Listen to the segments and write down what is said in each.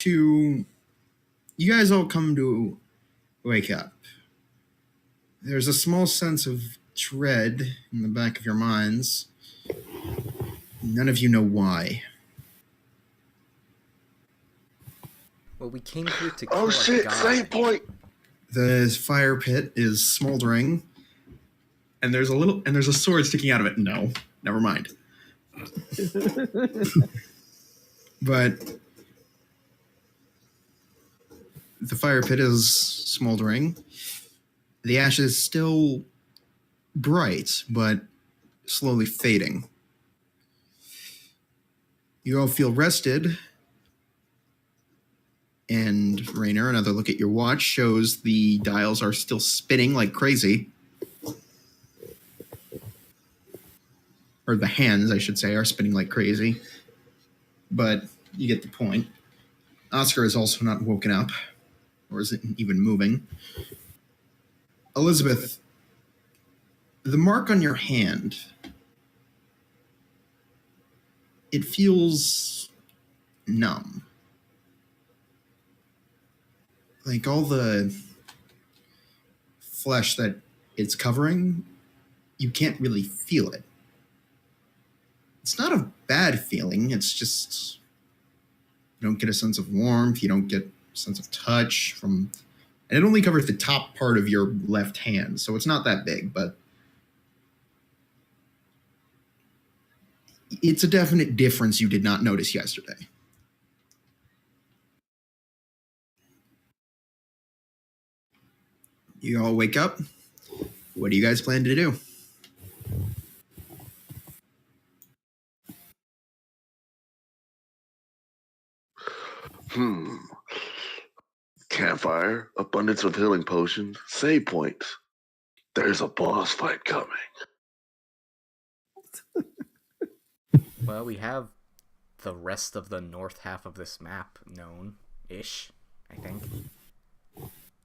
You guys all come to wake up. There's a small sense of dread in the back of your minds. None of you know why. Well, we came here to kill Oh a shit, god. same point. The fire pit is smoldering, and there's a sword sticking out of it. No, never mind. But the fire pit is smoldering. The ash is still bright, but slowly fading. You all feel rested, and Rainer, another look at your watch shows the dials are still spinning like crazy. Or the hands, I should say, are spinning like crazy. But you get the point. Oscar is also not woken up, or isn't even moving. Elizabeth, the mark on your hand, it feels numb. Like all the flesh that it's covering, you can't really feel it. It's not a bad feeling, it's just you don't get a sense of warmth, you don't get a sense of touch from, and it only covers the top part of your left hand, so it's not that big, but it's a definite difference you did not notice yesterday. You all wake up. What do you guys plan to do? Campfire, abundance of healing potions, save points. There's a boss fight coming. Well, we have the rest of the north half of this map known-ish, I think.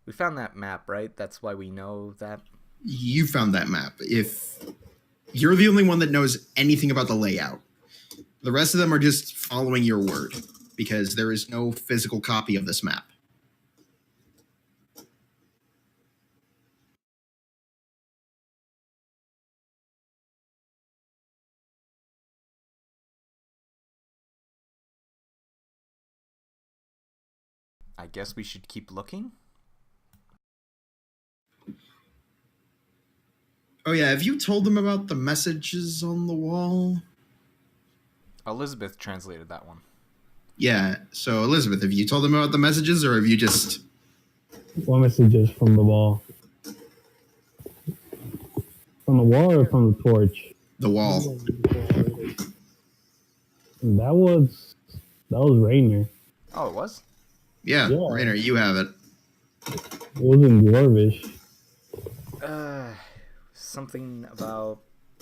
We found that map, right? That's why we know that. You found that map. If you're the only one that knows anything about the layout, the rest of them are just following your word because there is no physical copy of this map. I guess we should keep looking? Oh yeah, have you told them about the messages on the wall? Elizabeth translated that one. Yeah, so Elizabeth, have you told them about the messages, or have you just... What messages from the wall? From the wall or from the torch? The wall. That was Rainier. Oh, it was? Yeah, Rainer, you have it. It was in Dwarvish. Something about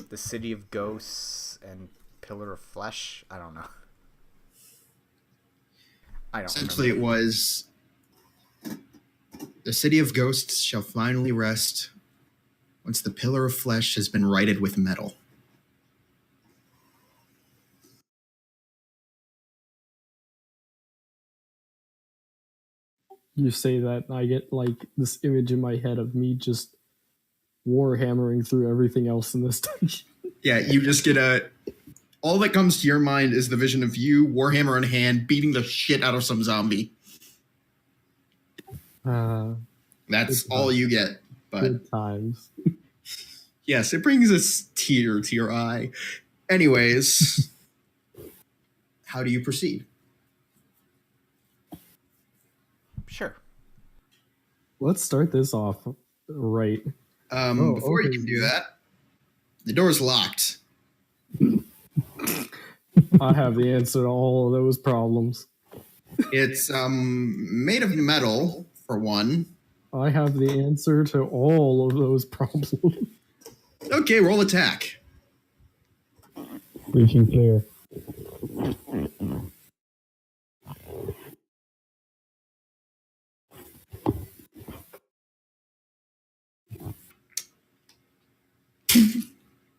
the city of ghosts and pillar of flesh. I don't know. Essentially, it was the city of ghosts shall finally rest once the pillar of flesh has been righted with metal. You say that, and I get like this image in my head of me just warhammering through everything else in this dungeon. Yeah, you just get all that comes to your mind is the vision of you, warhammer in hand, beating the shit out of some zombie. That's all you get. But good times. Yes, it brings a tear to your eye. Anyways, how do you proceed? Sure. Let's start this off right. Before you can do that, the door's locked. I have the answer to all of those problems. It's made of metal, for one. I have the answer to all of those problems. Okay, roll attack. Reaching clear.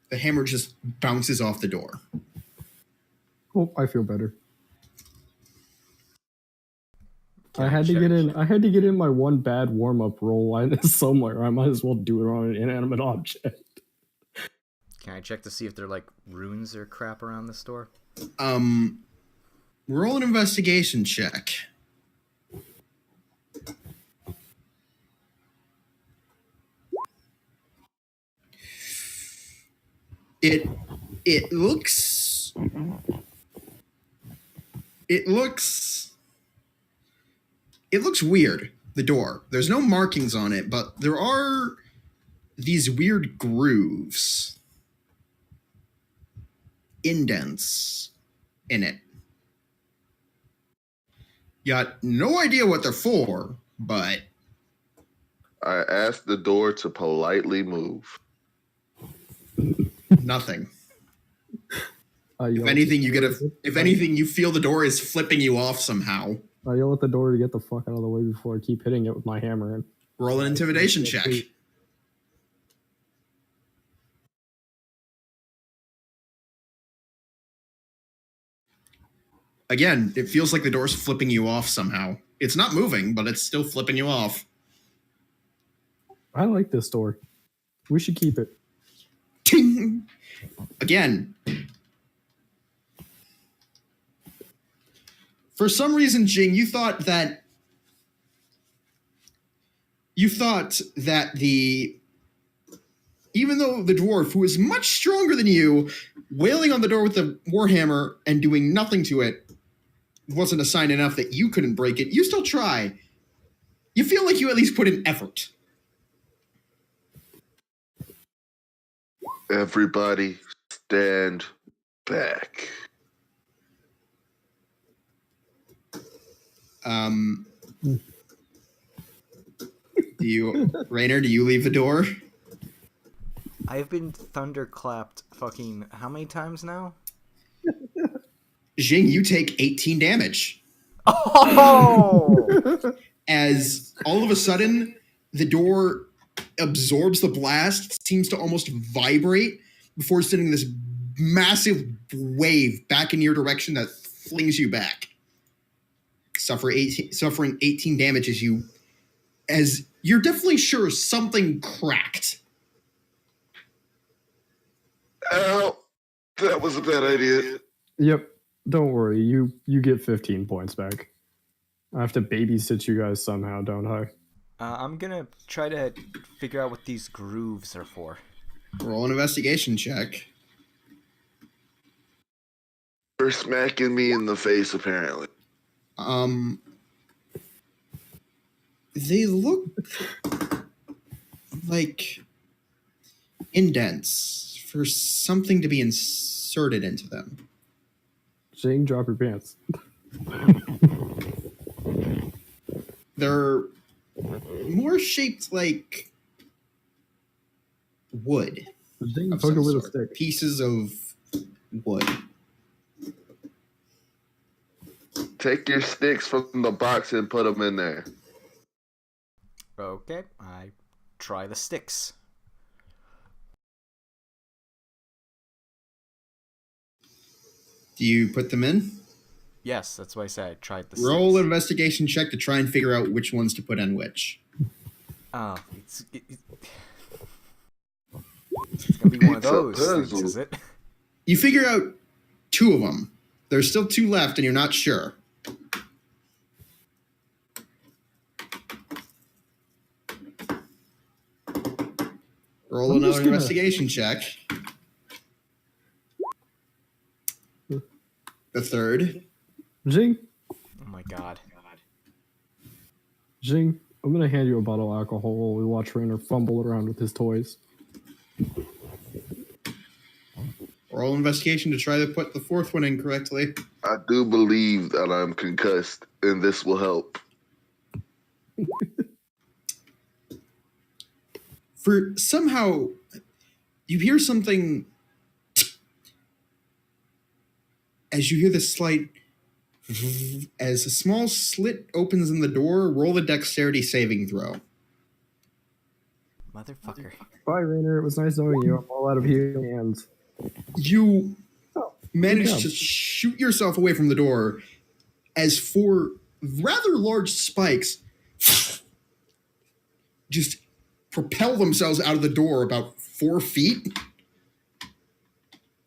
The hammer just bounces off the door. Oh, I feel better. I had to get in. I had to get in my one bad warm up roll somewhere. I might as well do it on an inanimate object. Can I check to see if there are like runes or crap around this door? Roll an investigation check. It looks weird, the door. There's no markings on it, but there are these weird grooves, indents in it. You got no idea what they're for, but I asked the door to politely move. nothing. If If anything, you feel the door is flipping you off somehow. I yell at the door to get the fuck out of the way before I keep hitting it with my hammer. And Roll an intimidation check. Again, it feels like the door's flipping you off somehow. It's not moving, but it's still flipping you off. I like this door. We should keep it. Ting! Again. For some reason, Jing, you thought that even though the dwarf, who is much stronger than you, wailing on the door with the warhammer and doing nothing to it, wasn't a sign enough that you couldn't break it, you still try. You feel like you at least put in effort. Everybody stand back. Rainer, do you leave the door? I've been thunderclapped fucking how many times now? Jing, you take 18 damage. Oh! As all of a sudden, the door absorbs the blast, seems to almost vibrate before sending this massive wave back in your direction that flings you back. Suffering 18 damage as you're definitely sure something cracked. Ow! That was a bad idea. Yep. Don't worry. You get 15 points back. I have to babysit you guys somehow, don't I? I'm gonna try to figure out what these grooves are for. Roll an investigation check. You're smacking me in the face, apparently. They look like indents for something to be inserted into them. Shane, drop your pants. They're more shaped like wood. Shane, Of poke some it with a sort. stick. Pieces of wood. Take your sticks from the box and put them in there. Okay, I try the sticks. Do you put them in? Yes, that's why I said I tried the Roll an sticks. investigation check to try and figure out which ones to put in which. Oh, it's gonna be one of It's a those things, puzzle. is it? You figure out 2 of them. There's still 2 left, and you're not sure. Roll I'm another just gonna- investigation check. The third. Jing, Oh my god. Jing, I'm gonna hand you a bottle of alcohol while we watch Rainer fumble around with his toys. Roll investigation to try to put the 4th one in correctly. I do believe that I'm concussed, and this will help. For somehow, you hear something as you hear the slight as a small slit opens in the door. Roll a dexterity saving throw. Motherfucker. Bye, Rainer. It was nice knowing you. I'm all out of healing hands. You Oh, manage job. to shoot yourself away from the door as for rather large spikes just propel themselves out of the door about 4 feet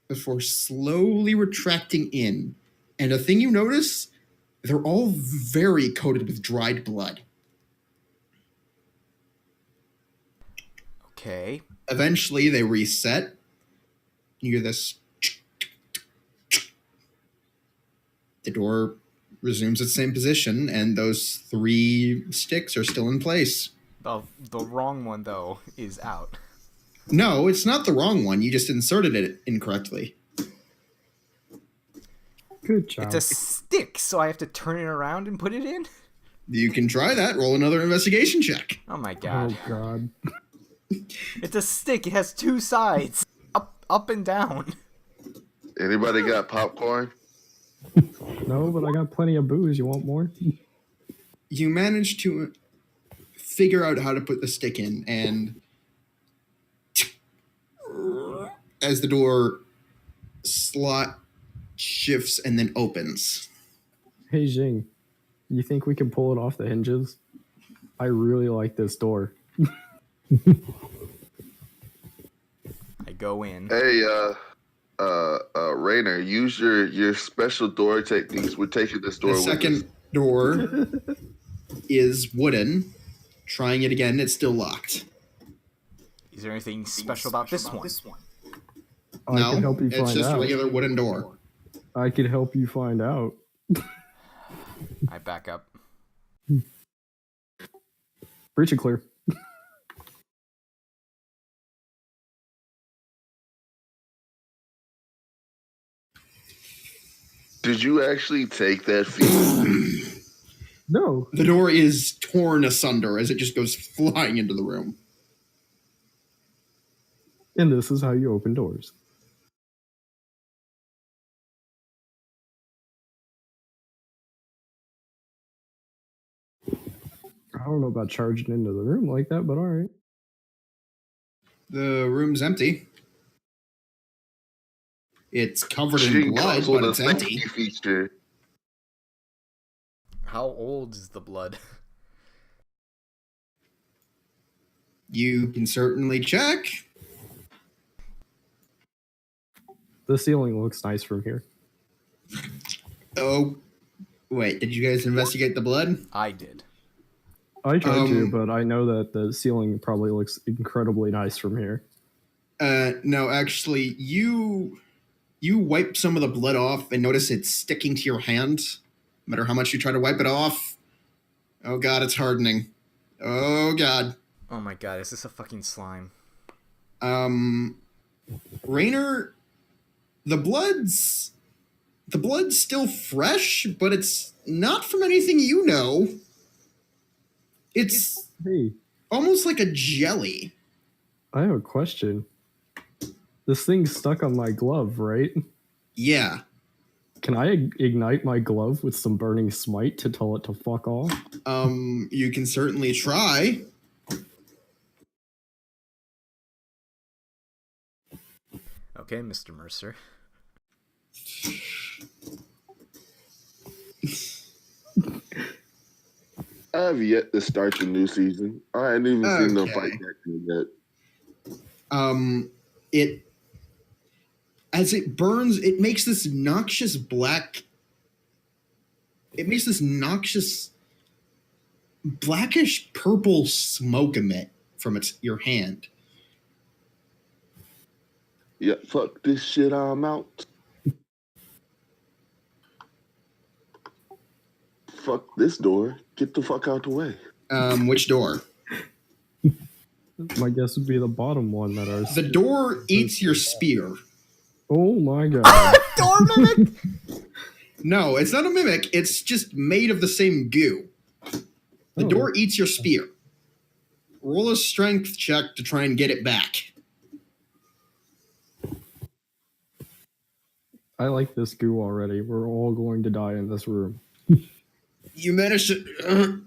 before slowly retracting in. And a thing you notice, they're all very coated with dried blood. Okay. Eventually, they reset. You hear this. The door resumes its same position, and those 3 sticks are still in place. The wrong one, though, is out. No, it's not the wrong one. You just inserted it incorrectly. Good job. It's a stick, so I have to turn it around and put it in? You can try that. Roll another investigation check. Oh my god. Oh god. It's a stick. It has 2 sides. Up and down. Anybody got popcorn? No, but I got plenty of booze. You want more? You manage to figure out how to put the stick in, and as the door slot shifts and then opens. Hey Jing, you think we can pull it off the hinges? I really like this door. I go in. Hey, Rainer, use your special door techniques. We're taking this door The with us. second door is wooden. Trying it again, it's still locked. Is there anything special about this one? I No, can help you it's find just out. a regular wooden door. I could help you find out. I back up. Breach and clear. Did you actually take that feat? No. The door is torn asunder as it just goes flying into the room. And this is how you open doors. I don't know about charging into the room like that, but alright. The room's empty. It's covered in Ching blood, comes but with it's a empty. safety feature. How old is the blood? You can certainly check. The ceiling looks nice from here. Oh, wait, did you guys investigate the blood? I did. I tried to, but I know that the ceiling probably looks incredibly nice from here. No, actually, you wipe some of the blood off and notice it's sticking to your hand. No matter how much you try to wipe it off. Oh god, it's hardening. Oh god. Oh my god, is this a fucking slime? Rainer, the blood's still fresh, but it's not from anything you know. It's Hey, almost like a jelly. I have a question. This thing's stuck on my glove, right? Yeah. Can I ignite my glove with some burning smite to tell it to fuck off? You can certainly try. Okay, Mr. Mercer. I have yet to start the new season. I ain't even seen no Okay. fight action yet. It as it burns, it makes this noxious black. It makes this noxious blackish purple smoke emit from your hand. Yeah, fuck this shit, I'm out. Fuck this door. Get the fuck out the way. Which door? My guess would be the bottom one that are. The door eats your spear. Oh my god. Door mimic! No, it's not a mimic. It's just made of the same goo. The Oh. door eats your spear. Roll a strength check to try and get it back. I like this goo already. We're all going to die in this room. You managed to.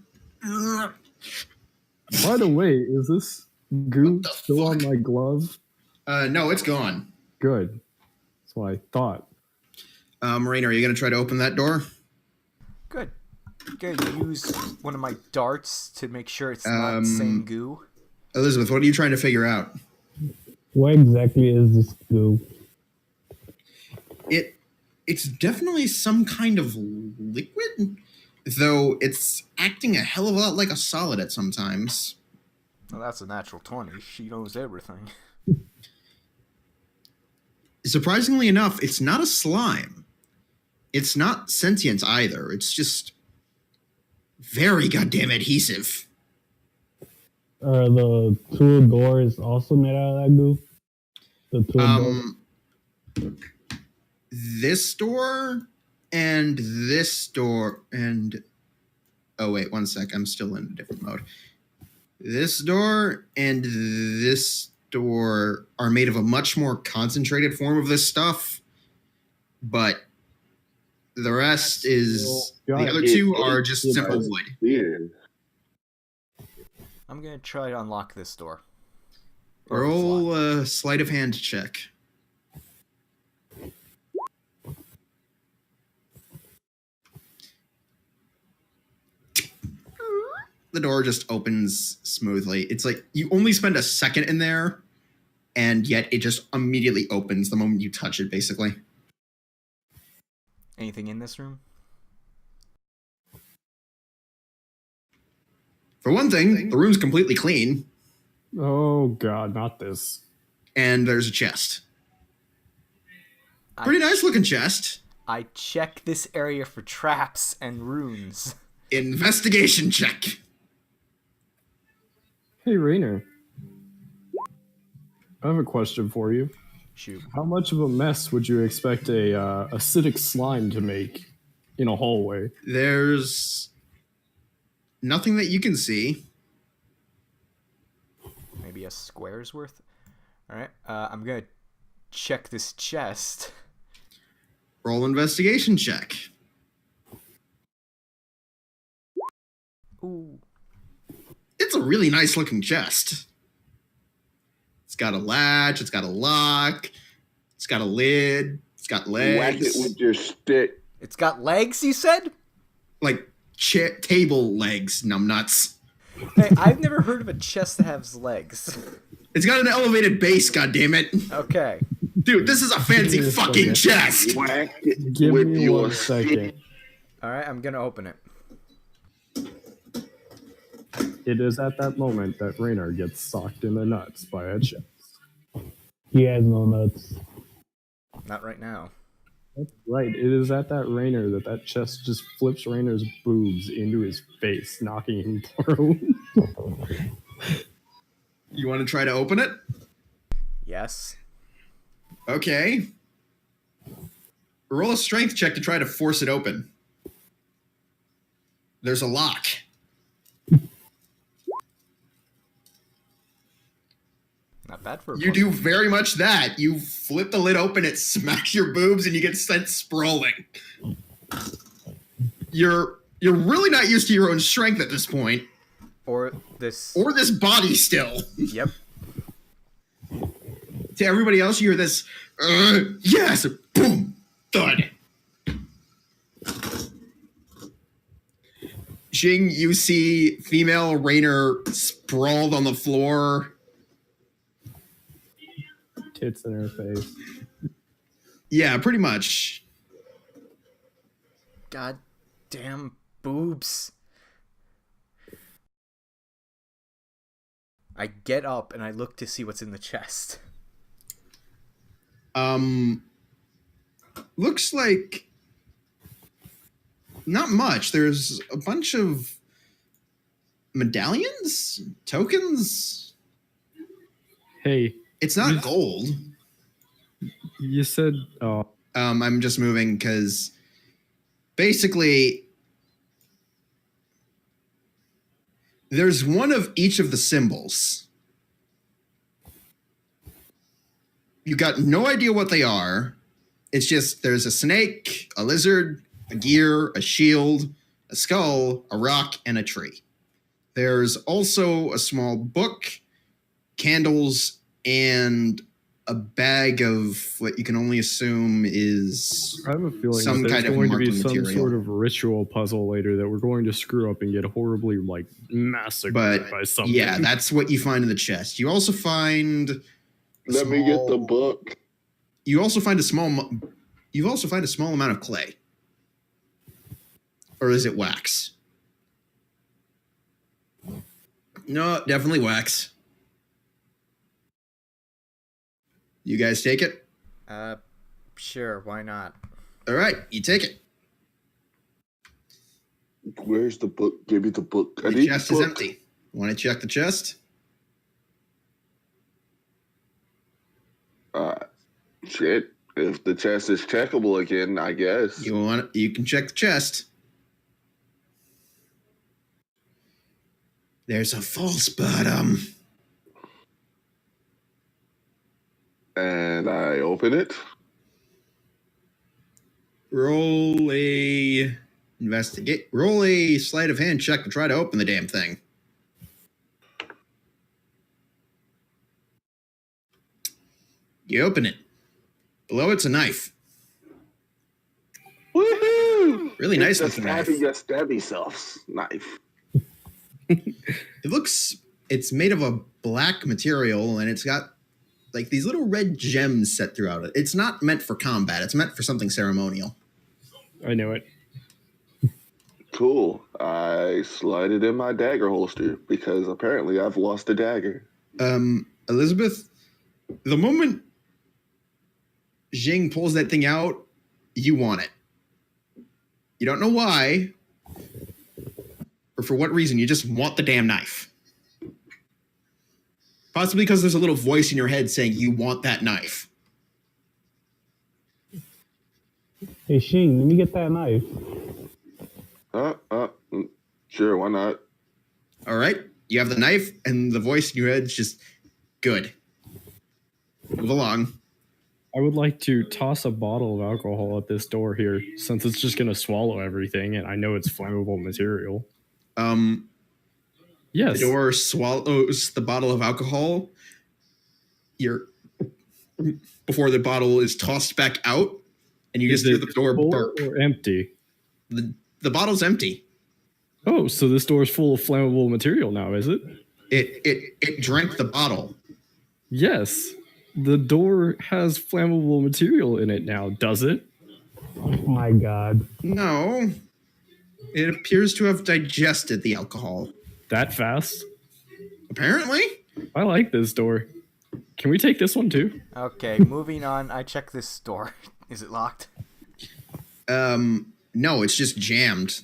By the way, is this goo What the still on fuck? my glove? No, it's gone. Good. That's what I thought. Rainer, are you going to try to open that door? Good. gonna use one of my darts to make sure it's not Sengu. Elizabeth, what are you trying to figure out? What exactly is this goo? It's definitely some kind of liquid, though it's acting a hell of a lot like a solid at sometimes. Well, that's a natural 20. She knows everything. Surprisingly enough, it's not a slime. It's not sentient either. It's just very goddamn adhesive. Are the two doors also made out of that goo? The two doors? This door and this door and... Oh, wait, one sec. I'm still in a different mode. This door and this door are made of a much more concentrated form of this stuff, but the rest is... The other two are just simple wood. Weird. I'm gonna try to unlock this door. Roll a sleight of hand check. The door just opens smoothly. It's like you only spend a second in there, and yet it just immediately opens the moment you touch it, basically. Anything in this room? For one thing, the room's completely clean, Oh god, not this. and there's a chest. Pretty nice looking chest. I check this area for traps and runes. Investigation check. Hey Rainer, I have a question for you. Shoot. How much of a mess would you expect a acidic slime to make in a hallway? There's nothing that you can see. Maybe a square's worth? Alright, I'm gonna check this chest. Roll investigation check. Ooh. It's a really nice looking chest. It's got a latch, it's got a lock, it's got a lid, it's got Whack it legs. with your stick. It's got legs, you said? Like table legs, numbnuts. Hey, I've never heard of a chest that has legs. It's got an elevated base, goddammit. Okay. Dude, this is a fancy Give me a fucking second. chest. Whack it Give with me your one second. stick. Alright, I'm gonna open it. It is at that moment that Rainer gets socked in the nuts by a chest. He has no nuts. Not right now. That's right. It is at that Rainer that chest just flips Rainer's boobs into his face, knocking him prone. You want to try to open it? Yes. Okay. Roll a strength check to try to force it open. There's a lock. Not bad for a You do very much that. You flip the lid open, it smacks your boobs, and you get sent sprawling. You're really not used to your own strength at this point, Or this. or this body still. Yep. To everybody else, you hear this, yes, boom, thud. Jing, you see female Rainer sprawled on the floor. Tits in her face. Yeah, pretty much. God damn boobs. I get up and I look to see what's in the chest. Looks like not much. There's a bunch of medallions, tokens. Hey, It's not gold. you said, oh, I'm just moving because basically there's one of each of the symbols. You got no idea what they are. It's just there's a snake, a lizard, a gear, a shield, a skull, a rock, and a tree. There's also a small book, candles, and a bag of what you can only assume is I have a feeling some that there's kind of going to be marking some material. sort of ritual puzzle later that we're going to screw up and get horribly like massacred But by something. yeah, that's what you find in the chest. You also find Let me get the book. You also find a small amount of clay. Or is it wax? No, definitely wax. You guys take it? Sure, why not? All right, you take it. Where's the book? Give me the book. I The need chest the is book. empty. Want to check the chest? Shit. If the chest is checkable again, I guess. You can check the chest. There's a false bottom. And I open it. Roll a sleight of hand check to try to open the damn thing. You open it. Below it's a knife. Woohoo! Really nice It's looking knife. stabby self knife. It's made of a black material and it's got like these little red gems set throughout it. It's not meant for combat. It's meant for something ceremonial. I knew it. Cool. I slide it in my dagger holster because apparently I've lost a dagger. Elizabeth, the moment Jing pulls that thing out, you want it. You don't know why or for what reason. You just want the damn knife. Possibly because there's a little voice in your head saying you want that knife. Hey, Shing, let me get that knife. Sure, why not? All right, you have the knife, and the voice in your head's just good. Move along. I would like to toss a bottle of alcohol at this door here, since it's just going to swallow everything, and I know it's flammable material. Yes. The door swallows the bottle of alcohol. Before the bottle is tossed back out, and you just hear the door full burp. or empty? The bottle's empty. Oh, so this door is full of flammable material now, is it? It drank the bottle. Yes. The door has flammable material in it now, does it? Oh my god. No. It appears to have digested the alcohol. That fast? Apparently. I like this door. Can we take this one too? Okay, moving on. I check this door. Is it locked? No, it's just jammed.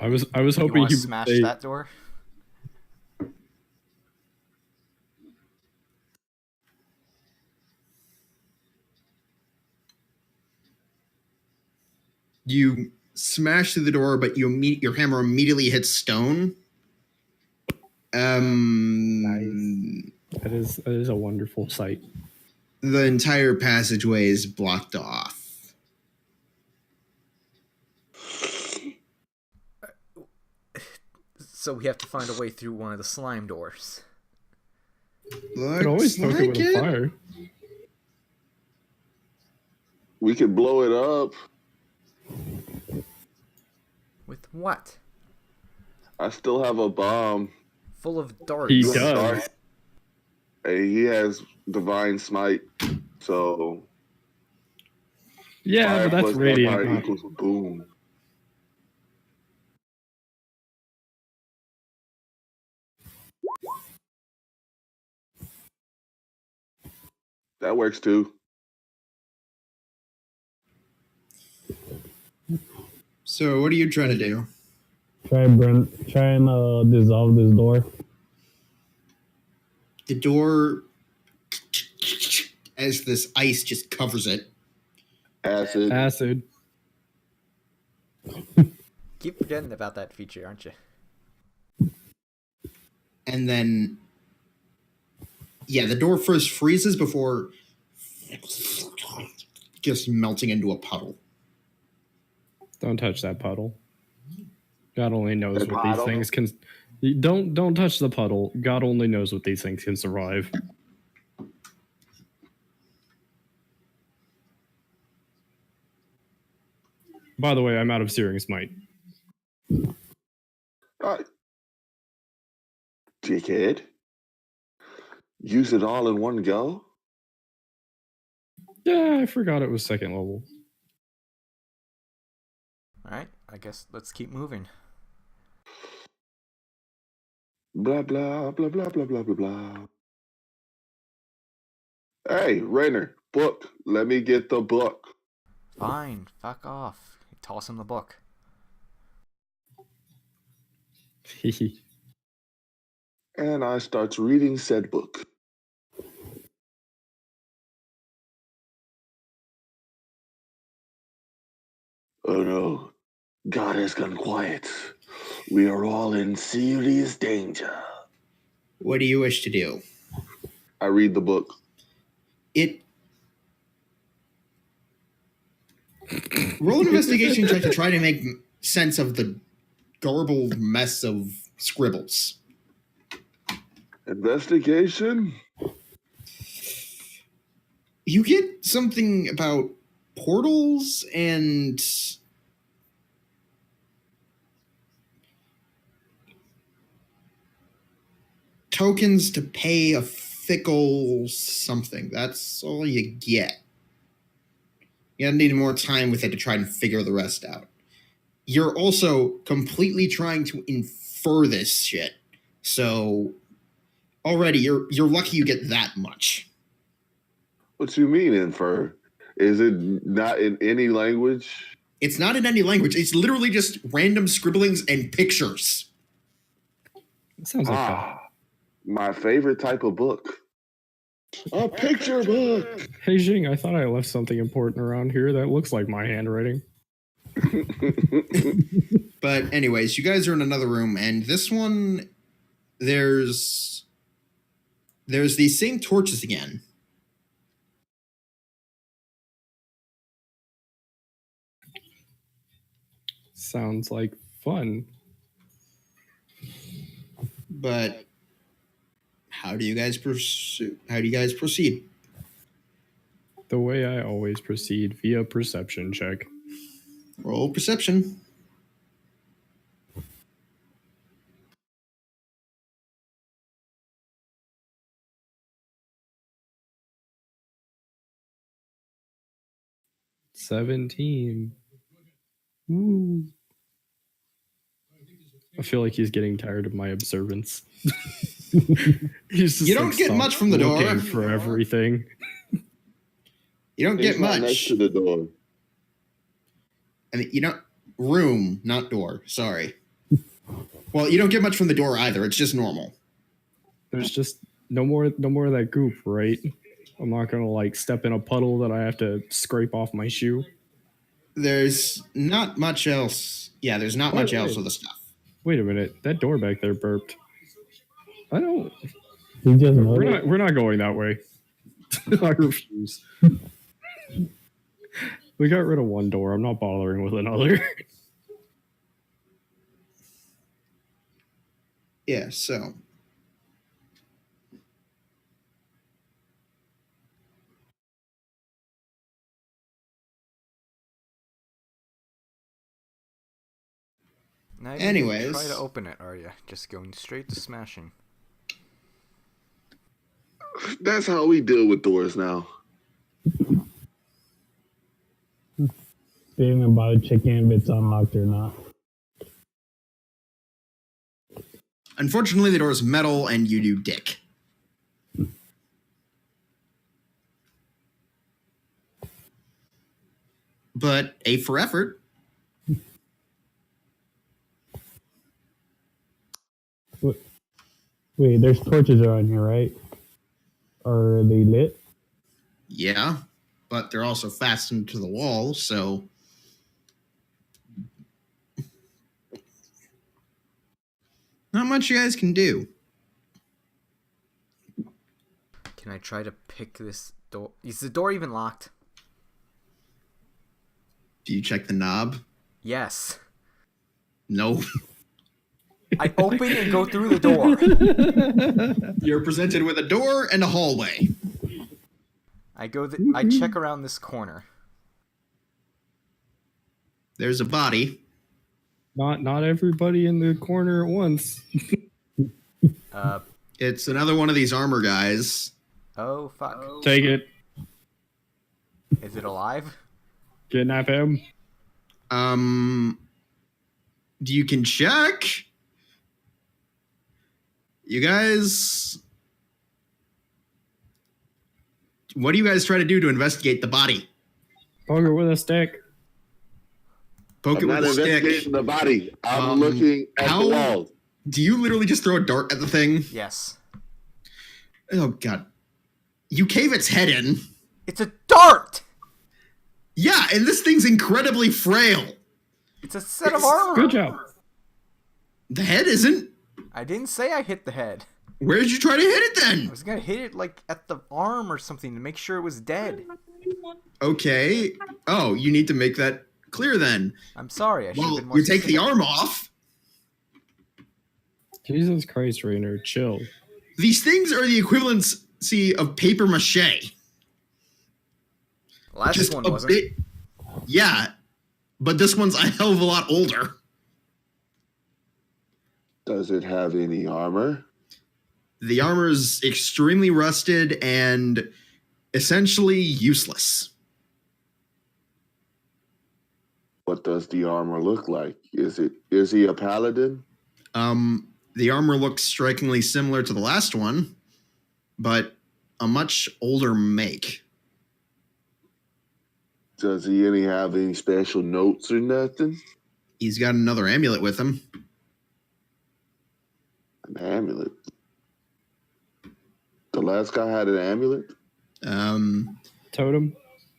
I was You hoping want to you would smash say, that door? You smash through the door, but your hammer immediately hits stone. Nice. That is a wonderful sight. The entire passageway is blocked off. So we have to find a way through one of the slime doors. You could always poke it with a fire. We could blow it up. With what? I still have a bomb. Full of darts. He does. Hey, he has divine smite, so Yeah, fire but that's plus radiant. fire Not- equals boom. That works too. So what are you trying to do? Try and dissolve this door. The door, as this ice just covers it. Acid. Acid. Keep forgetting about that feature, aren't you? And then, yeah, the door first freezes before just melting into a puddle. Don't touch that puddle. God only knows That what these puddle? things can. Don't touch the puddle. God only knows what these things can survive. By the way, I'm out of Searing Smite. Dickhead. Use it all in one go? Yeah, I forgot it was second level. Alright, I guess let's keep moving. Blah, blah, blah, blah, blah, blah, blah, blah. Hey, Rainer, book. Let me get the book. Fine, fuck off. Toss him the book. And I starts reading said book. Oh no, God has gone quiet. We are all in serious danger. What do you wish to do? I read the book. Roll an investigation check to try to make sense of the garbled mess of scribbles. Investigation? You get something about portals and tokens to pay a fickle something. That's all you get. You need more time with it to try and figure the rest out. You're also completely trying to infer this shit. So already you're lucky you get that much. What you mean infer? Is it not in any language? It's not in any language. It's literally just random scribblings and pictures. It sounds like fun. My favorite type of book. A picture book. Hey Jing, I thought I left something important around here that looks like my handwriting. But anyways, you guys are in another room, and this one, there's these same torches again. Sounds like fun. But how do you guys proceed? The way I always proceed, via perception check. Roll perception. $17. Woo. I feel like he's getting tired of my observance. He's just You don't get much from the door. Looking for everything. You don't get It's not much. next to the door. I mean, you don't room, not door. Sorry. Well, you don't get much from the door either. It's just normal. There's just no more of that goop, right? I'm not gonna like step in a puddle that I have to scrape off my shoe. There's not much else. Yeah, there's not much else of the stuff. Wait a minute, that door back there burped. I don't. He just We're not going that way. I refuse. We got rid of one door. I'm not bothering with another. Yeah, so. Now you Anyways. try to open it, are you? Just going straight to smashing. That's how we deal with doors now. Being about to check in if it's unlocked or not. Unfortunately, the door is metal and you do dick. But A for effort. Wait, there's torches around here, right? Are they lit? Yeah, but they're also fastened to the wall, so. Not much you guys can do. Can I try to pick this door? Is the door even locked? Do you check the knob? Yes. No. I open and go through the door. You're presented with a door and a hallway. I check around this corner. There's a body. Not everybody in the corner at once. It's another one of these armor guys. Oh fuck. Take it. Is it alive? Kidnap him. You can check. You guys, what do you guys try to do to investigate the body? Poke it with a stick. Poke I'm it not with a stick. investigating the body. I'm looking at how- the walls. Do you literally just throw a dart at the thing? Yes. Oh god. You cave its head in. It's a dart! Yeah, and this thing's incredibly frail. It's a set of armor. Good job. The head isn't. I didn't say I hit the head. Where did you try to hit it I then? was gonna hit it like at the arm or something to make sure it was dead. Okay. Oh, you need to make that clear then. I'm sorry. I should have Well, been more you take the specific. arm off. Jesus Christ, Rainer, chill. These things are the equivalency of paper mache. Last Just one a wasn't. bit. Yeah, but this one's a hell of a lot older. Does it have any armor? The armor is extremely rusted and essentially useless. What does the armor look like? Is he a paladin? The armor looks strikingly similar to the last one, but a much older make. Does he have any special notes or nothing? He's got another amulet with him. An amulet. The last guy had an amulet? Totem.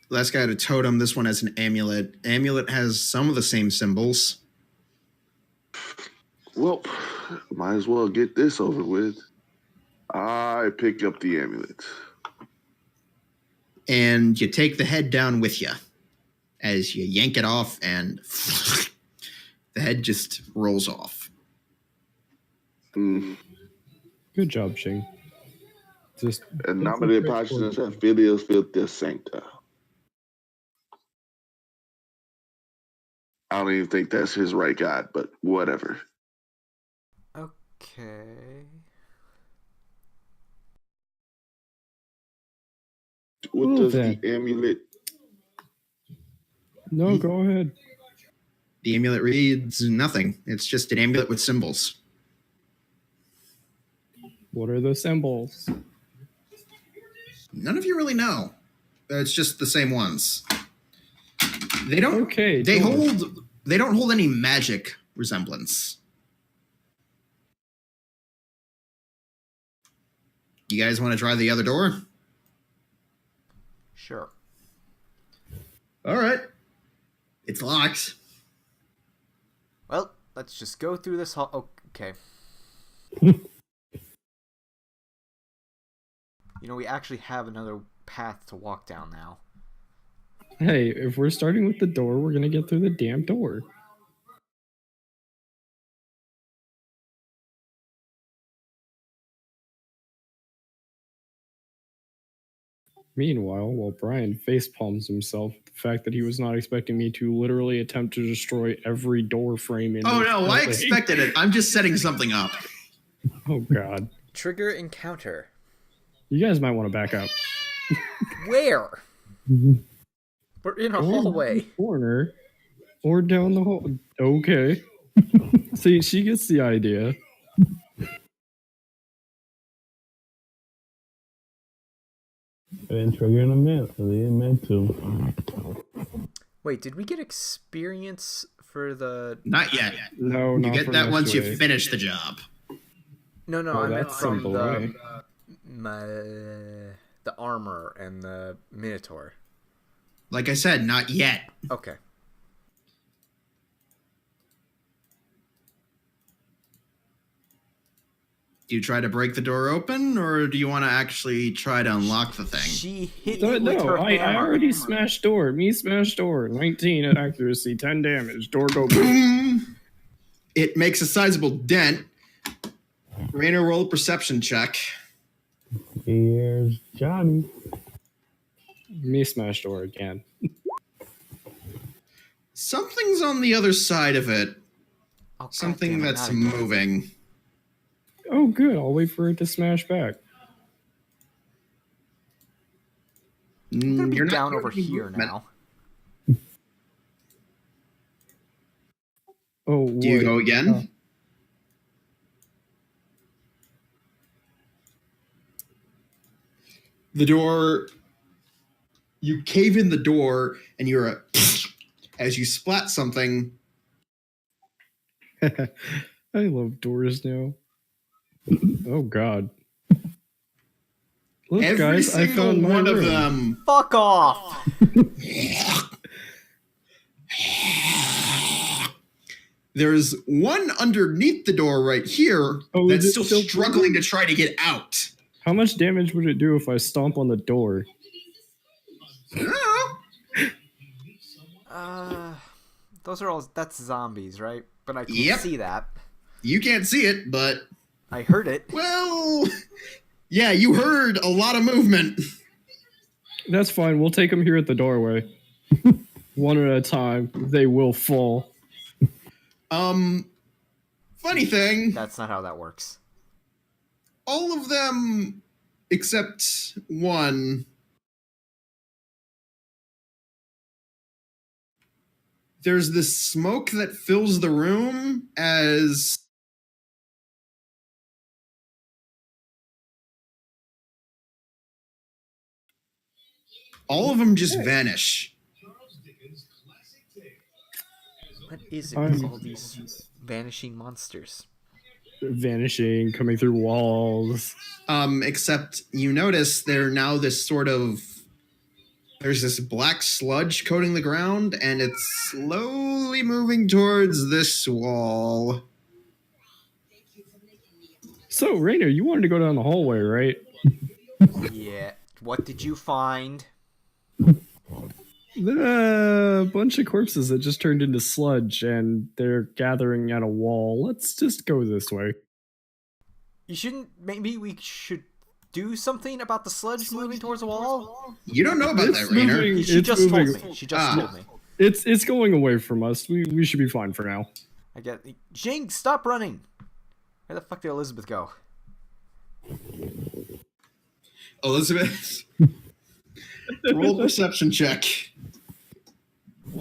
Last guy had a totem. This one has an amulet. Amulet has some of the same symbols. Well, might as well get this over with. I pick up the amulet. And you take the head down with you as you yank it off, and the head just rolls off. Mm. Good job, Shing. Just En name de Patris et Filii Spiritus Sancti. I don't even think that's his right God, but whatever. Okay. What Ooh, does then. the amulet? no, go ahead. The amulet reads nothing. It's just an amulet with symbols. What are the symbols? None of you really know. It's just the same ones. They don't. Okay. They go on. hold. They don't hold any magic resemblance. You guys want to try the other door? Sure. All right. It's locked. Well, let's just go through this hall. Oh, okay. You know, we actually have another path to walk down now. Hey, if we're starting with the door, we're gonna get through the damn door. Meanwhile, while Brian facepalms himself at the fact that he was not expecting me to literally attempt to destroy every door frame in Oh this no, I building. expected it. I'm just setting something up. Oh god. Trigger encounter. You guys might want to back up. Where? We're in a Or hallway. corner or down the hall. Okay. See, she gets the idea. I didn't trigger in a minute. I didn't meant to. Wait, did we get experience for the... Not yet. No, You not get for that once you yesterday. finish the job. No, Oh, I meant that's from simple, the... right? The armor and the Minotaur. Like I said, not yet. Okay. Do you try to break the door open, or do you want to actually try to unlock the thing? She hit No, it with her I hammer. already smashed door. Me smash door. 19 at accuracy, 10 damage. Door go boom. Boom! It makes a sizable dent. Rainer, roll a perception check. Here's Johnny. Me smash door again. Something's on the other side of it. Oh, Something goddammit, that's not again. moving. Oh, good. I'll wait for it to smash back. I'm gonna be You're not down over noticing here movement. now. Oh, Do you go again? The door. You cave in the door, and you're as you splat something. I love doors now. Oh God! Look, Every guys, I single found my one of room. them. Fuck off! There's one underneath the door right here Oh, that's is it still still struggling to try to get out. How much damage would it do if I stomp on the door? Those are all. That's zombies, right? But I can't Yep. see that. You can't see it, but I heard it. well, yeah, you heard a lot of movement. That's fine. We'll take them here at the doorway. One at a time. They will fall. Funny thing, That's not how that works. all of them except one. There's this smoke that fills the room as all of them just vanish. What is it with all these vanishing monsters? Vanishing, coming through walls. Except you notice they're now this sort of there's this black sludge coating the ground, and it's slowly moving towards this wall. So, Rainer, you wanted to go down the hallway, right? Yeah. What did you find? A bunch of corpses that just turned into sludge, and they're gathering at a wall. Let's just go this way. You shouldn't. Maybe we should do something about the sludge moving towards the wall. You don't know about It's that, Rainer. moving. She It's just told moving. me. She just told me. It's going away from us. We should be fine for now. I get. Jing, stop running. Where the fuck did Elizabeth go? Elizabeth, roll a perception check. Jing,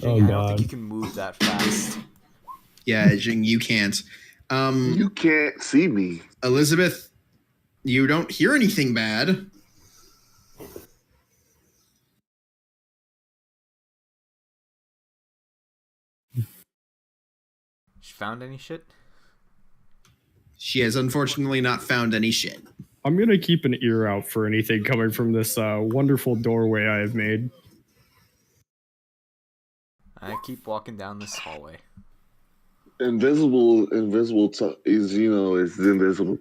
Oh, I don't God. think you can move that fast. Yeah, Jing, you can't. You can't see me. Elizabeth, you don't hear anything bad. She found any shit? She has unfortunately not found any shit. I'm gonna keep an ear out for anything coming from this wonderful doorway I have made. I keep walking down this hallway. Invisible is invisible.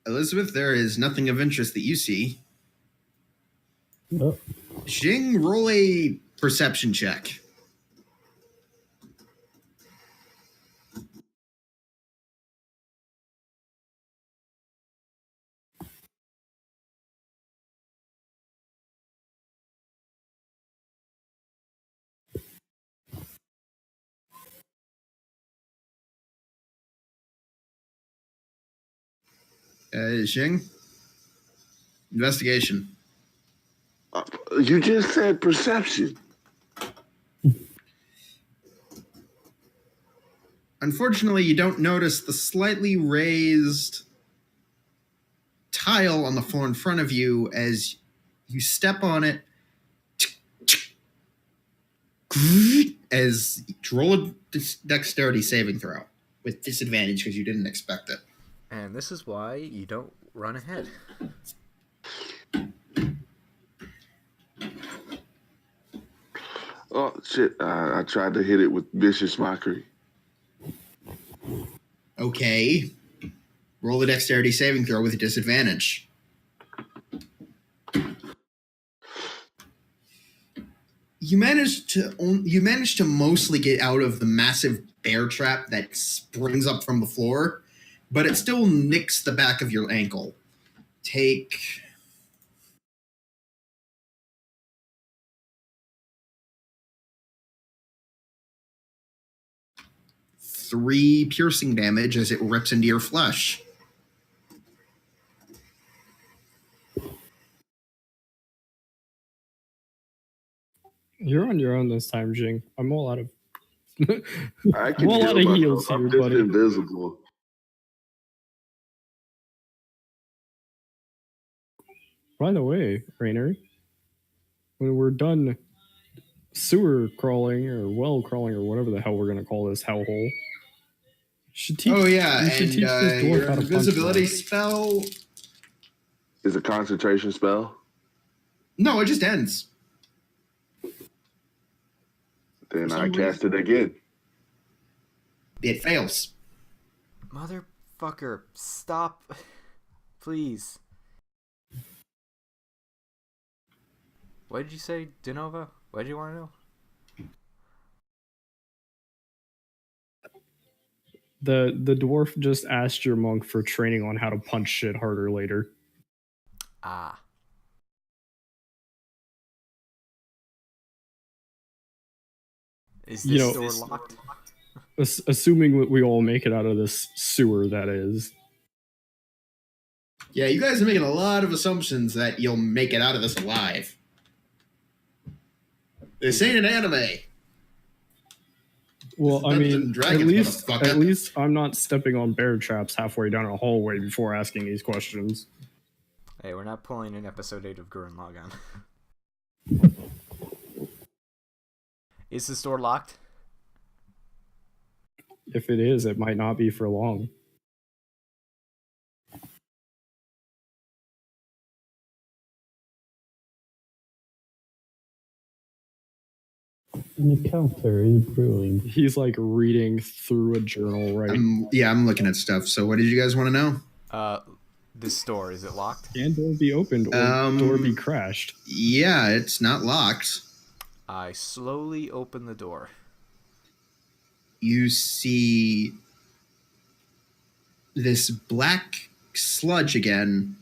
Elizabeth, there is nothing of interest that you see. Oh, Jing, roll a perception check. Jing, investigation. You just said perception. Unfortunately, you don't notice the slightly raised tile on the floor in front of you as you step on it. As roll a dexterity saving throw with disadvantage because you didn't expect it. And this is why you don't run ahead. Oh shit! I tried to hit it with vicious mockery. Okay. Roll a dexterity saving throw with a disadvantage. You managed to mostly get out of the massive bear trap that springs up from the floor, but it still nicks the back of your ankle. Take 3 piercing damage as it rips into your flesh. You're on your own this time, Jing. I'm all out of. I can Well, a lot heal of myself. heals I'm here, just buddy. invisible. By the way, Rainer, when we're done sewer crawling or well crawling or whatever the hell we're gonna call this hellhole, you should teach. Oh yeah, you should and teach this dwarf your how to punch invisibility well. spell. Is a concentration spell? No, it just ends. Then For I some cast it again. It fails. Motherfucker, stop. Please. What did you say, Denova? What did you want to know? The dwarf just asked your monk for training on how to punch shit harder later. Ah. Is this door locked? Assuming we all make it out of this sewer, that is. Yeah, you guys are making a lot of assumptions that you'll make it out of this alive. This ain't an anime. Well, I Dungeons mean, and Dragons, at least I'm not stepping on bear traps halfway down a hallway before asking these questions. Hey, we're not pulling an episode 8 of Gurren Lagann. Is this door locked? If it is, it might not be for long. An encounter is brewing. He's like reading through a journal, right? I'm looking at stuff. So what did you guys want to know? This door, is it locked? Can door be opened or door be crashed? Yeah, it's not locked. I slowly open the door. You see this black sludge again,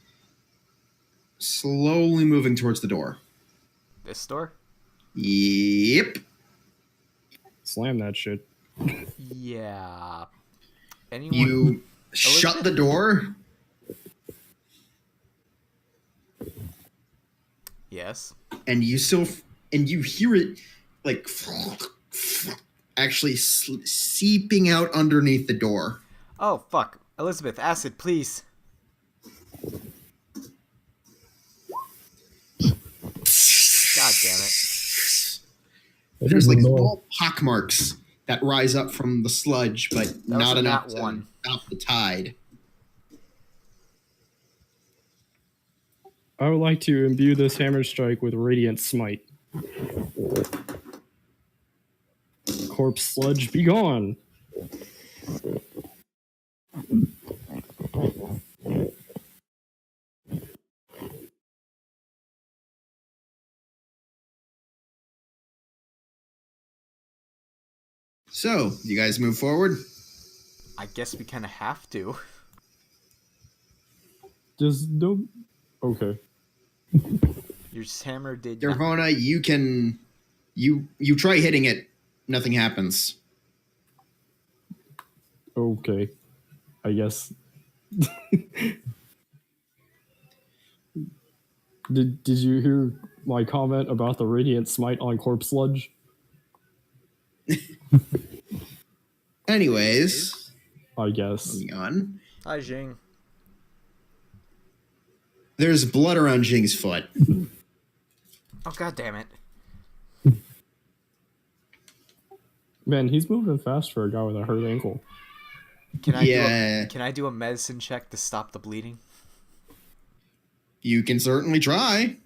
slowly moving towards the door. This door? Yep. Slam that shit. Yeah. Anyone? You shut the door. Yes. And you hear it like actually seeping out underneath the door. Oh, fuck. Elizabeth, acid, please. God damn it. There's like small pockmarks that rise up from the sludge, but not enough to stop the tide. I would like to imbue this hammer strike with radiant smite. Corpse sludge, be gone! So, you guys move forward? I guess we kind of have to. Just don't... Okay. Your hammer did Dervona, you can... You try hitting it, nothing happens. Okay. I guess... Did you hear my comment about the radiant smite on corpse sludge? Anyways, I guess. moving on. Hi, Jing. There's blood around Jing's foot. Oh, god damn it. Man, he's moving fast for a guy with a hurt ankle. Can I do a medicine check to stop the bleeding? You can certainly try.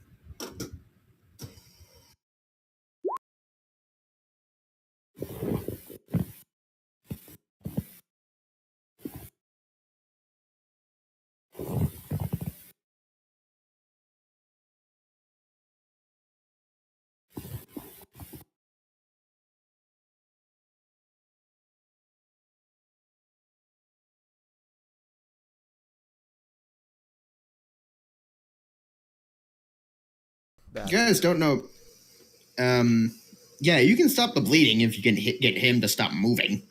that. You guys don't know. Yeah, you can stop the bleeding if you can get him to stop moving.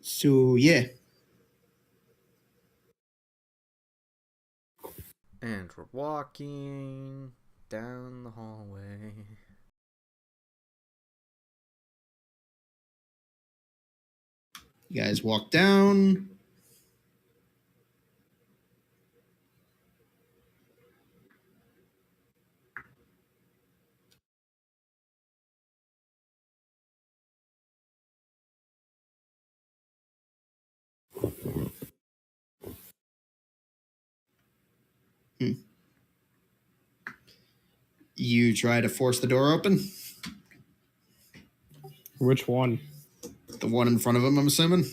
So, yeah. And we're walking down the hallway. You guys walk down. You try to force the door open. Which one? The one in front of him, I'm assuming.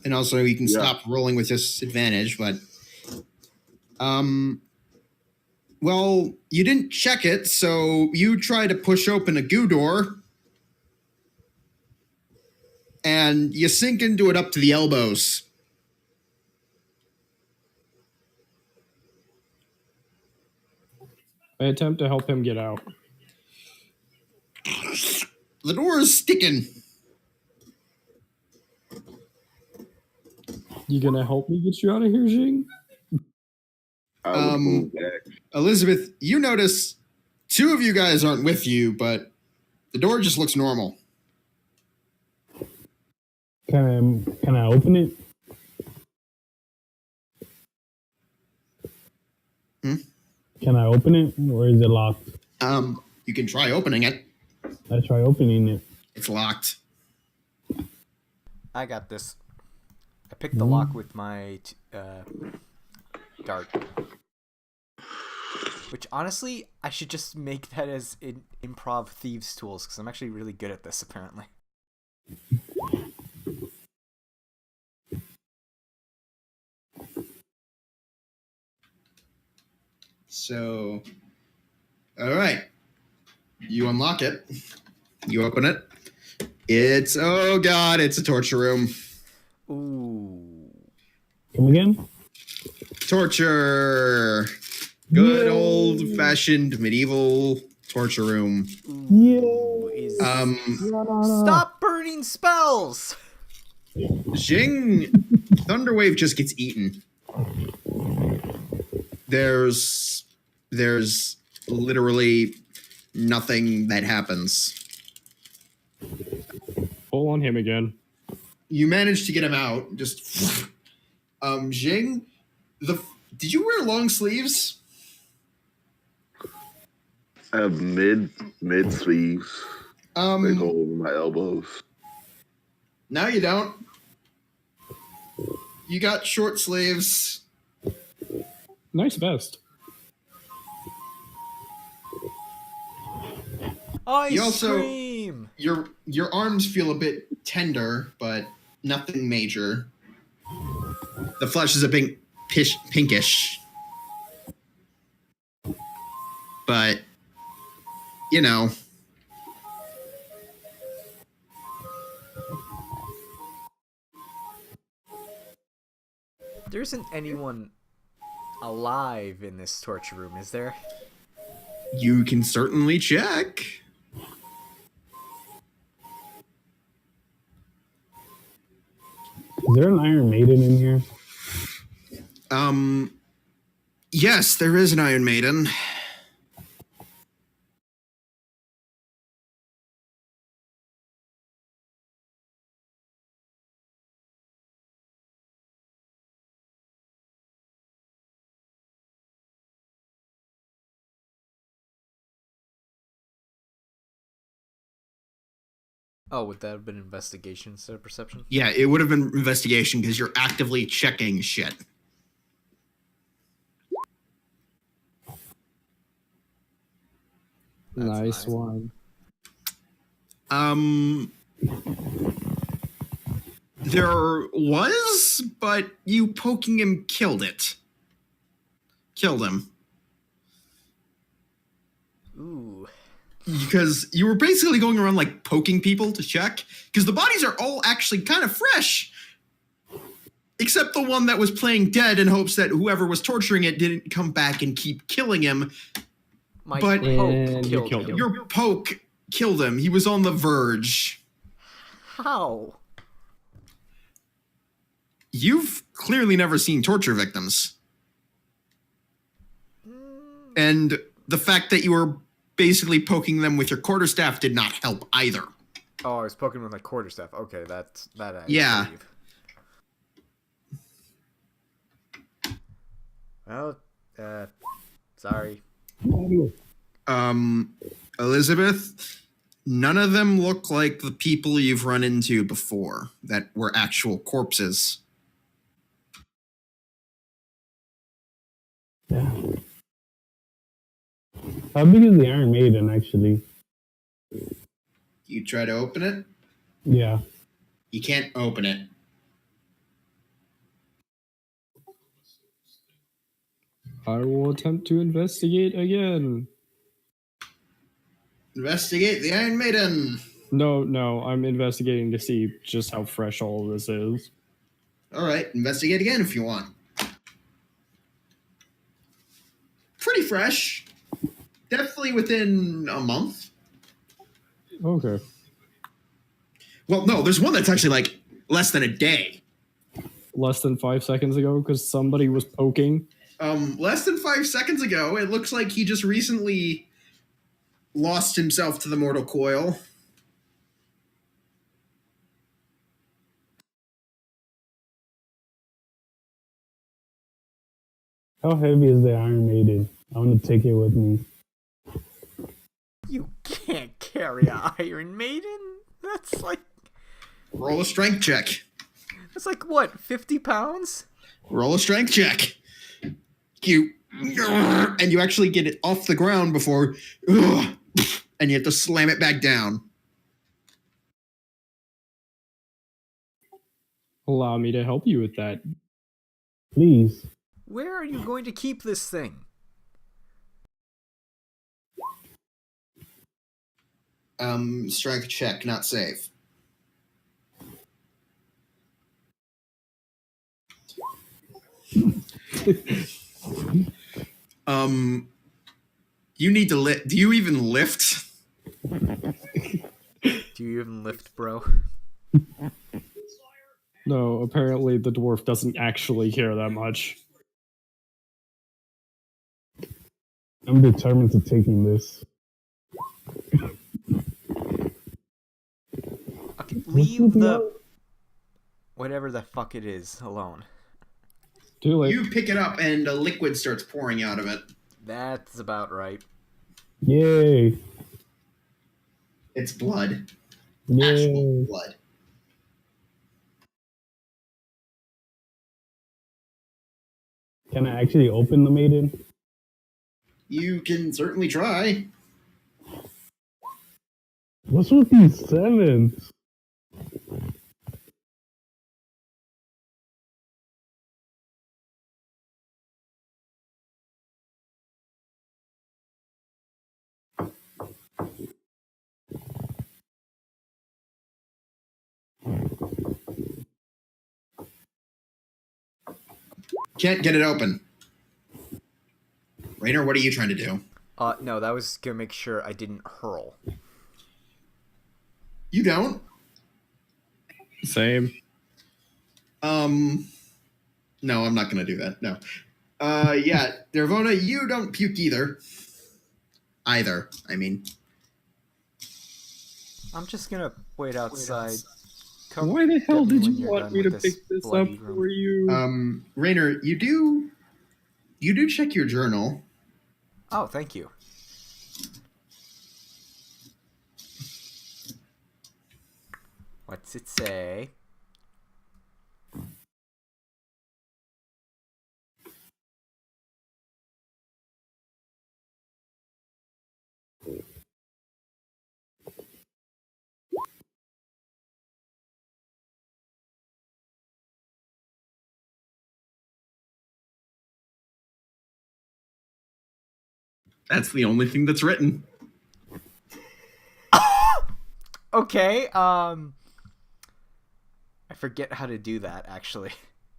And also, you can stop rolling with disadvantage, but well, you didn't check it, so you try to push open a goo door, and you sink into it up to the elbows. I attempt to help him get out. The door is sticking. You gonna help me get you out of here, Jing? I would move back. Elizabeth, you notice two of you guys aren't with you, but the door just looks normal. Can I open it? Can I open it, or is it locked? You can try opening it. I try opening it. It's locked. I got this. I picked the lock with my dart. Which, honestly, I should just make that as improv thieves' tools, because I'm actually really good at this, apparently. So, all right. You unlock it. You open it. It's, oh god, it's a torture room. Ooh. Come again? Torture. Good Yay. old-fashioned medieval torture room. Ooh. Is... Yeah. Stop burning spells! Jing, Thunderwave just gets eaten. There's literally nothing that happens. Pull on him again. You manage to get him out. Just, Jing, did you wear long sleeves? I have mid sleeves. They go over my elbows. No, you don't. You got short sleeves. Nice vest. Ice cream! Your arms feel a bit tender, but nothing major. The flesh is a bit pinkish. But, you know. There isn't anyone alive in this torture room, is there? You can certainly check. Is there an Iron Maiden in here? Yes, there is an Iron Maiden. Oh, would that have been investigation instead of perception? Yeah, it would have been investigation because you're actively checking shit. Nice one. There was, but you poking him killed it. Killed him. Ooh. Because you were basically going around like poking people to check. Because the bodies are all actually kind of fresh. Except the one that was playing dead in hopes that whoever was torturing it didn't come back and keep killing him. My But- poke And you killed killed him. him. Your poke killed him. He was on the verge. How? You've clearly never seen torture victims. And the fact that you were basically poking them with your quarterstaff did not help either. Oh, I was poking with my quarterstaff. Okay, that I Yeah. believe. Well, sorry. Elizabeth, none of them look like the people you've run into before that were actual corpses. Yeah. How big is the Iron Maiden, actually? You try to open it, Yeah. you can't open it. I will attempt to investigate again. Investigate the Iron Maiden. No, I'm investigating to see just how fresh all of this is. All right, investigate again if you want. Pretty fresh. Definitely within a month. Okay. Well, no, there's one that's actually like less than a day. Less than 5 seconds ago, because somebody was poking. Less than 5 seconds ago, it looks like he just recently lost himself to the mortal coil. How heavy is the Iron Maiden? I want to take it with me. You can't carry an Iron Maiden? That's like Roll a strength check. what, 50 pounds? Roll a strength check. And you actually get it off the ground before, and you have to slam it back down. Allow me to help you with that. Please. Where are you going to keep this thing? Strength check, not save. You need to lift. Do you even lift? Do you even lift, bro? No, apparently the dwarf doesn't actually care that much. I'm determined to taking this. Okay, leave the whatever the fuck it is alone. Too late. You pick it up and a liquid starts pouring out of it. That's about right. Yay. It's blood. Yay. Actual blood. Can I actually open the Maiden? You can certainly try. What's with these sevens? Can't get it open. Rainer, what are you trying to do? No, that was gonna make sure I didn't hurl. You don't. Same. No, I'm not gonna do that. No. Yeah, Dervona, you don't puke either. I mean. I'm just gonna wait outside. Come Why the hell get me did when you you're want done me to with pick this up bloody room. for you? Rainer, you do check your journal. Oh, thank you. What's it say? That's the only thing that's written. Okay, I forget how to do that, actually.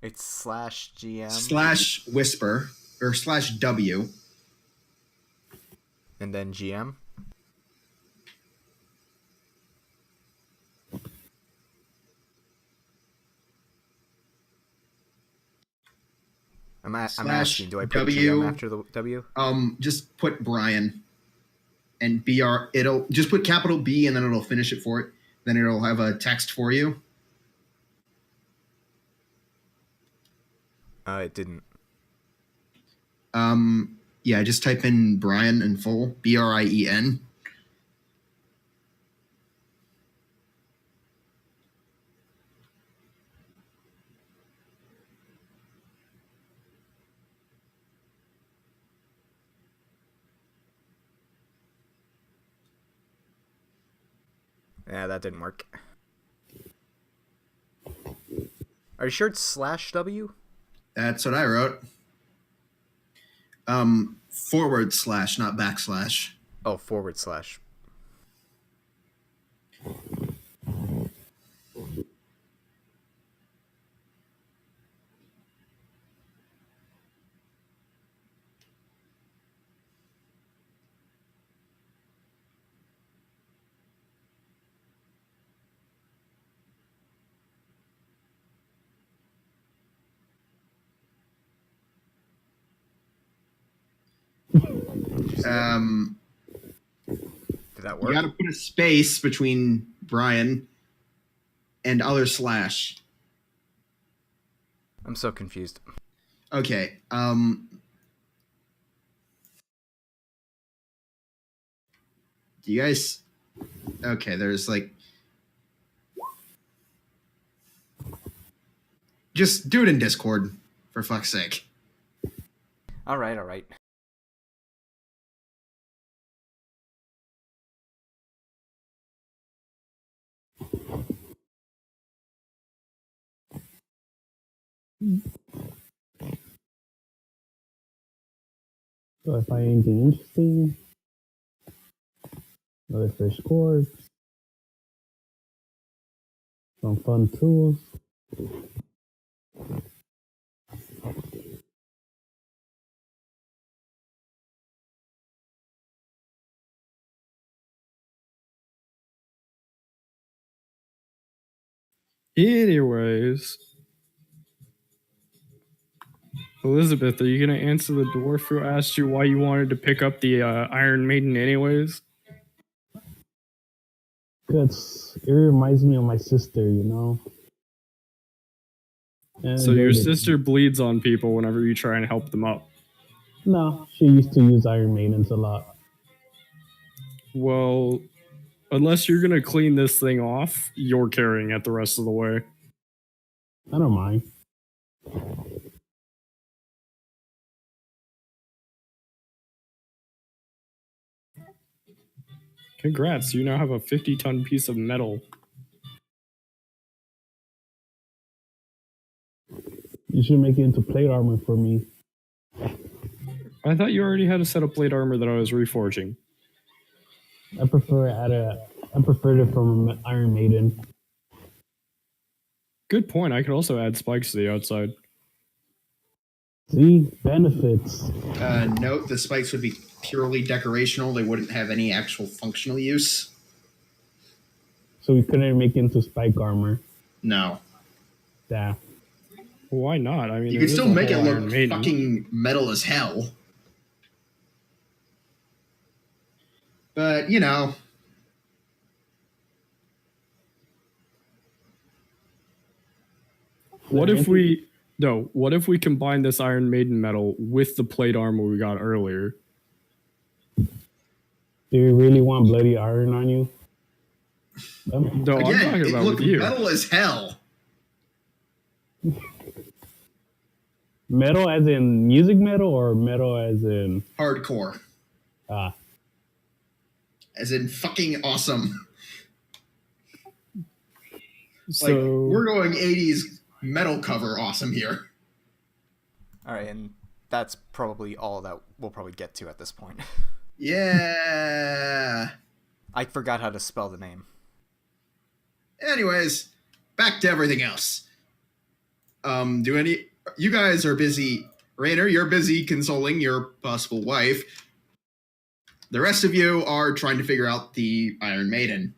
It's /GM. /whisper or /W. And then GM. I'm asking, do I put W, GM after the W? Just put Brian and BR. It'll just put capital B and then it'll finish it for it. Then it'll have a text for you. It didn't. Yeah, just type in Brian in full, BRIEN. Yeah, that didn't work. Are you sure it's /W? That's what I wrote. /, not /. Oh, /. Did that work? You got to put a space between Brian and other /. I'm so confused. Okay. Do you guys? Okay, there's like. Just do it in Discord, for fuck's sake. All right. So if I anything interesting, another fish corpse, some fun tools. Anyways, Elizabeth, are you gonna answer the dwarf who asked you why you wanted to pick up the Iron Maiden anyways? It reminds me of my sister, you know. And So your sister bleeds on people whenever you try and help them up. No, she used to use Iron Maidens a lot. Well, unless you're gonna clean this thing off, you're carrying it the rest of the way. I don't mind. Congrats, you now have a 50-ton piece of metal. You should make it into plate armor for me. I thought you already had a set of plate armor that I was reforging. I preferred it from Iron Maiden. Good point. I could also add spikes to the outside. See? Benefits. Note, the spikes would be purely decorational. They wouldn't have any actual functional use. So we couldn't make it into spike armor. No. Yeah. Why not? I mean, You could still make it look Iron Maiden. fucking metal as hell. But, you know. What if we combine this Iron Maiden metal with the plate armor we got earlier? Do you really want bloody iron on you? No, Again, I'm talking it about looked with you. metal as hell. Metal as in music metal or metal as in... Hardcore. As in fucking awesome. So Like, we're going 80s metal cover awesome here. All right, and that's probably all that we'll probably get to at this point. Yeah. I forgot how to spell the name. Anyways, back to everything else. You guys are busy. Rainer, you're busy consoling your possible wife. The rest of you are trying to figure out the Iron Maiden.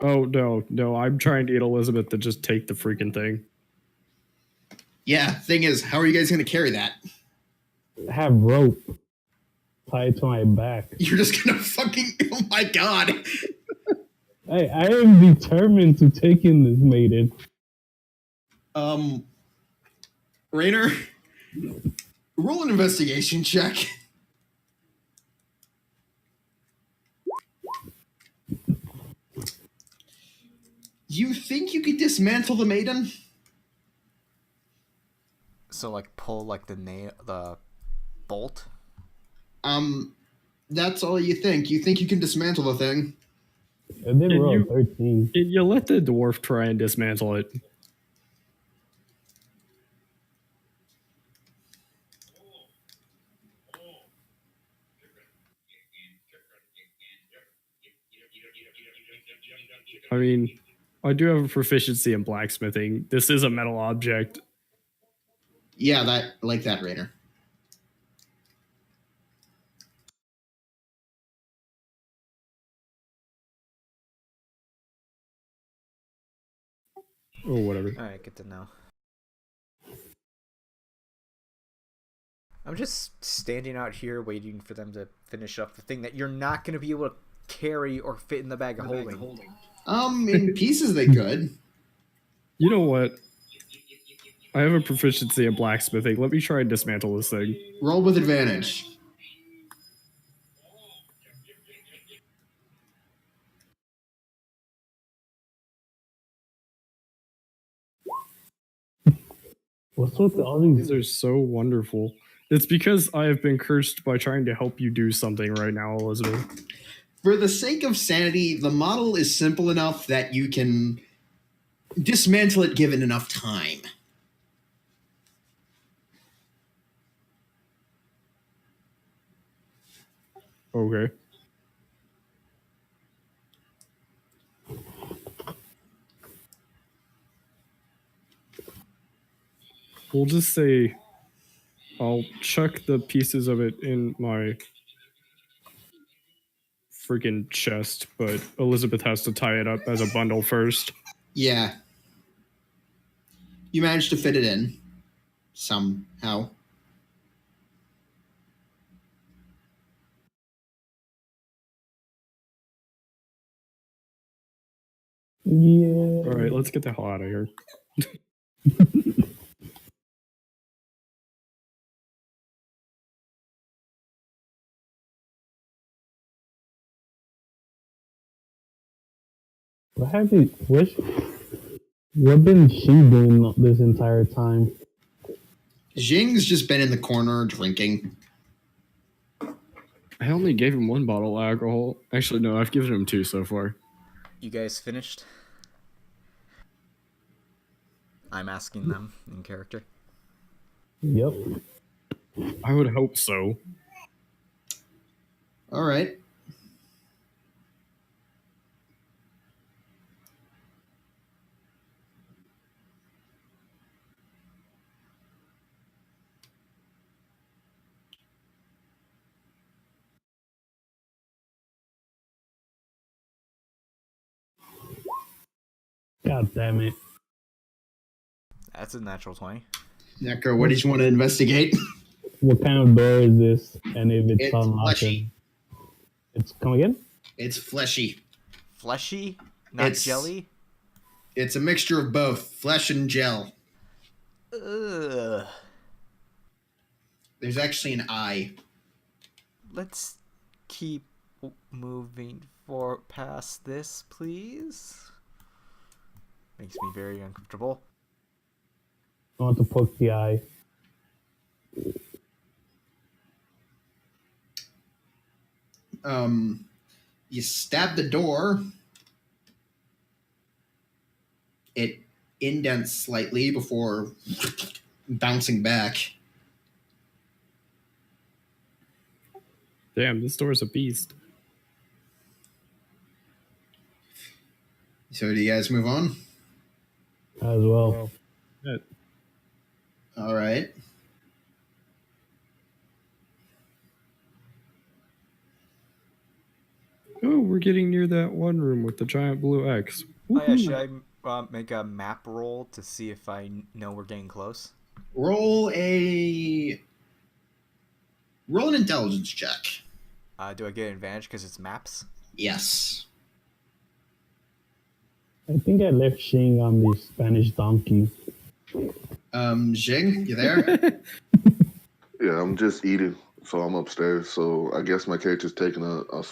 Oh no! I'm trying to get Elizabeth to just take the freaking thing. Yeah, thing is, how are you guys going to carry that? Have rope tied to my back. You're just going to fucking... Oh my god. Hey, I am determined to take in this maiden. Rainer, roll an investigation check. You think you could dismantle the maiden? So like pull like the bolt. That's all you think. You think you can dismantle the thing? I did roll you- 13. You let the dwarf try and dismantle it. I mean, I do have a proficiency in blacksmithing. This is a metal object. Yeah, that, Rainer. Oh, whatever. All right, good to know. I'm just standing out here waiting for them to finish up the thing that you're not going to be able to carry or fit in the bag of holding. In pieces they could. You know what? I have a proficiency in blacksmithing. Let me try and dismantle this thing. Roll with advantage. What's with all these? These are so wonderful. It's because I have been cursed by trying to help you do something right now, Elizabeth. For the sake of sanity, the model is simple enough that you can dismantle it given enough time. Okay. We'll just say I'll chuck the pieces of it in my freaking chest, but Elizabeth has to tie it up as a bundle first. Yeah. You managed to fit it in. Somehow. Yeah. All right, let's get the hell out of here. What been she doing this entire time? Jing's just been in the corner drinking. I only gave him one bottle of alcohol. Actually, no, I've given him 2 so far. You guys finished? I'm asking them in character. Yep. I would hope so. All right. God damn it. That's a natural 20. Neko, what did you want to investigate? What kind of door is this? And if it's It's unlocked? fleshy. It's come again? It's fleshy. Fleshy? Not It's- jelly? It's a mixture of both, flesh and gel. Ugh. There's actually an eye. Let's keep moving past this, please. Makes me very uncomfortable. I want to poke the eye. You stab the door. It indents slightly before bouncing back. Damn, this door's a beast. So do you guys move on? As well. Yeah. All right. Oh, we're getting near that one room with the giant blue X. Oh yeah, Woohoo. should I make a map roll to see if I know we're getting close? Roll an intelligence check. Do I get an advantage because it's maps? Yes. I think I left Shing on the Spanish donkey. Jing, you there? Yeah, I'm just eating, so I'm upstairs. So I guess my character's taking a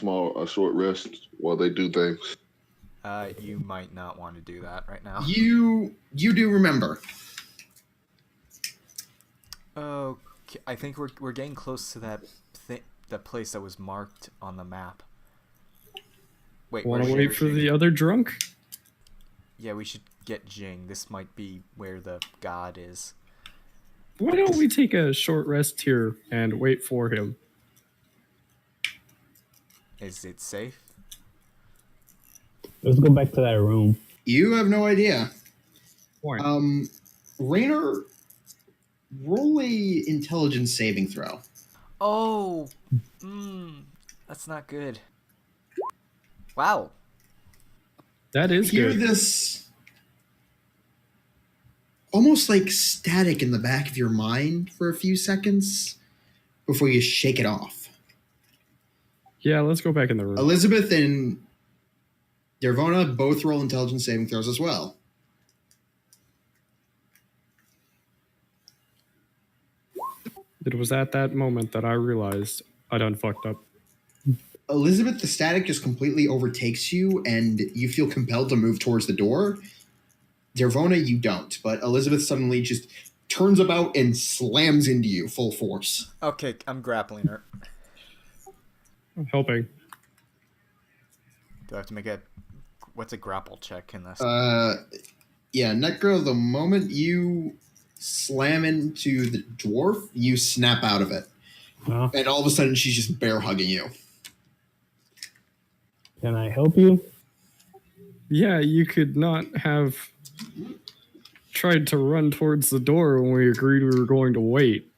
short rest while they do things. You might not want to do that right now. You do remember. Okay, I think we're getting close to that the place that was marked on the map. Wait, Want to where's wait for Jing? the other drunk? Yeah, we should get Jing. This might be where the god is. Why don't we take a short rest here and wait for him? Is it safe? Let's go back to that room. You have no idea. Why? Raynor, roll a intelligence saving throw. Oh, that's not good. Wow. That is Hear good. this almost like static in the back of your mind for a few seconds before you shake it off. Yeah, let's go back in the room. Elizabeth and Dervona both roll intelligence saving throws as well. It was at that moment that I realized I done fucked up. Elizabeth, the static just completely overtakes you and you feel compelled to move towards the door. Dervona, you don't, but Elizabeth suddenly just turns about and slams into you full force. Okay, I'm grappling her. I'm helping. Do I have to make what's a grapple check in this? Yeah, Necro, the moment you slam into the dwarf, you snap out of it. Huh? And all of a sudden, she's just bear hugging you. Can I help you? Yeah, you could not have tried to run towards the door when we agreed we were going to wait.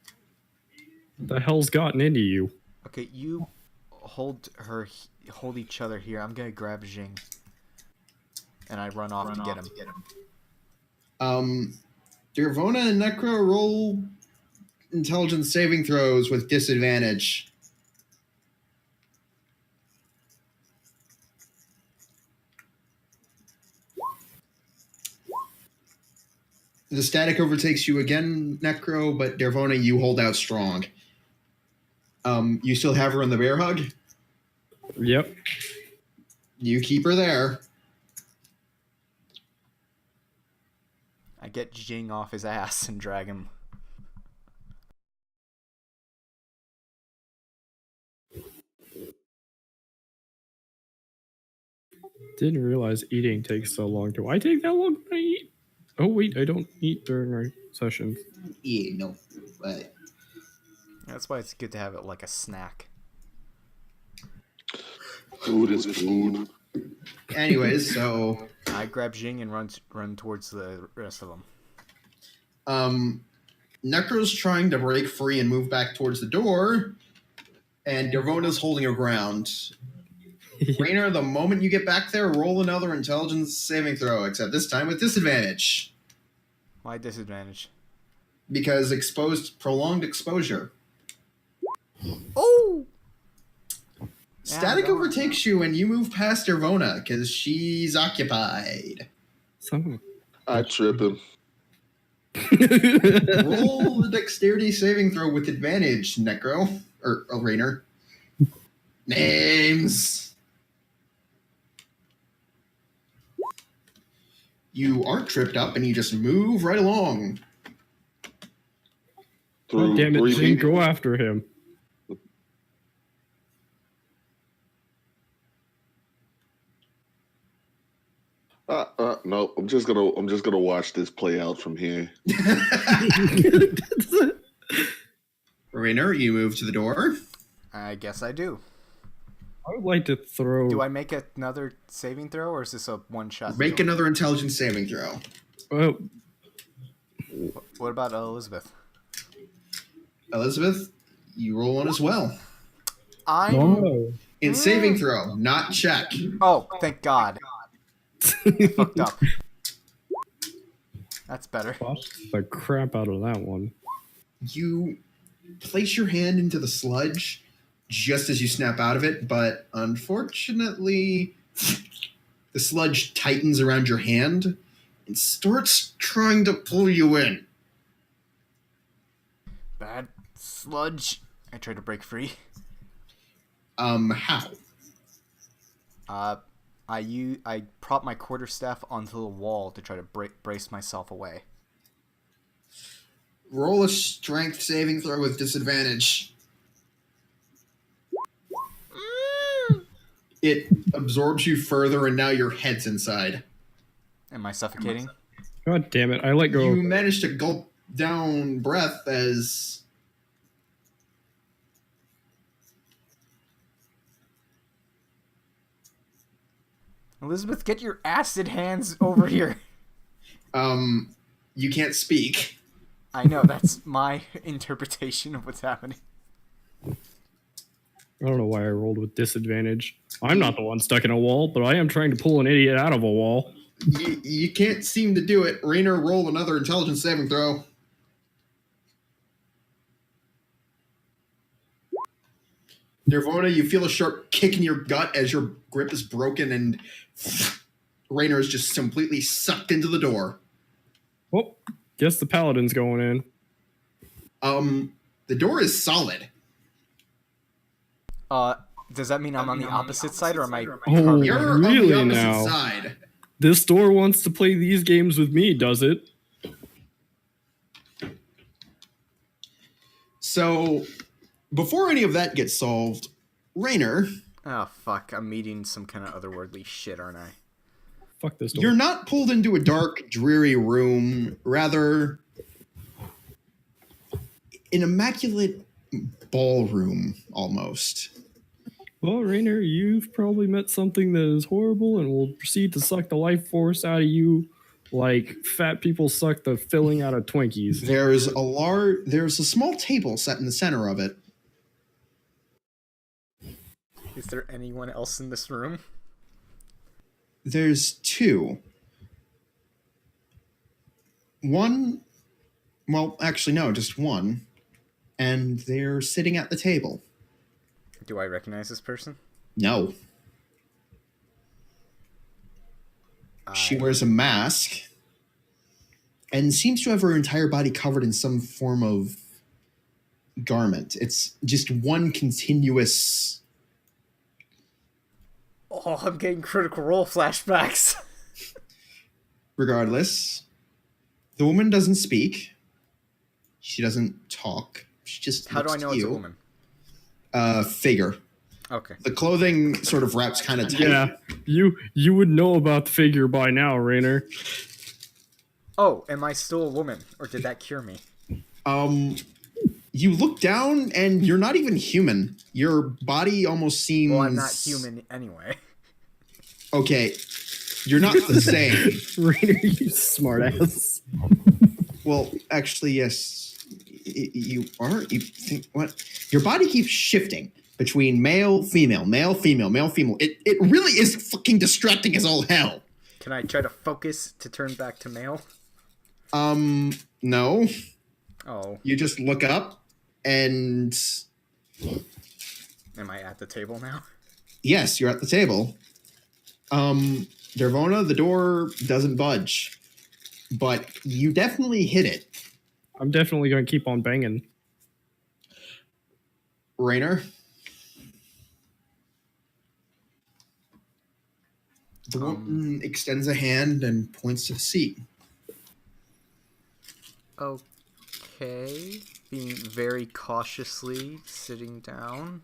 The hell's gotten into you? Okay, you hold each other here. I'm gonna grab Jing. And I run off to get him. Dervona and Necro roll intelligence saving throws with disadvantage. The static overtakes you again, Necro, but Dervona, you hold out strong. You still have her in the bear hug? Yep. You keep her there. I get Jing off his ass and drag him. Didn't realize eating takes so long. Do I take that long when I eat? Oh wait, I don't eat during our sessions. Yeah, no. But That's why it's good to have it like a snack. Food is food. anyways, so I grab Jing and run towards the rest of them. Necro's trying to break free and move back towards the door, and Dervona's holding her ground. Raynor, the moment you get back there, roll another intelligence saving throw, except this time with disadvantage. Why disadvantage? Because prolonged exposure. Oh! Static no. overtakes you and you move past Dervona because she's occupied. I trip him. Roll the dexterity saving throw with advantage, Necro. Or Raynor. Names. You aren't tripped up and you just move right along. Through Damn it, 3 Jing, feet. go after him. No, I'm just gonna watch this play out from here. Raynor, you move to the door. I guess I do. I would like to throw. Do I make another saving throw, or is this a one-shot Make deal? another intelligence saving throw. Oh, What about Elizabeth? Elizabeth, you roll one as well. I'm... No. In saving throw, not check. Oh, thank God. I fucked up. That's better. Botched the crap out of that one. You place your hand into the sludge just as you snap out of it, but unfortunately, the sludge tightens around your hand and starts trying to pull you in. Bad sludge. I try to break free. How? I prop my quarterstaff onto the wall to try to brace myself away. Roll a strength saving throw with disadvantage. It absorbs you further, and now your head's inside. Am I suffocating? God damn it! I let go. You manage to gulp down breath as Elizabeth, get your acid hands over here. you can't speak. I know, that's my interpretation of what's happening. I don't know why I rolled with disadvantage. I'm not the one stuck in a wall, but I am trying to pull an idiot out of a wall. You can't seem to do it. Rainer, roll another intelligence saving throw. Nirvana, you feel a sharp kick in your gut as your grip is broken and Rainer is just completely sucked into the door. Oh, guess the paladin's going in. The door is solid. Does that mean I'm on the opposite side, or am I... Oh, You're really on the opposite now? side. This door wants to play these games with me, does it? So, before any of that gets solved, Rainer, Oh, fuck. I'm meeting some kind of otherworldly shit, aren't I? Fuck this door. you're not pulled into a dark, dreary room. Rather, an immaculate ballroom, almost. Well, Rainer, you've probably met something that is horrible and will proceed to suck the life force out of you like fat people suck the filling out of Twinkies. There's a small table set in the center of it. Is there anyone else in this room? There's two. One, well, actually, no, just one. And they're sitting at the table. Do I recognize this person? No. She wears a mask and seems to have her entire body covered in some form of garment. It's just one continuous... Oh, I'm getting Critical Role flashbacks. Regardless, the woman doesn't speak. She doesn't talk. She just How do I looks know to it's a you. woman? Figure. Okay. The clothing sort of wraps kind of tight. Yeah, you would know about the figure by now, Rainer. Oh, am I still a woman, or did that cure me? You look down and you're not even human. Your body almost seems... Well, I'm not human anyway. Okay, you're not the same. Rainer, you smartass. Well, actually, yes, you are. You think what? Your body keeps shifting between male, female, male, female, male, female. It really is fucking distracting as all hell. Can I try to focus to turn back to male? No. Oh, You just look up, and am I at the table now? yes, you're at the table. Dervona, the door doesn't budge, but you definitely hit it. I'm definitely going to keep on banging. Rainer? The woman extends a hand and points to the seat. Okay. Being very cautiously sitting down.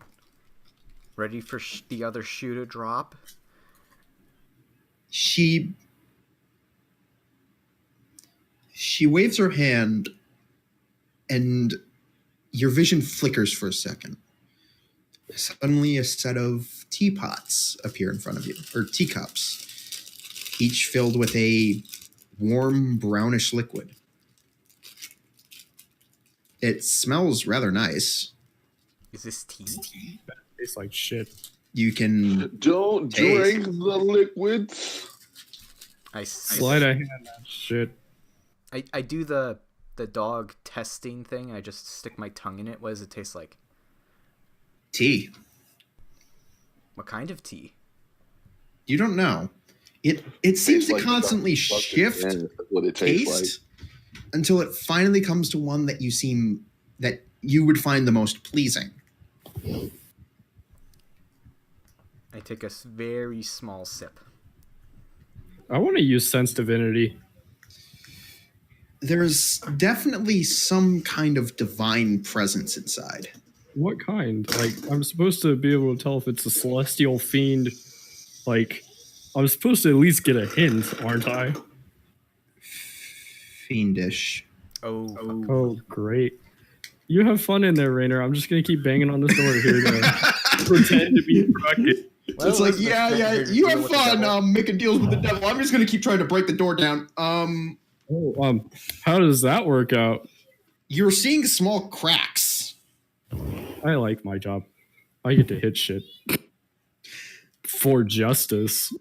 Ready for the other shoe to drop. She waves her hand, and your vision flickers for a second. Suddenly, a set of teapots appear in front of you, or teacups, each filled with a warm brownish liquid. It smells rather nice. Is this tea? Tastes like shit. You can Don't taste. drink the liquids. Slide a hand that shit. I do the dog testing thing. I just stick my tongue in it. What does it taste like? tea. What kind of tea? You don't know. It seems to like constantly fucking shift man, that's what it tastes taste until it finally comes to one that you would find the most pleasing. I take a very small sip. I want to use Sense Divinity. There's definitely some kind of divine presence inside. What kind? Like, I'm supposed to be able to tell if it's a celestial fiend. Like, I'm supposed to at least get a hint, aren't I? Fiendish. Oh, great. You have fun in there, Rainer. I'm just going to keep banging on this door here to pretend to be productive. Well, It's like, Elizabeth's yeah, not yeah, here to you deal have with the devil. fun making deals with the devil. I'm just going to keep trying to break the door down. How does that work out? You're seeing small cracks. I like my job. I get to hit shit. For justice.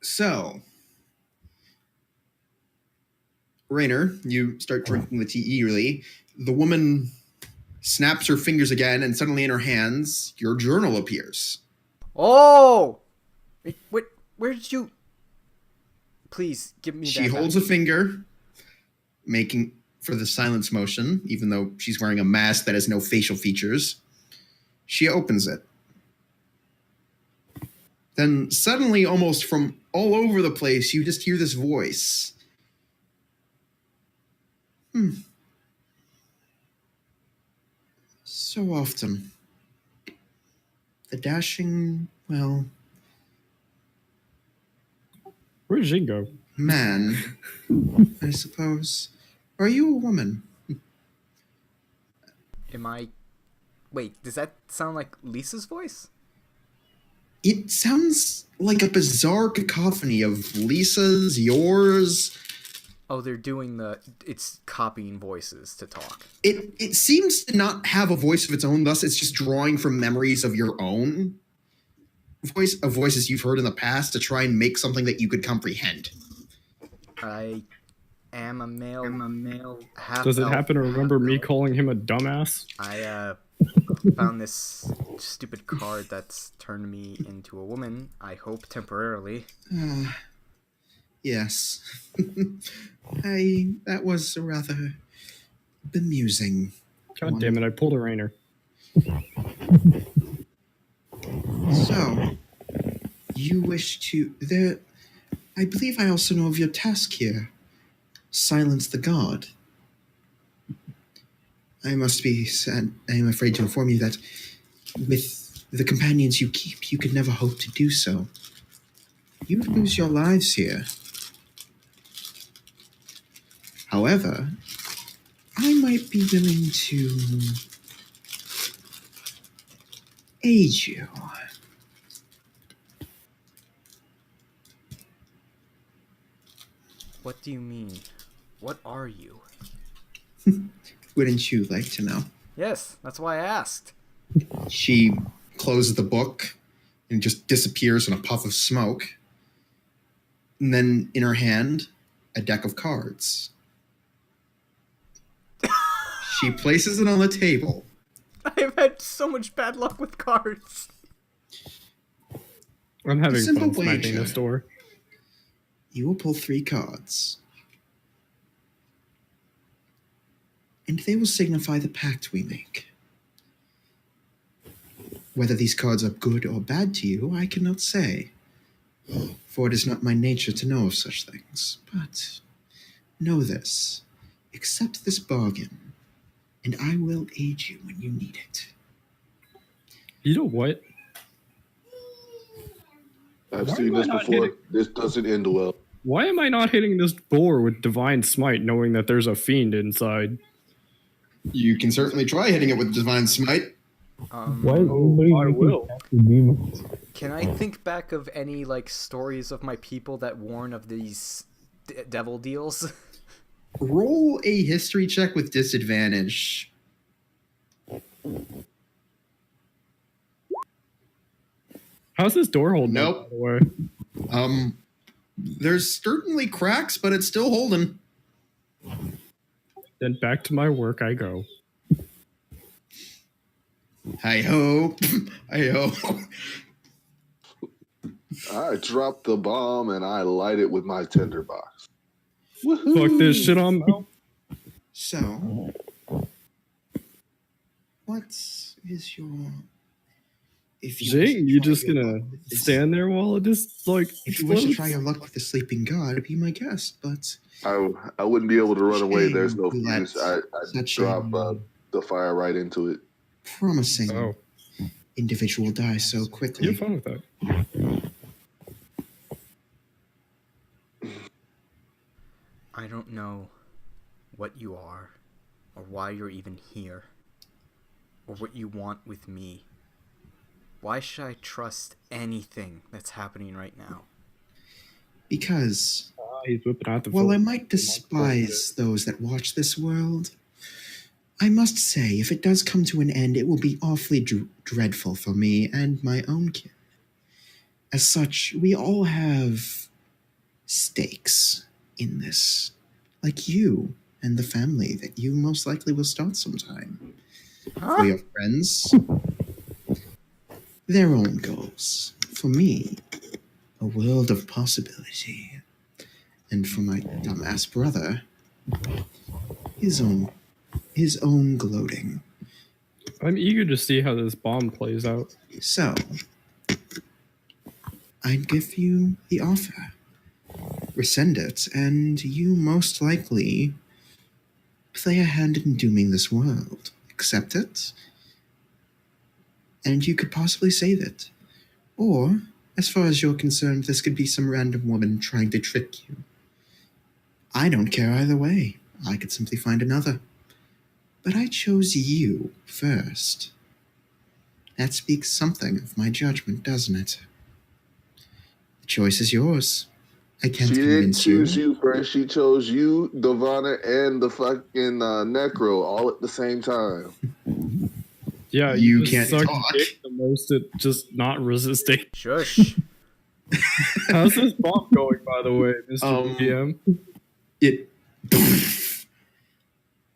So, Rainer, you start drinking the tea eagerly. The woman snaps her fingers again, and suddenly in her hands, your journal appears. Oh! Wait, where did you... Please, give me She that holds back. a finger, making for the silence motion, even though she's wearing a mask that has no facial features. She opens it. Then suddenly, almost from all over the place, you just hear this voice. So often. The dashing, well, Where'd Jin go? man, I suppose. Are you a woman? Am I... Wait, does that sound like Lisa's voice? It sounds like a bizarre cacophony of Lisa's, yours. Oh, they're doing the... It's copying voices to talk. It seems to not have a voice of its own, thus it's just drawing from memories of your own voices you've heard in the past to try and make something that you could comprehend. I am a male. Half Does it elf, happen to half remember me elf. calling him a dumbass? I found this stupid card that's turned me into a woman. I hope temporarily. Yes. That was a rather bemusing. God damn it, I pulled a Rainer. So, you wish to... I believe I also know of your task here. Silence the god. I must be sad. I am afraid to inform you that with the companions you keep, you could never hope to do so. You would lose your lives here. However, I might be willing to aid you. What do you mean? What are you? Wouldn't you like to know? Yes, that's why I asked. She closes the book and just disappears in a puff of smoke. And then in her hand, a deck of cards. She places it on the table. I have had so much bad luck with cards. I'm having Simple fun smacking wager. this door. You will pull 3 cards. And they will signify the pact we make. Whether these cards are good or bad to you, I cannot say. For it is not my nature to know of such things. But know this. Accept this bargain, and I will aid you when you need it. You know what? I've Why seen am I this not before. hitting- This doesn't end well. Why am I not hitting this door with Divine Smite knowing that there's a fiend inside? You can certainly try hitting it with Divine Smite. Why is everybody I making will. cats with demons? Can I think back of any like stories of my people that warn of these devil deals? Roll a history check with disadvantage. How's this door holding? Nope. Up, by the way? There's certainly cracks, but it's still holding. Then back to my work I go. Hi ho, hi ho. I drop the bomb and I light it with my tinderbox. Fuck this shit on Mel. So, what is your? If you wish Jay, to you try just your gonna luck with this- stand there while it just like If you wish to explodes? try your luck with the sleeping god, be my guest. But I wouldn't be able to run away. There's no Shame to fuse. let I such drop a the fire right into it. promising Oh, individual die so you have quickly. fun with that. I don't know what you are, or why you're even here, or what you want with me. Why should I trust anything that's happening right now? Because He's whipping out the while phone. I might despise those that watch this world, I must say, if it does come to an end, it will be awfully dreadful for me and my own kin. As such, we all have stakes in this, like you and the family that you most likely will start sometime. For your friends, their own goals. For me, a world of possibility. And for my dumbass brother, his own gloating. I'm eager to see how this bomb plays out. So, I'd give you the offer. Rescind it, and you most likely play a hand in dooming this world. Accept it, and you could possibly save it. Or, as far as you're concerned, this could be some random woman trying to trick you. I don't care either way. I could simply find another. But I chose you first. That speaks something of my judgment, doesn't it? The choice is yours. I can't She didn't convince choose you. you first. She chose you, Divana, and the fucking Necro all at the same time. Yeah, You just can't suck talk. dick the most at just not resisting. Shush. How's this bomb going, by the way, Mr. PM? It.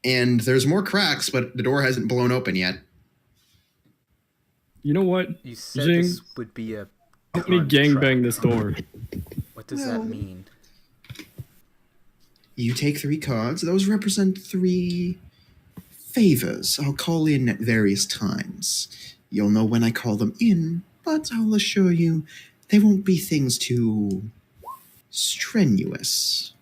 And there's more cracks, but the door hasn't blown open yet. You know what? You said Jing, this would be a help me gangbang this door. What does Well- that mean? You take 3 cards. Those represent 3 favors I'll call in at various times. You'll know when I call them in, but I'll assure you they won't be things too strenuous.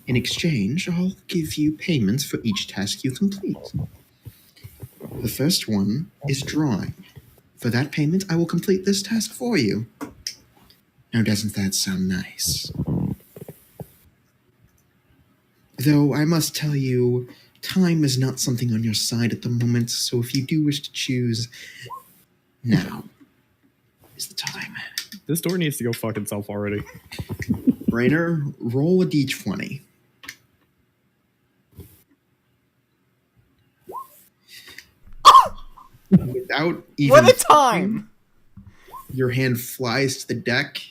In exchange, I'll give you payments for each task you complete. The first one is drawing. For that payment, I will complete this task for you. Now, doesn't that sound nice? Though I must tell you, time is not something on your side at the moment, so if you do wish to choose, now is the time. This door needs to go fuck itself already. Rainer, roll a d20. Without even What a time! your hand flies to the deck,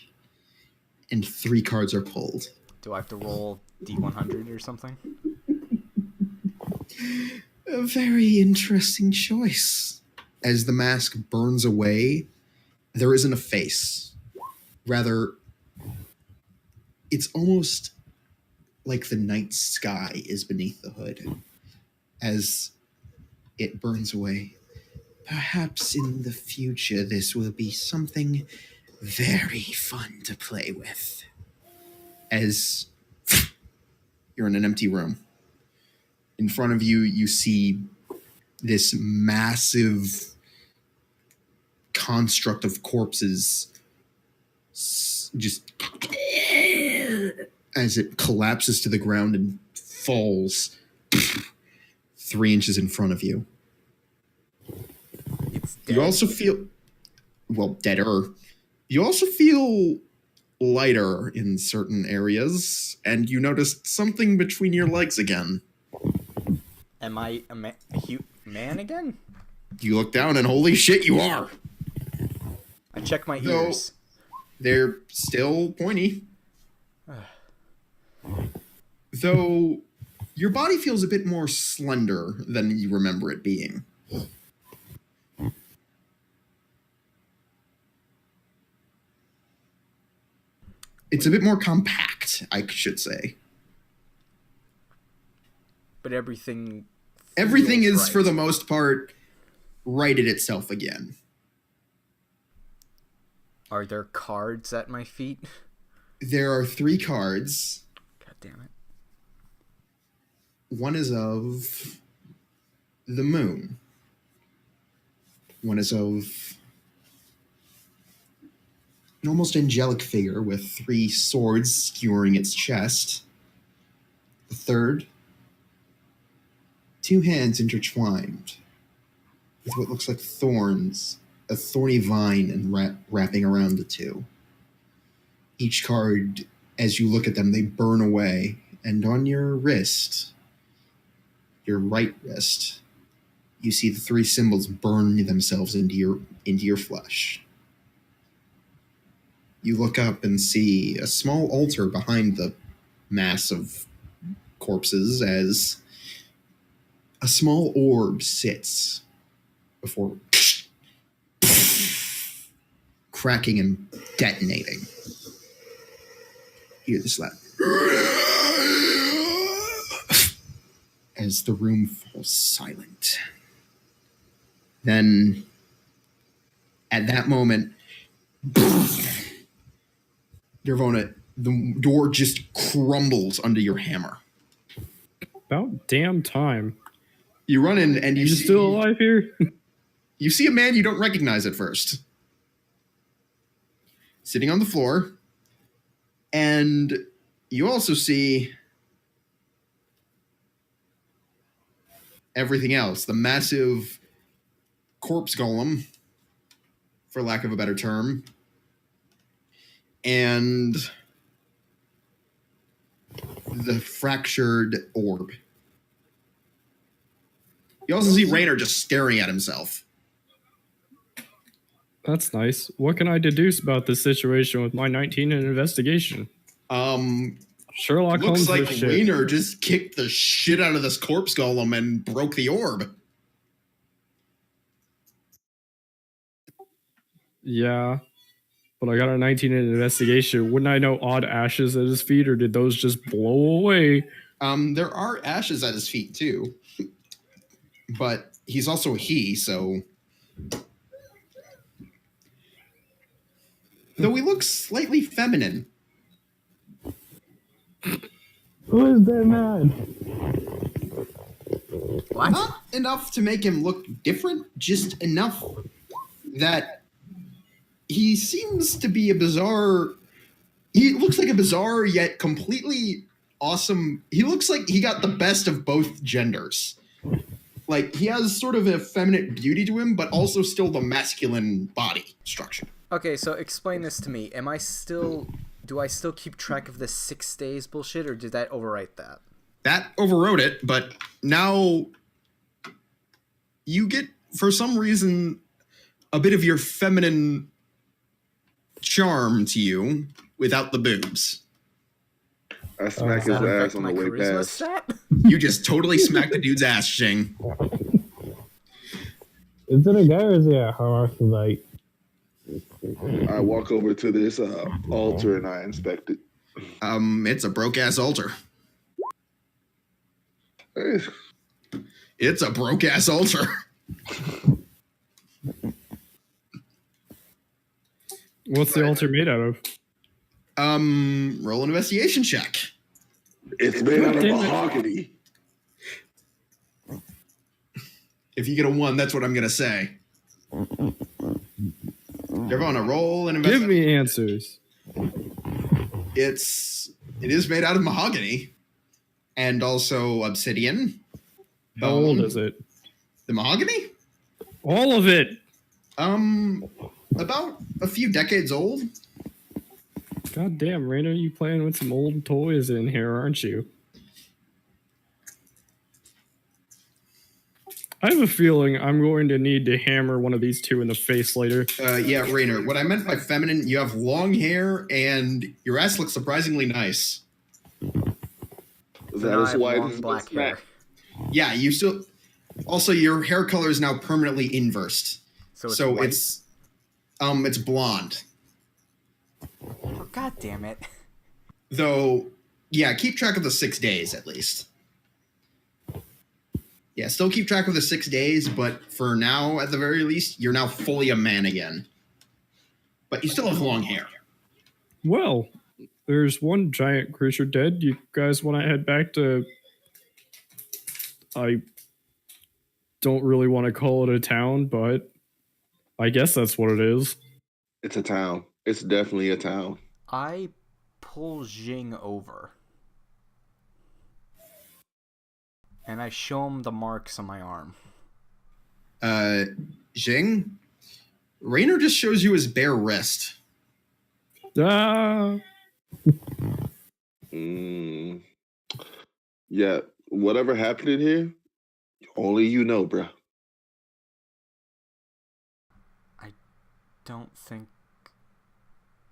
and 3 cards are pulled. Do I have to roll D100 or something? A very interesting choice. As the mask burns away, there isn't a face. Rather, it's almost like the night sky is beneath the hood. As it burns away, perhaps in the future this will be something very fun to play with. As you're in an empty room. In front of you, you see this massive construct of corpses just as it collapses to the ground and falls 3 inches in front of you. It's dead. You also feel, deader. You also feel lighter in certain areas, and you noticed something between your legs again. Am I a man again? You look down, and holy shit, you are! I check my Though- ears. They're still pointy. Though your body feels a bit more slender than you remember it being. It's a bit more compact, I should say. But everything Everything feels is, right. for the most part, righted itself again. Are there cards at my feet? There are 3 cards. God damn it. One is of the moon. One is of an almost angelic figure with 3 swords skewering its chest. The third, 2 hands intertwined with what looks like thorns, a thorny vine, and wrapping around the 2. Each card, as you look at them, they burn away, and on your wrist, your right wrist, you see the 3 symbols burn themselves into your flesh. You look up and see a small altar behind the mass of corpses as a small orb sits before cracking and detonating. You hear the slap as the room falls silent. Then, at that moment, Nirvana, the door just crumbles under your hammer. About damn time. You run in and You still alive here? You see a man you don't recognize at first, sitting on the floor, and you also see everything else. The massive corpse golem, for lack of a better term, and the fractured orb. You also see Raynor just staring at himself. That's nice. What can I deduce about this situation with my 19 in investigation? Sherlock Looks Holmes like this shit. Raynor just kicked the shit out of this corpse golem and broke the orb. Yeah. But I got a 19 in investigation. Wouldn't I know odd ashes at his feet, or did those just blow away? There are ashes at his feet too, but he's also a he, so though he looks slightly feminine. Who is that man? What? Not enough to make him look different, just enough that he seems to be a bizarre. He looks like a bizarre yet completely awesome. He looks like he got the best of both genders. Like, he has sort of a feminine beauty to him, but also still the masculine body structure. Okay, so explain this to me. Do I still keep track of this 6 days bullshit, or did that overwrite that? That overrode it, but now you get, for some reason, a bit of your feminine charm to you without the boobs. I smack Does his that ass affect on my the way charisma past. stat? You just totally smacked the dude's ass, Shing. Is it a guy or is it a hermaphrodite? I walk over to this altar and I inspect it. It's a broke-ass altar. Hey, It's a broke-ass altar. What's the altar made out of? Roll an investigation check. it's made out of Damn it. mahogany. If you get a 1, that's what I'm gonna say. You're going to roll an investigation. Give me answers. It is made out of mahogany and also obsidian How old bone. is it? The mahogany? All of it. About a few decades old. God damn, Raina, you playing with some old toys in here, aren't you? I have a feeling I'm going to need to hammer one of these two in the face later. Yeah, Rainer. What I meant by feminine, you have long hair and your ass looks surprisingly nice. So now I have white long as black this hair. Yeah, you still. Also, your hair color is now permanently inversed. So white? It's blonde. Oh, God damn it. Though, yeah, keep track of the 6 days at least. Yeah, still keep track of the 6 days, but for now, at the very least, you're now fully a man again. But you still have long hair. Well, there's one giant creature dead. You guys want to head back to... I don't really want to call it a town, but I guess that's what it is. It's a town. It's definitely a town. I pull Jing over. And I show him the marks on my arm. Jing? Rainer just shows you his bare wrist. Ah! Yeah, whatever happened in here, only you know, bruh. I don't think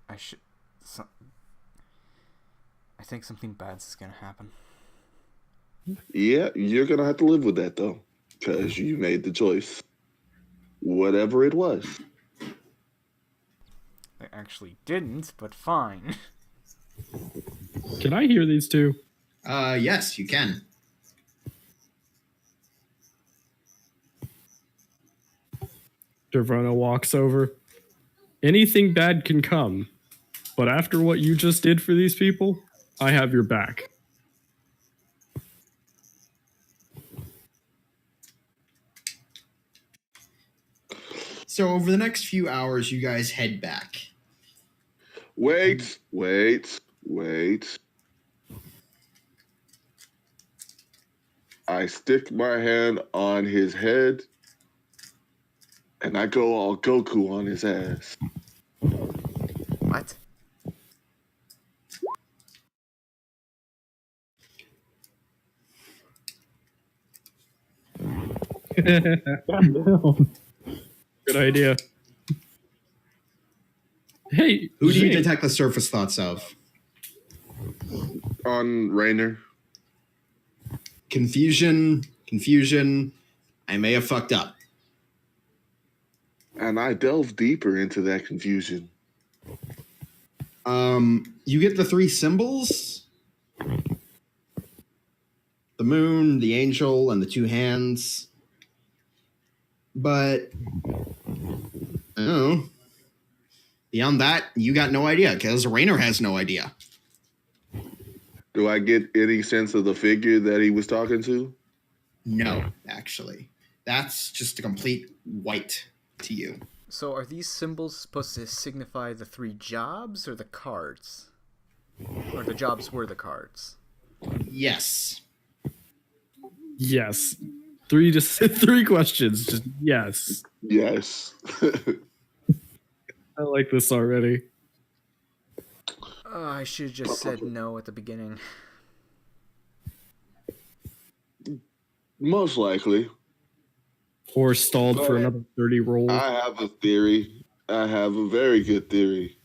I should... I think something bad's gonna happen. Yeah, you're gonna have to live with that, though, because you made the choice. Whatever it was. I actually didn't, but fine. Can I hear these two? Yes, you can. Dervona walks over. Anything bad can come, but after what you just did for these people, I have your back. So over the next few hours, you guys head back. Wait. I stick my hand on his head, and I go all Goku on his ass. What? Good idea. Hey, Who do you Jing. detect the surface thoughts of? On Rainer. Confusion. I may have fucked up. And I delve deeper into that confusion. You get the 3 symbols. The moon, the angel, and the 2 hands. But, I don't know. Beyond that, you got no idea, because Rainer has no idea. Do I get any sense of the figure that he was talking to? No, actually. That's just a complete white to you. So are these symbols supposed to signify the 3 jobs or the cards? Or the jobs were the cards? Yes. Yes. 3 questions. Just yes. Yes. I like this already. I should have just said no at the beginning. Most likely. Or stalled for another 30 rolls. I have a theory. I have a very good theory.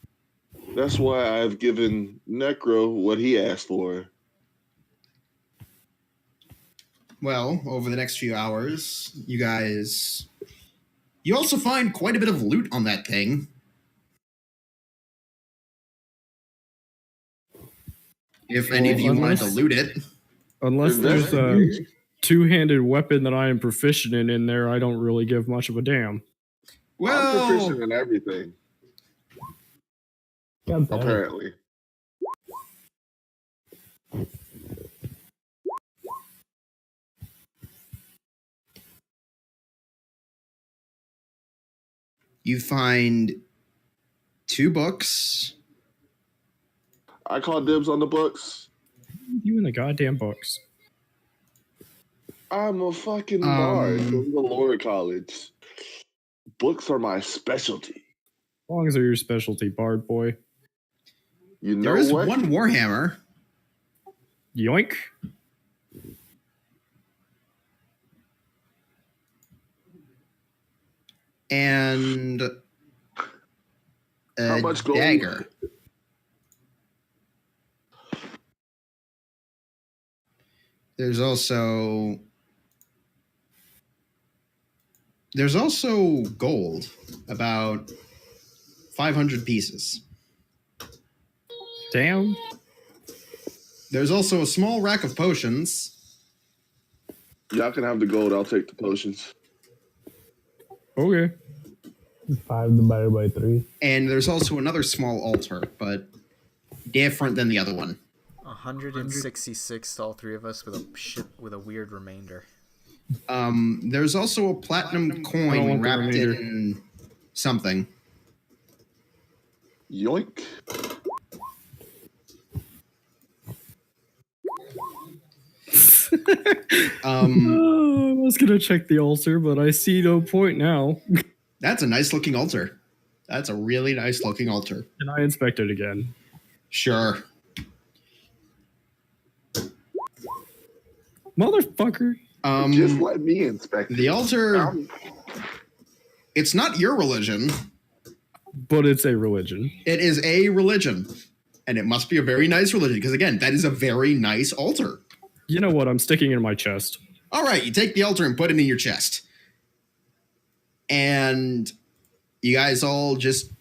That's why I've given Necro what he asked for. Well, over the next few hours, you also find quite a bit of loot on that thing. If any of you wanted to loot it. Unless there's a 2-handed weapon that I am proficient in there, I don't really give much of a damn. Well, I'm proficient in everything. Apparently. you find 2 books. I call dibs on the books. You in the goddamn books. I'm a fucking Um, bard from the lower college. Books are my specialty. As long as they're your specialty, bard boy. You know There is what? one Warhammer. Yoink. And How a much gold? dagger. There's also gold, about 500 pieces. Damn. There's also a small rack of potions. Y'all can have the gold. I'll take the potions. Okay. 5 divided by 3. And there's also another small altar, but different than the other one. 166 to all three of us with a weird remainder. There's also a platinum I don't coin want the wrapped remainder. in something. Yoink. Oh, I was gonna check the altar, but I see no point now. That's a nice looking altar. That's a really nice looking altar. Can I inspect it again? Sure. Motherfucker. Just let me inspect The it. altar, it's not your religion. But it's a religion. It is a religion. And it must be a very nice religion, because again, that is a very nice altar. You know what? I'm sticking it in my chest. All right, you take the altar and put it in your chest. And you guys all just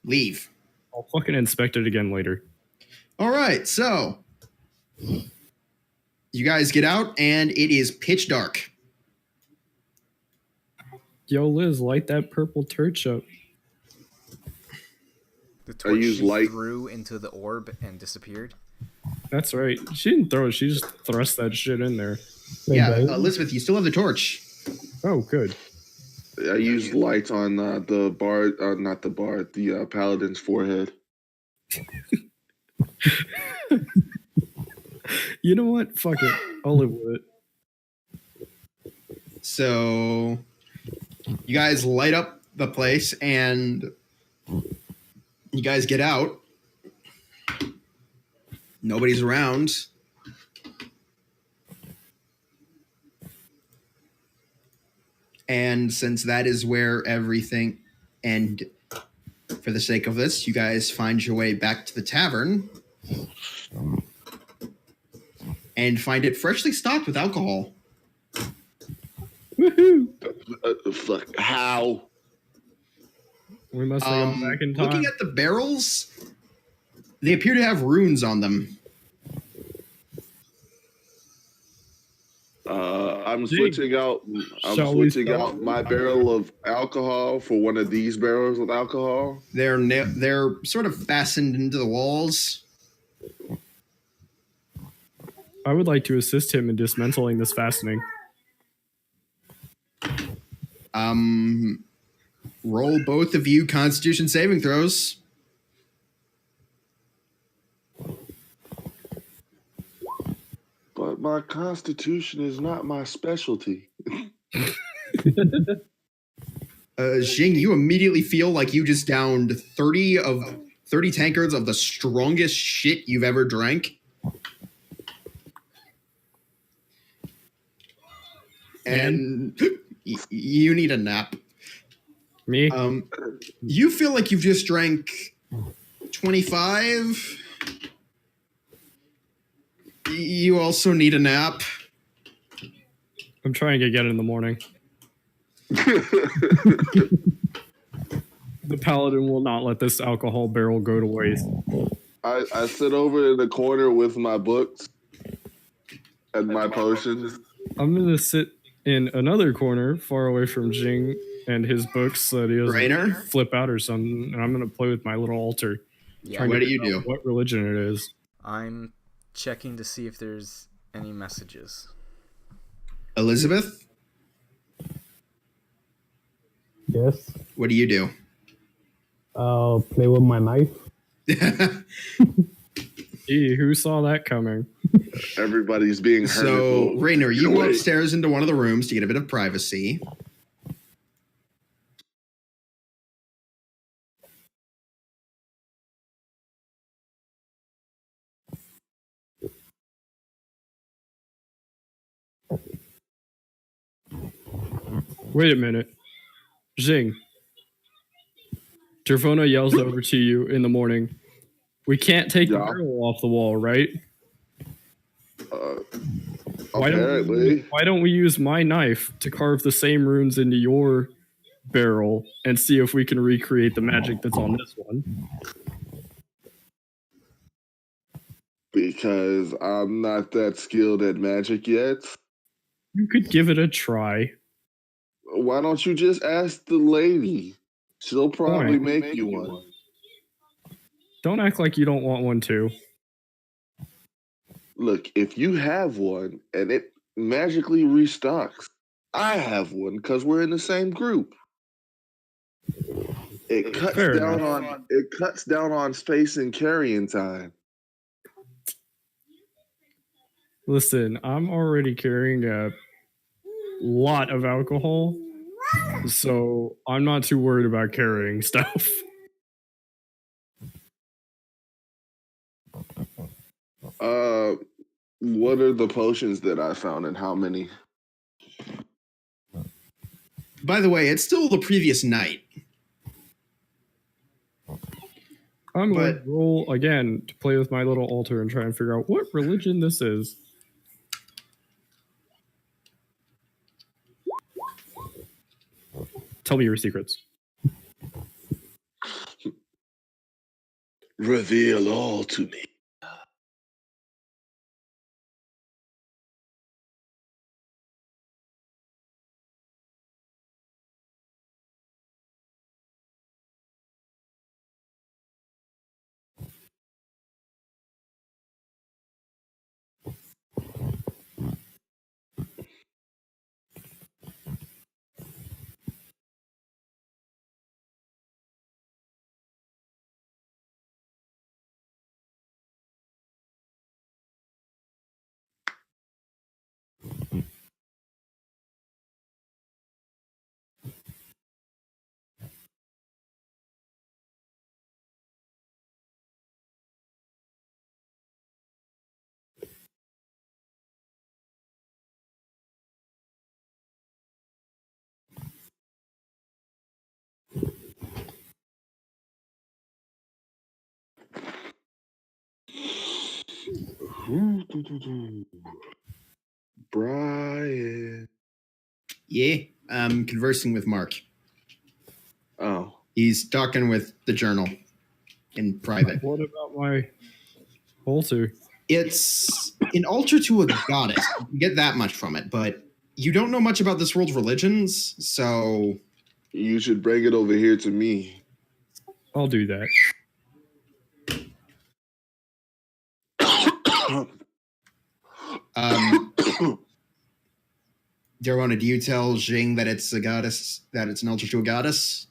leave. I'll fucking inspect it again later. All right, so you guys get out, and it is pitch dark. Yo, Liz, light that purple torch up. The torch use she light. threw into the orb and disappeared. That's right. She didn't throw it. She just thrust that shit in there. Yeah, guys. Elizabeth, you still have the torch. Oh, good. I used light on the bard, not the bard, the paladin's forehead. You know what? Fuck it. I'll live with it. So you guys light up the place, and you guys get out. Nobody's around. And since that is where everything, and for the sake of this, you guys find your way back to the tavern and find it freshly stocked with alcohol. Woohoo! Fuck, how? We must have gone back in time. Looking at the barrels, they appear to have runes on them. I'm switching out. Shall we switching start? out my barrel of alcohol for one of these barrels of alcohol. They're sort of fastened into the walls. I would like to assist him in dismantling this fastening. Roll both of you Constitution saving throws. But my constitution is not my specialty. Xing, you immediately feel like you just downed 30 tankards of the strongest shit you've ever drank. And you need a nap. Me? You feel like you've just drank 25. You also need a nap. I'm trying to get it in the morning. The paladin will not let this alcohol barrel go to waste. I sit over in the corner with my books and my potions. I'm going to sit in another corner far away from Jing and his books so that he doesn't Rainer? flip out or something. And I'm going to play with my little altar. Yeah, trying to What do figure you out do? What religion it is. I'm checking to see if there's any messages. Elizabeth, Yes. what do you do? I'll play with my knife. Gee, who saw that coming? Everybody's being So, hermit. Rainer, you go Wait. upstairs into one of the rooms to get a bit of privacy. Wait a minute. Zing. Terfona yells over to you in the morning. We can't take the Yeah. barrel off the wall, right? Apparently. Why don't we use my knife to carve the same runes into your barrel and see if we can recreate the magic that's on this one? Because I'm not that skilled at magic yet. You could give it a try. Why don't you just ask the lady? She'll probably Fine. make you one. Don't act like you don't want one too. Look, if you have one and it magically restocks, I have one because we're in the same group. It cuts Fair down enough. on it cuts down on space and carrying time. Listen, I'm already carrying a lot of alcohol, so I'm not too worried about carrying stuff. What are the potions that I found and how many? By the way, it's still the previous night. I'm going But- to roll again to play with my little altar and try and figure out what religion this is. Tell me your secrets. Reveal all to me. Brian. Yeah, I'm conversing with Mark. Oh. He's talking with the journal in private. What about my altar? It's an altar to a goddess. You can get that much from it, but you don't know much about this world's religions, so You should bring it over here to me. I'll do that. Darwana, do you tell Jing that it's a goddess, that it's an altar to a goddess?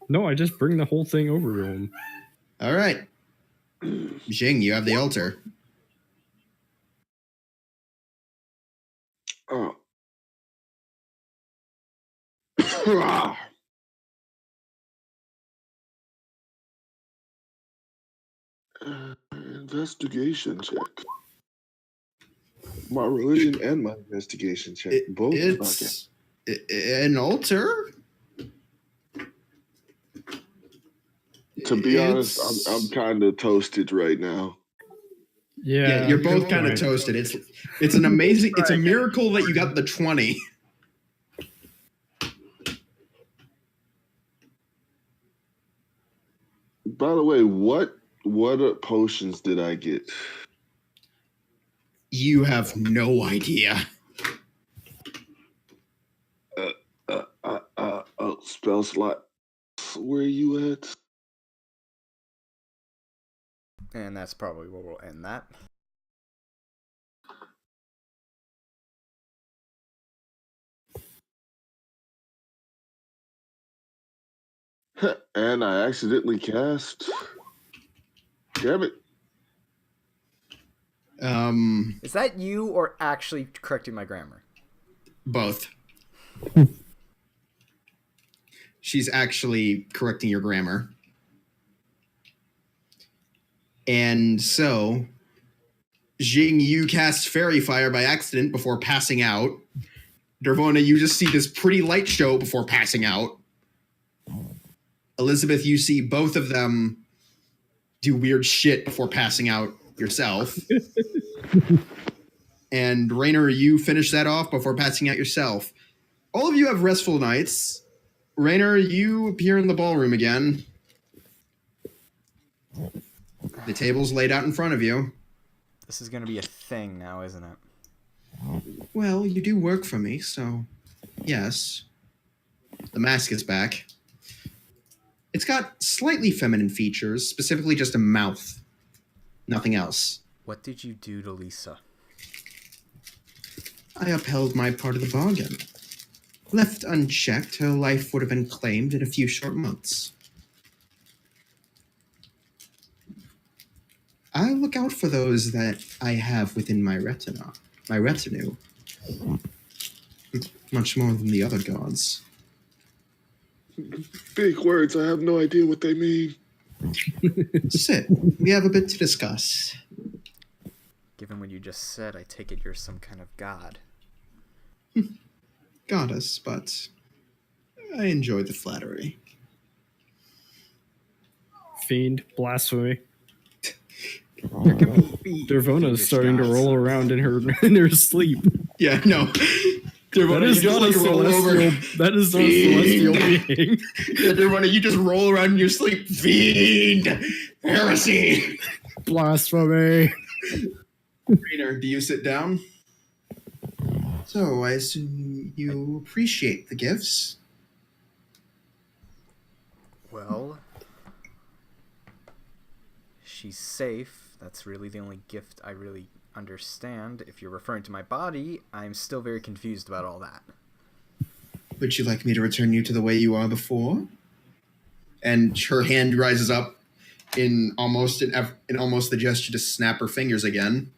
No, I just bring the whole thing over to him. All right. Jing, you have the altar. Oh. Investigation check. My religion and my investigation check. Both. It's an altar? To be honest, I'm kind of toasted right now. Yeah, you're both kind of toasted. It's an amazing, it's a miracle that you got the 20. By the way, what potions did I get? You have no idea. Spell slot. Where you at? And that's probably where we'll end that. And I accidentally cast. Damn it. Is that you or actually correcting my grammar? Both. She's actually correcting your grammar. And so, Jing, you cast Fairy Fire by accident before passing out. Dervona, you just see this pretty light show before passing out. Elizabeth, you see both of them do weird shit before passing out yourself. And Rainer, you finish that off before passing out yourself. All of you have restful nights. Rainer, you appear in the ballroom again. The table's laid out in front of you. This is going to be a thing now, isn't it? Well, you do work for me, so yes. The mask is back. It's got slightly feminine features, specifically just a mouth. Nothing else. What did you do to Lisa? I upheld my part of the bargain. Left unchecked, her life would have been claimed in a few short months. I look out for those that I have within my retinue. Much more than the other gods. Big words. I have no idea what they mean. Sit. We have a bit to discuss. Given what you just said, I take it you're some kind of god. Goddess, but I enjoy the flattery. Fiend, blasphemy. There can be Dervona fiendish is starting to gods. roll around in her sleep. Yeah, no. That is not a celestial. That is not a celestial being. Yeah, Dervona, you just roll around in your sleep. Fiend! Heresy! Blasphemy. Rainer, do you sit down? So, I assume you appreciate the gifts? Well, she's safe. That's really the only gift I really understand. If you're referring to my body, I'm still very confused about all that. Would you like me to return you to the way you are before? And her hand rises up in almost the gesture to snap her fingers again.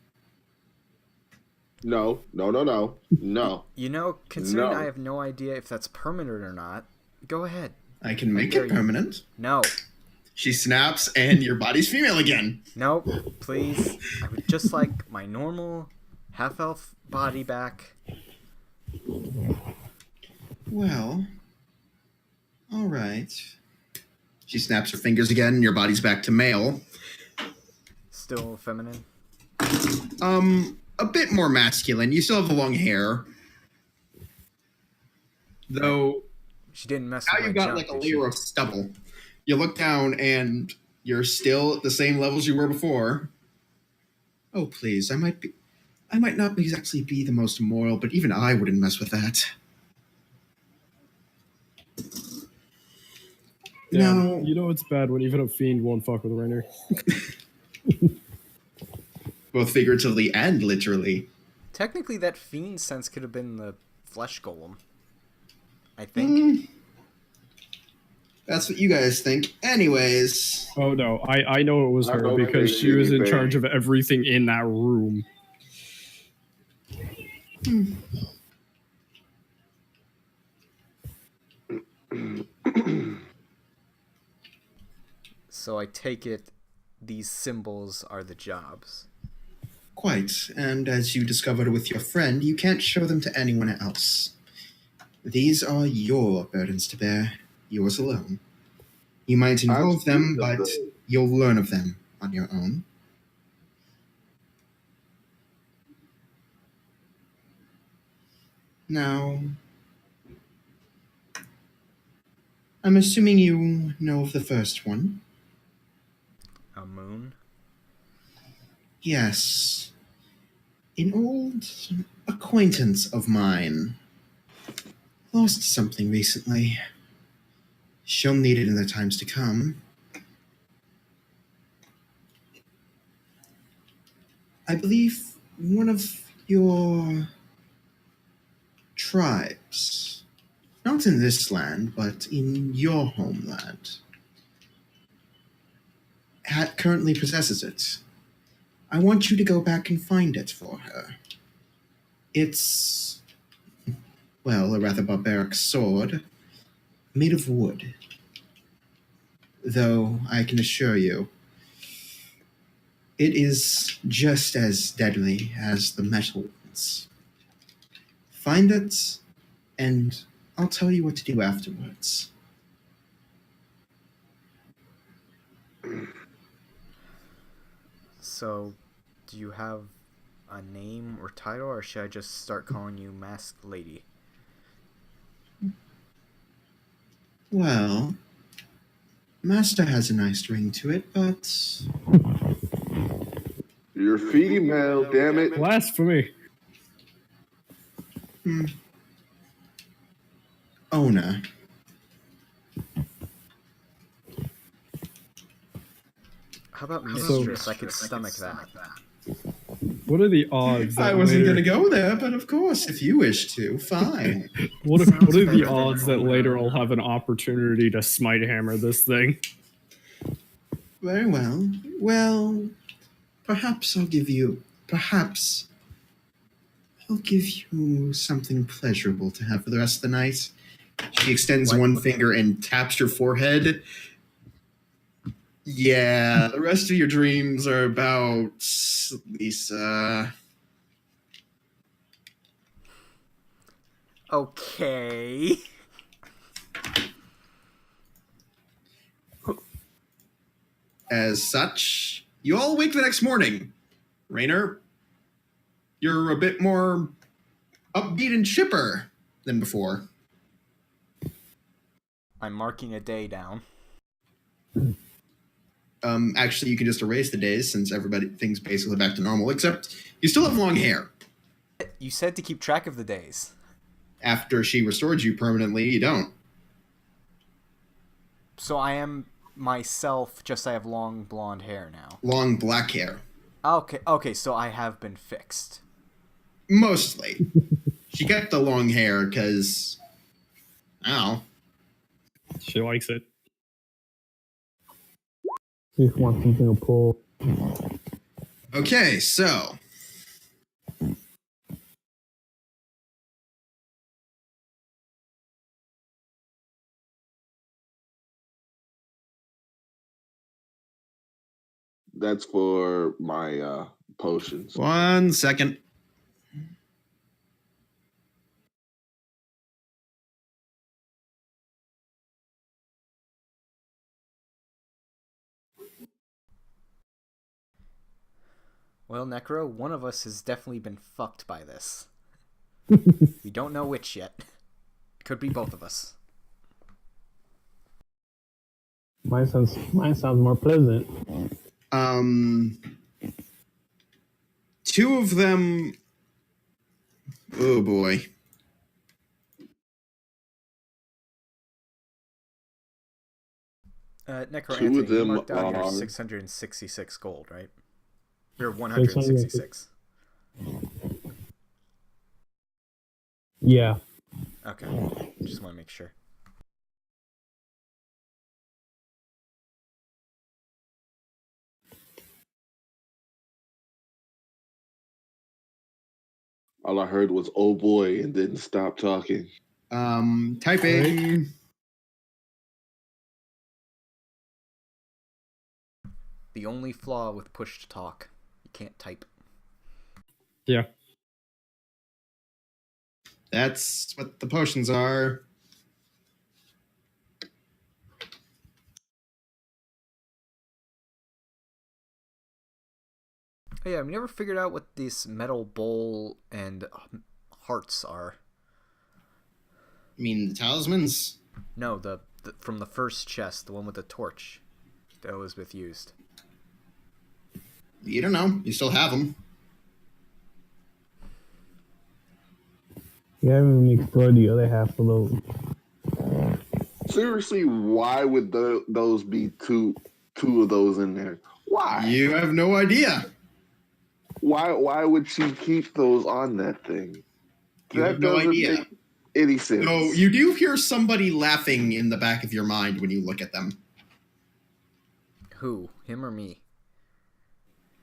No. You know, considering No. I have no idea if that's permanent or not, go ahead. I can make dare it you. permanent. No. She snaps, and your body's female again. Nope, please. I would just like my normal half-elf body back. Well, all right. She snaps her fingers again, and your body's back to male. Still feminine. A bit more masculine. You still have the long hair. Though, She didn't mess now with you've my got junk, like a did she? layer of stubble. You look down, and you're still at the same levels you were before. Oh, please, I might not exactly be the most moral, but even I wouldn't mess with that. Yeah, No. you know it's bad when even a fiend won't fuck with Rainer. Both figuratively and literally. Technically, that fiend sense could have been the flesh golem. I think. That's what you guys think. Anyways, Oh no, I know it was I her don't because think she was in anything. charge of everything in that room. So I take it these symbols are the jobs. quite. And as you discovered with your friend, you can't show them to anyone else. These are your burdens to bear, yours alone. You might involve them, but you'll learn of them on your own. Now, I'm assuming you know of the first one. A moon? Yes. An old acquaintance of mine lost something recently. She'll need it in the times to come. I believe one of your tribes, not in this land, but in your homeland, currently possesses it. I want you to go back and find it for her. It's, well, a rather barbaric sword, made of wood. Though I can assure you, it is just as deadly as the metal ones. Find it, and I'll tell you what to do afterwards. So, do you have a name or title, or should I just start calling you Masked Lady? Well, Master has a nice ring to it, but You're female, damn it. Blasphemy. Ona. How about Mistress? I could stomach that. What are the odds that I wasn't later, going to go there, but of course, if you wish to, fine. what are the odds that later I'll have an opportunity to smite hammer this thing? Very well. Well, perhaps I'll give you something pleasurable to have for the rest of the night. She extends one finger and taps your forehead. Yeah, the rest of your dreams are about Lisa. Okay. As such, you all wake the next morning. Rainer, you're a bit more upbeat and chipper than before. I'm marking a day down. Actually, you can just erase the days since things basically back to normal, except you still have long hair. You said to keep track of the days. After she restored you permanently, you don't. So I am myself, just I have long blonde hair now. Long black hair. Okay, so I have been fixed. Mostly. She kept the long hair because, I don't know. She likes it. She just wants something to pull. Okay, so. That's for my potions. 1 second. Well, Necro, one of us has definitely been fucked by this. We don't know which yet. Could be both of us. Mine sounds more pleasant. Two of them. Oh boy. Necro Two of Anthony, you them marked down your are- 666 gold, right? Or 166. Yeah. Okay, just want to make sure. All I heard was "oh boy" and didn't stop talking. Typing. The only flaw with push to talk, you can't type. Yeah. That's what the potions are. Oh yeah, we never figured out what this metal bowl and hearts are. I mean, the talismans? No, the from the first chest, the one with the torch that Elizabeth used. You don't know. You still have them. You haven't even explored the other half of those. Seriously, why would those be two of those in there? Why? You have no idea. Why would she keep those on that thing? You have no idea. Make any sense. No, you do hear somebody laughing in the back of your mind when you look at them. Who? Him or me?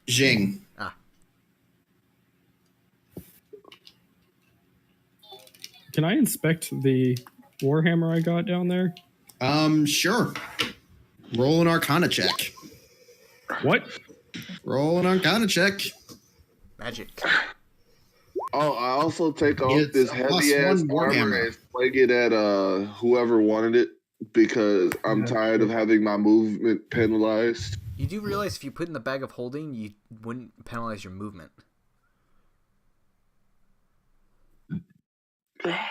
Jing. Ah, Can I inspect the Warhammer I got down there? Sure. Roll an Arcana check. What? Roll an Arcana check. magic. Oh, I also take off It's this a heavy ass +1 armor Warhammer. and sling it at whoever wanted it because I'm tired of having my movement penalized. You do realize if you put in the bag of holding, you wouldn't penalize your movement. I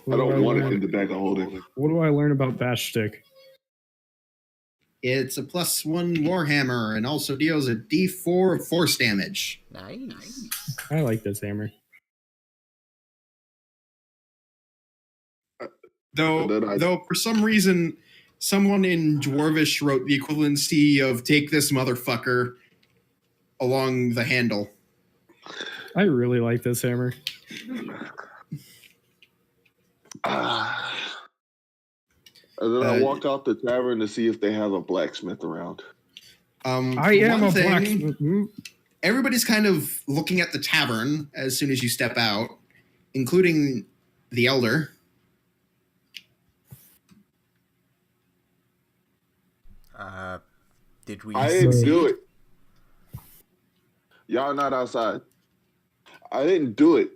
don't want it in the bag of holding. What do I learn about Bash Stick? It's a +1 Warhammer and also deals a D4 of force damage. Nice. I like this hammer. Though for some reason, someone in Dwarvish wrote the equivalency of "take this motherfucker" along the handle. I really like this hammer. And then I walk out the tavern to see if they have a blacksmith around. I am a blacksmith. Everybody's kind of looking at the tavern as soon as you step out, including the elder. Did we I didn't succeed? do it. Y'all not outside. I didn't do it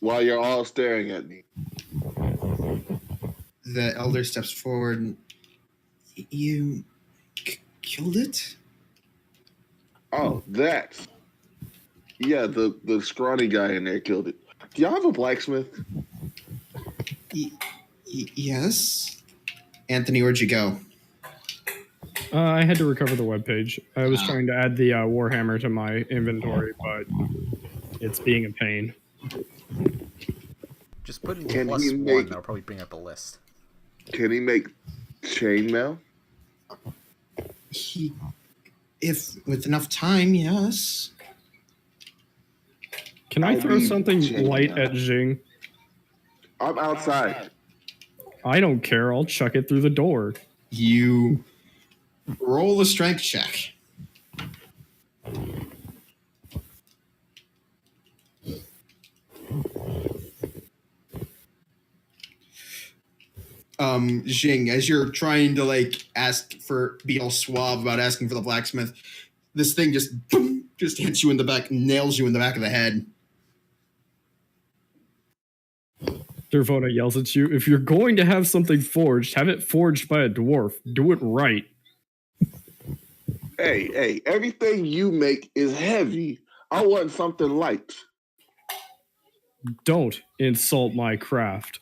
while you're all staring at me. The elder steps forward. And, you killed it? Oh, that. Yeah, the scrawny guy in there killed it. Do y'all have a blacksmith? Yes. Anthony, where'd you go? I had to recover the webpage. I was trying to add the Warhammer to my inventory, but it's being a pain. Just put in Can he +1. make- That'll probably bring up the list. Can he make chainmail? If with enough time, yes. Can I I throw need something chainmail. light at Jing? I'm outside. I don't care. I'll chuck it through the door. You roll a strength check. Jing, as you're trying to be all suave about asking for the blacksmith, this thing just hits you in the back, nails you in the back of the head. Dervona yells at you, if you're going to have something forged, have it forged by a dwarf. Do it right. Hey, everything you make is heavy. I want something light. Don't insult my craft.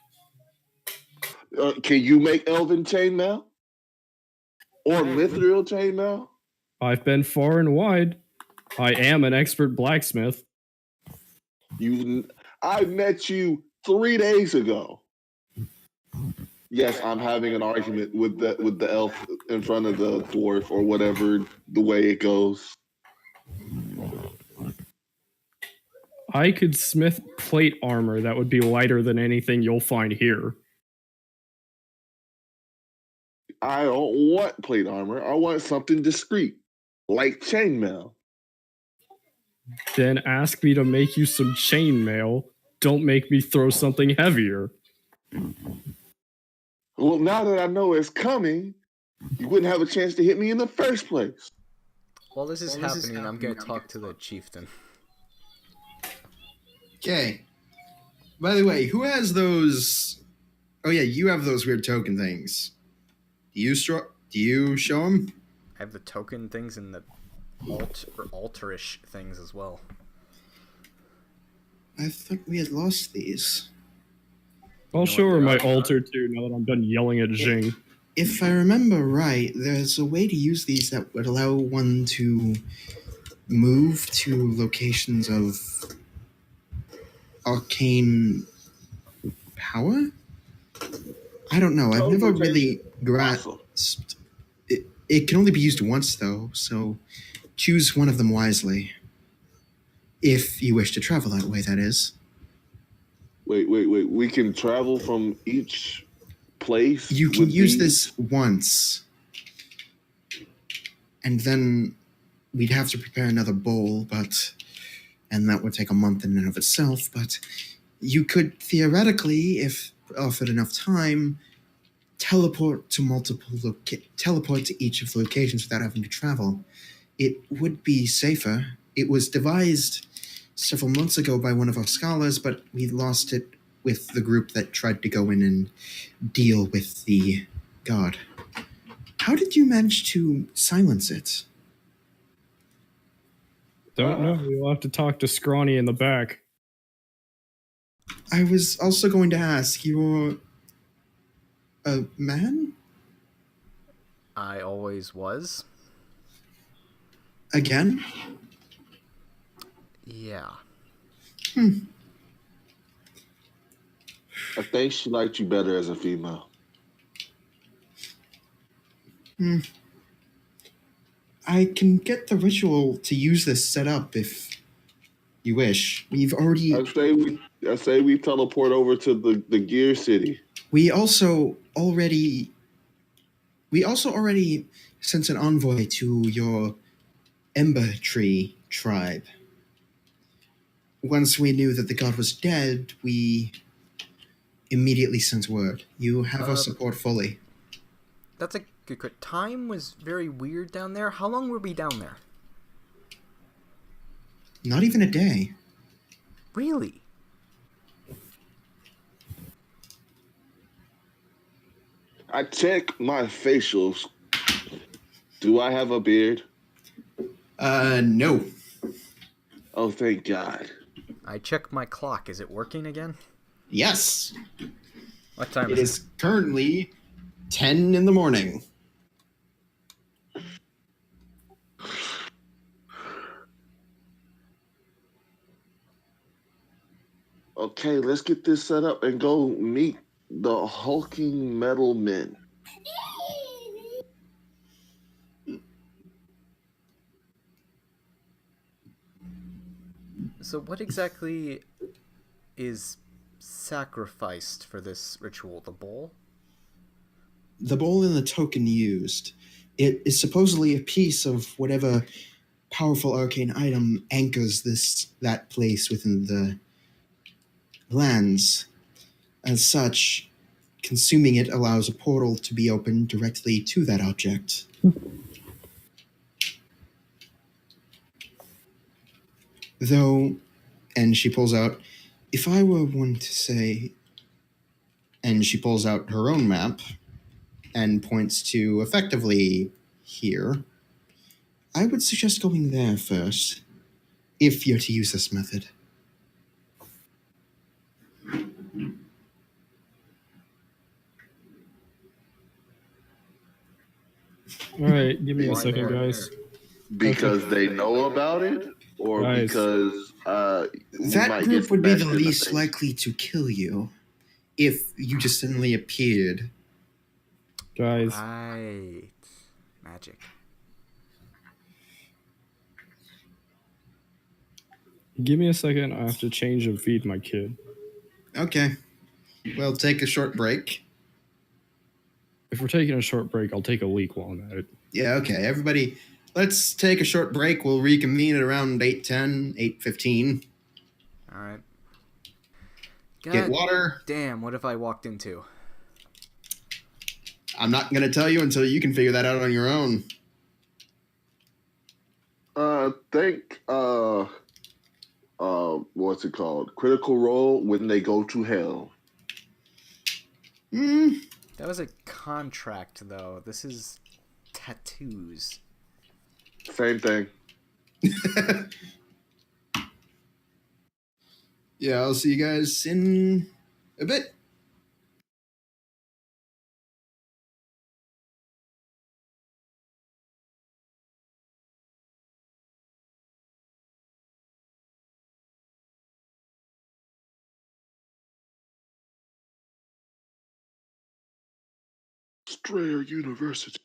Can you make elven chainmail? Or mithril chainmail? I've been far and wide. I am an expert blacksmith. I met you 3 days ago. Yes, I'm having an argument with the elf in front of the dwarf or whatever the way it goes. I could smith plate armor that would be lighter than anything you'll find here. I don't want plate armor. I want something discreet, like chainmail. Then ask me to make you some chainmail. Don't make me throw something heavier. Well, now that I know it's coming, you wouldn't have a chance to hit me in the first place. While this is happening, I'm going to talk to the chieftain. Okay. By the way, who has those? Oh yeah, you have those weird token things. Do you show them? I have the token things and the alterish things as well. I thought we had lost these. I'll show her my altar too now that I'm done yelling at Jing. If I remember right, there's a way to use these that would allow one to move to locations of arcane power? I don't know. I've never really grasped. It can only be used once, though, so choose one of them wisely. If you wish to travel that way, that is. Wait. We can travel from each place? You can use this once. and then we'd have to prepare another bowl, and that would take a month in and of itself. But you could theoretically, if offered enough time, teleport to each of the locations without having to travel. It would be safer. It was devised several months ago by one of our scholars, but we lost it with the group that tried to go in and deal with the god. How did you manage to silence it? Don't know. You'll have to talk to Scrawny in the back. I was also going to ask, you're a man? I always was. Again? Yeah. I think she liked you better as a female. I can get the ritual to use this set up if you wish. We've already... I say we teleport over to the Gear City. We also already sent an envoy to your Ember Tree tribe. Once we knew that the god was dead, we immediately sent word. You have our support fully. That's a good question. Time was very weird down there. How long were we down there? Not even a day. Really? I check my facials. Do I have a beard? No. Oh, thank God. I checked my clock. Is it working again? Yes. What time It is is currently 10 in the morning. Okay, let's get this set up and go meet the hulking metal men. So what exactly is sacrificed for this ritual? The bowl? The bowl and the token used. It is supposedly a piece of whatever powerful arcane item anchors that place within the lands. As such, consuming it allows a portal to be opened directly to that object. Though, and she pulls out, if I were one to say, and she pulls out her own map and points to effectively here, I would suggest going there first, if you're to use this method. All right, give me a Why second, there? guys. Because they know about it, or Guys. because we That might group get would be the smashed in least face. likely to kill you if you just suddenly appeared. Guys, Right. Magic. give me a second. I have to change and feed my kid. Okay. Well, take a short break. If we're taking a short break, I'll take a leak while I'm at it. Yeah, okay. Everybody, let's take a short break. We'll reconvene at around 8:10, 8:15. All right. Get water. Damn, what have I walked into? I'm not going to tell you until you can figure that out on your own. Think what's it called? Critical Role when they go to hell. That was a contract, though. This is tattoos. Same thing. Yeah, I'll see you guys in a bit. Strayer University.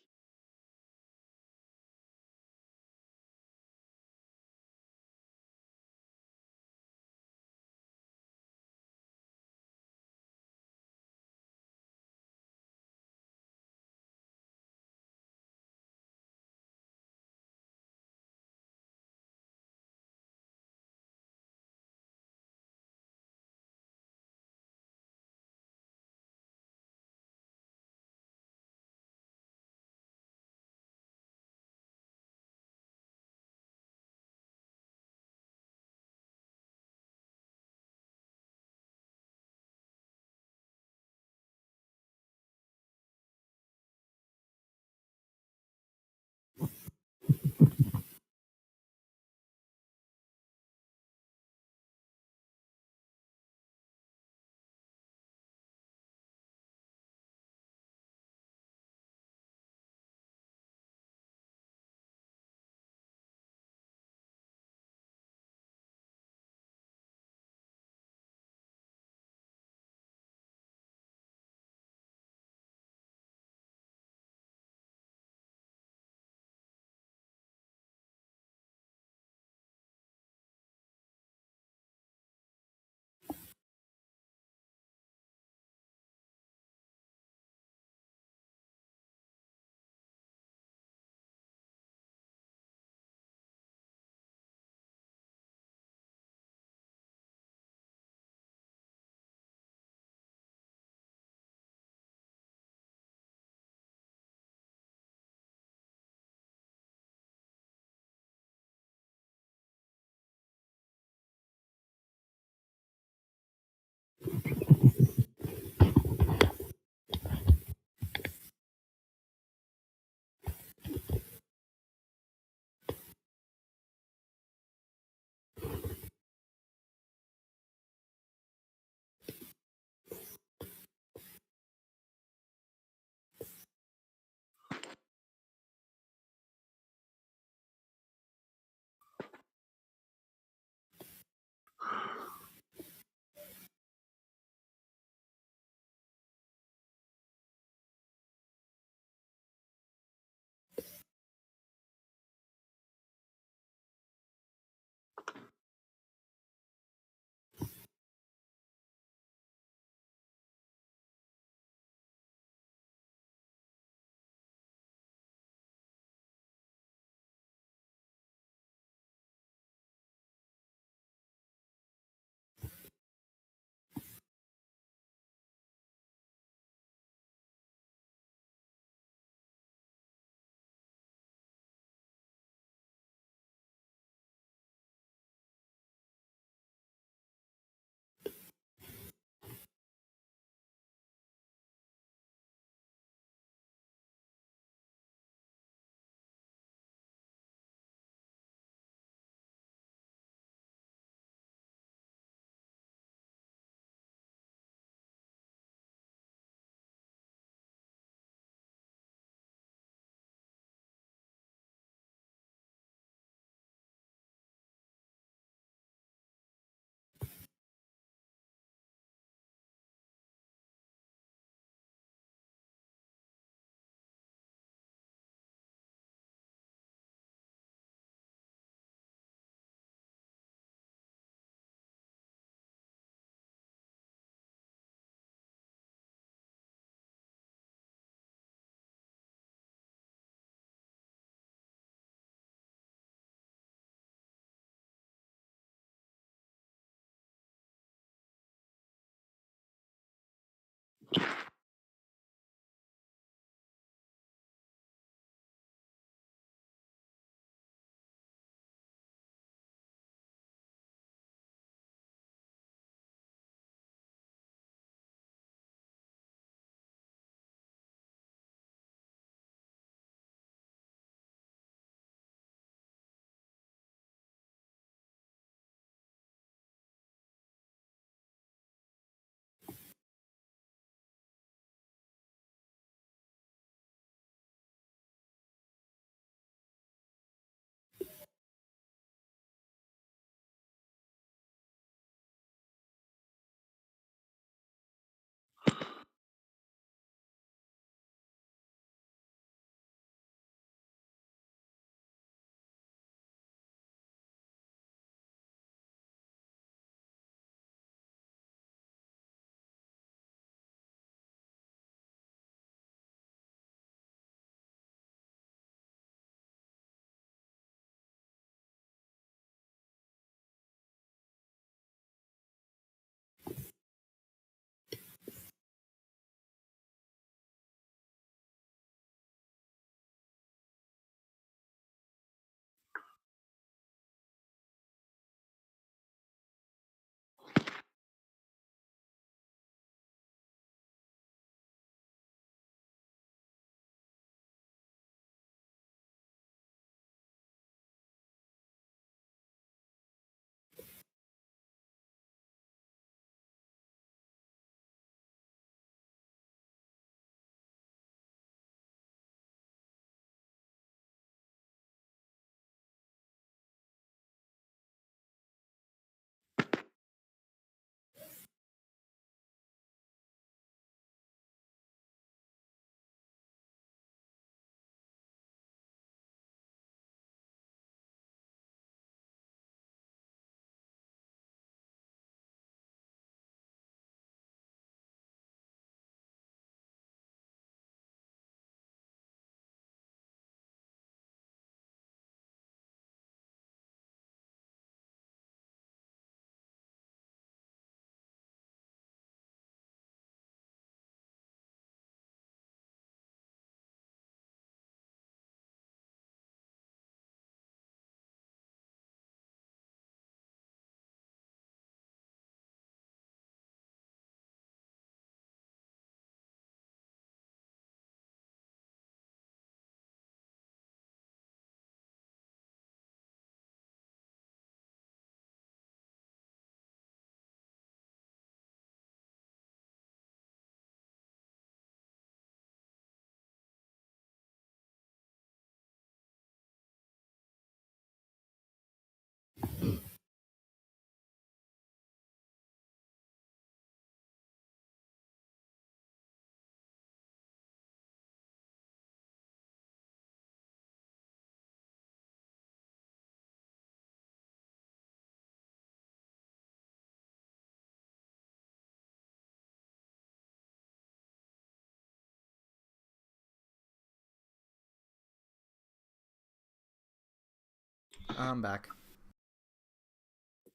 I'm back.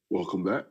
Welcome back.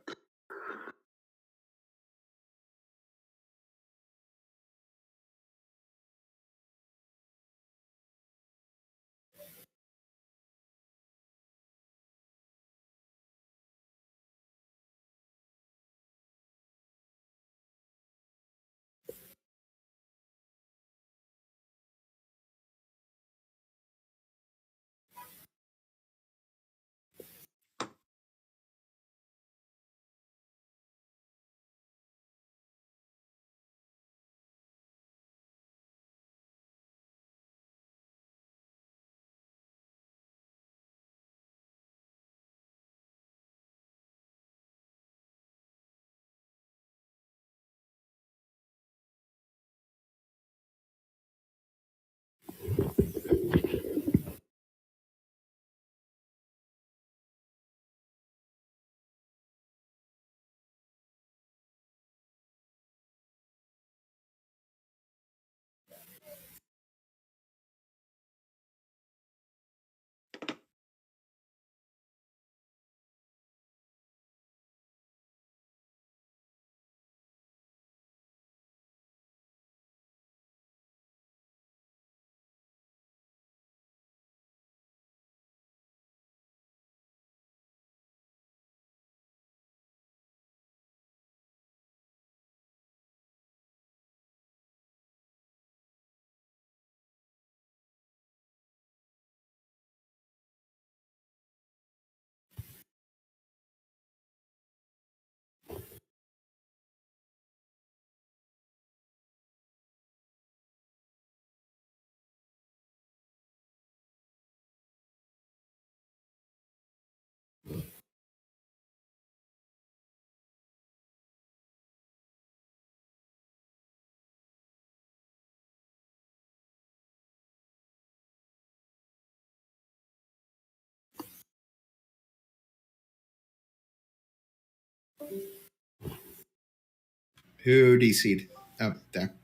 Who DC'd? Oh, there.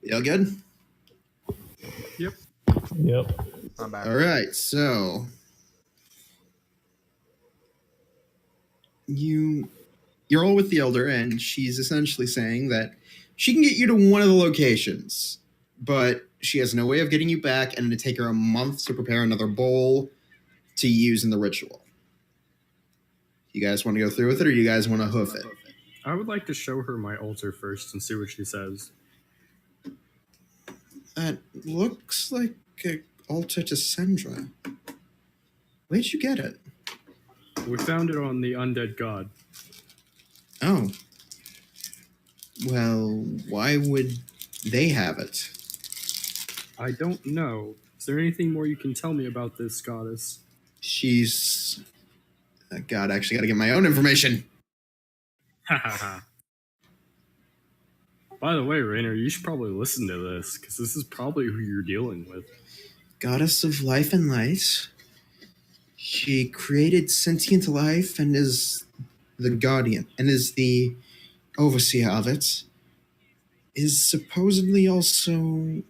You all good? Yep. Yep. I'm back. All right, so you're all with the elder, and she's essentially saying that she can get you to one of the locations, but she has no way of getting you back, and it'd take her a month to prepare another bowl to use in the ritual. You guys want to go through with it, or you guys want to hoof it? I would like to show her my altar first and see what she says. That looks like an altar to Sandra. Where'd you get it? We found it on the undead god. Oh. Well, why would they have it? I don't know. Is there anything more you can tell me about this goddess? She's... God, I actually got to get my own information. Ha ha ha. By the way, Rainer, you should probably listen to this, because this is probably who you're dealing with. Goddess of life and light. She created sentient life and is the guardian, and is the overseer of it. Is supposedly also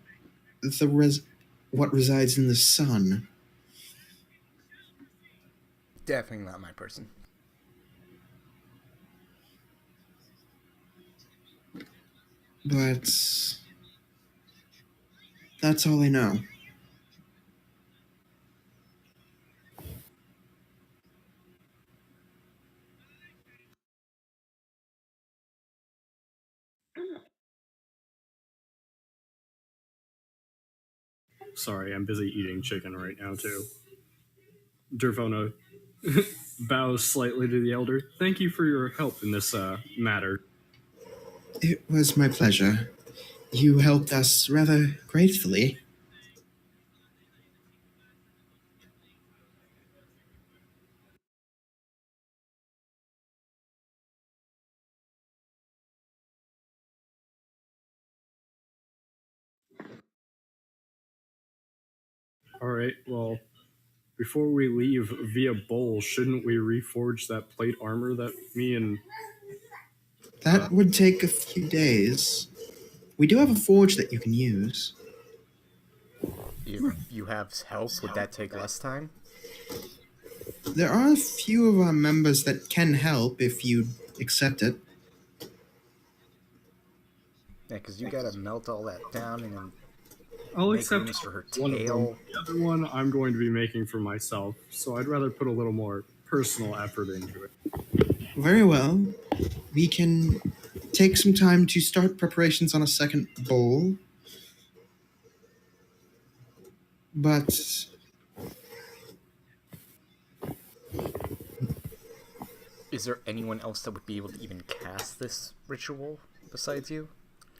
what resides in the sun. Definitely not my person. But that's all I know. Sorry, I'm busy eating chicken right now, too. Dervona bows slightly to the elder. Thank you for your help in this matter. It was my pleasure. You helped us rather gratefully. Alright, well, before we leave via bowl, shouldn't we reforge that plate armor that me and... That would take a few days. We do have a forge that you can use. If you have help, would that take less time? There are a few of our members that can help if you accept it. Yeah, because you gotta melt all that down and then I'll make accept rooms for her one of them. tail. The other one I'm going to be making for myself, so I'd rather put a little more personal effort into it. Very well. We can take some time to start preparations on a second bowl. But Is there anyone else that would be able to even cast this ritual besides you?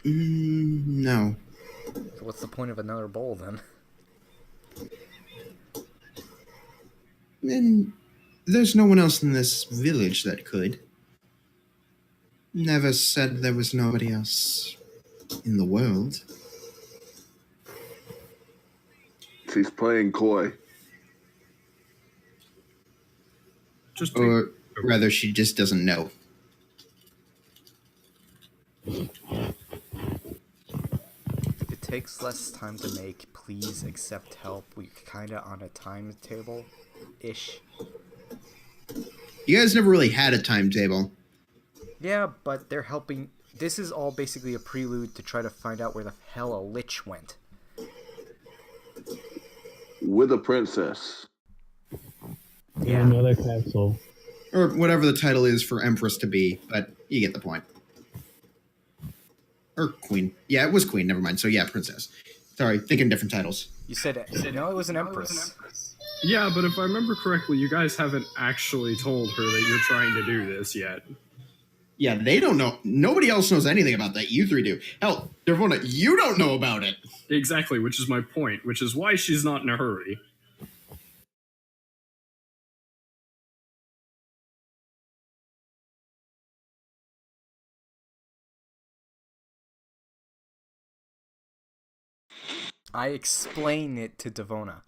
no. So what's the point of another bowl then? And there's no one else in this village that could. Never said there was nobody else in the world. She's playing coy. Just Or rather, she just doesn't know. If it takes less time to make, please accept help. We kinda on a timetable-ish. You guys never really had a timetable. Yeah, but they're helping. This is all basically a prelude to try to find out where the hell a lich went. With a princess. Yeah. Another castle. Or whatever the title is for Empress to be, but you get the point. Or Queen. Yeah, it was Queen, never mind. So yeah, Princess. Sorry, thinking different titles. You said no, it was an empress. Yeah, but if I remember correctly, you guys haven't actually told her that you're trying to do this yet. Yeah, they don't know. Nobody else knows anything about that. You three do. Hell, Dervona, you don't know about it. Exactly, which is my point, which is why she's not in a hurry. I explain it to Devona.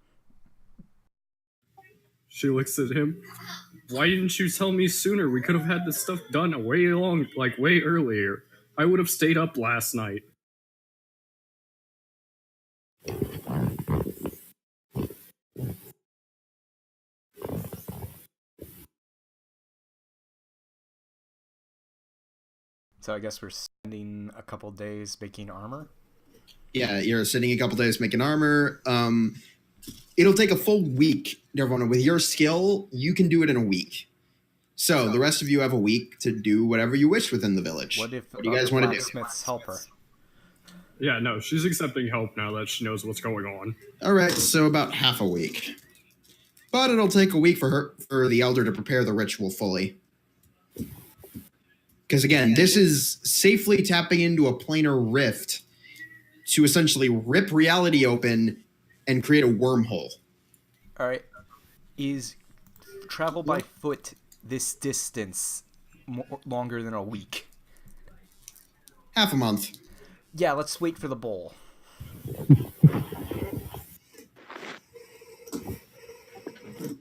She looks at him. Why didn't you tell me sooner? We could have had this stuff done way earlier. I would have stayed up last night. So I guess we're spending a couple days making armor. Yeah, you're sitting a couple days making armor. It'll take a full week, Dervona. With your skill, you can do it in a week. So the rest of you have a week to do whatever you wish within the village. What if do you guys want to do? blacksmiths help her? Yeah, no, she's accepting help now that she knows what's going on. All right, so about half a week. But it'll take a week for the elder to prepare the ritual fully. Because again, this is safely tapping into a planar rift to essentially rip reality open and create a wormhole. All right. Is travel by foot this distance longer than a week? Half a month. Yeah, let's wait for the bowl.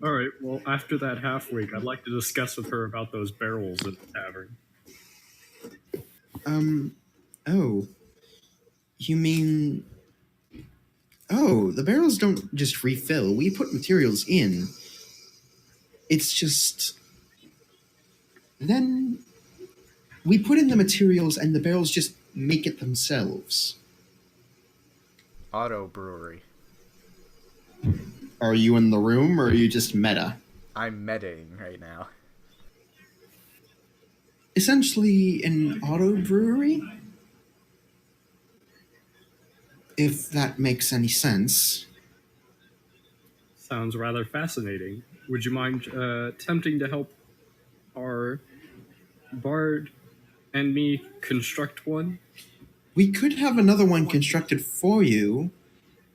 Alright, well, after that half week, I'd like to discuss with her about those barrels at the tavern. Oh. You mean... Oh, the barrels don't just refill. We put materials in. It's just... Then we put in the materials and the barrels just make it themselves. Auto brewery. Are you in the room or are you just meta? I'm metaing right now. Essentially an auto brewery? If that makes any sense. Sounds rather fascinating. Would you mind attempting to help our bard and me construct one? We could have another one constructed for you.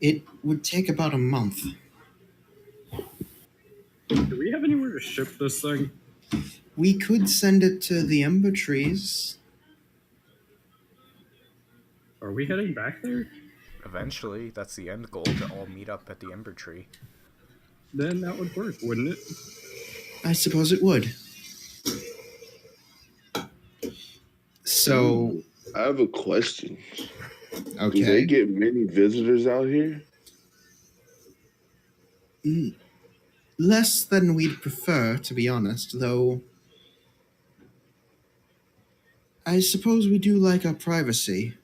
It would take about a month. Do we have anywhere to ship this thing? We could send it to the Ember Trees. Are we heading back there? Eventually, that's the end goal, to all meet up at the Ember Tree. Then that would work, wouldn't it? I suppose it would. So, I have a question. okay. Do they get many visitors out here? Less than we'd prefer, to be honest, though. I suppose we do like our privacy.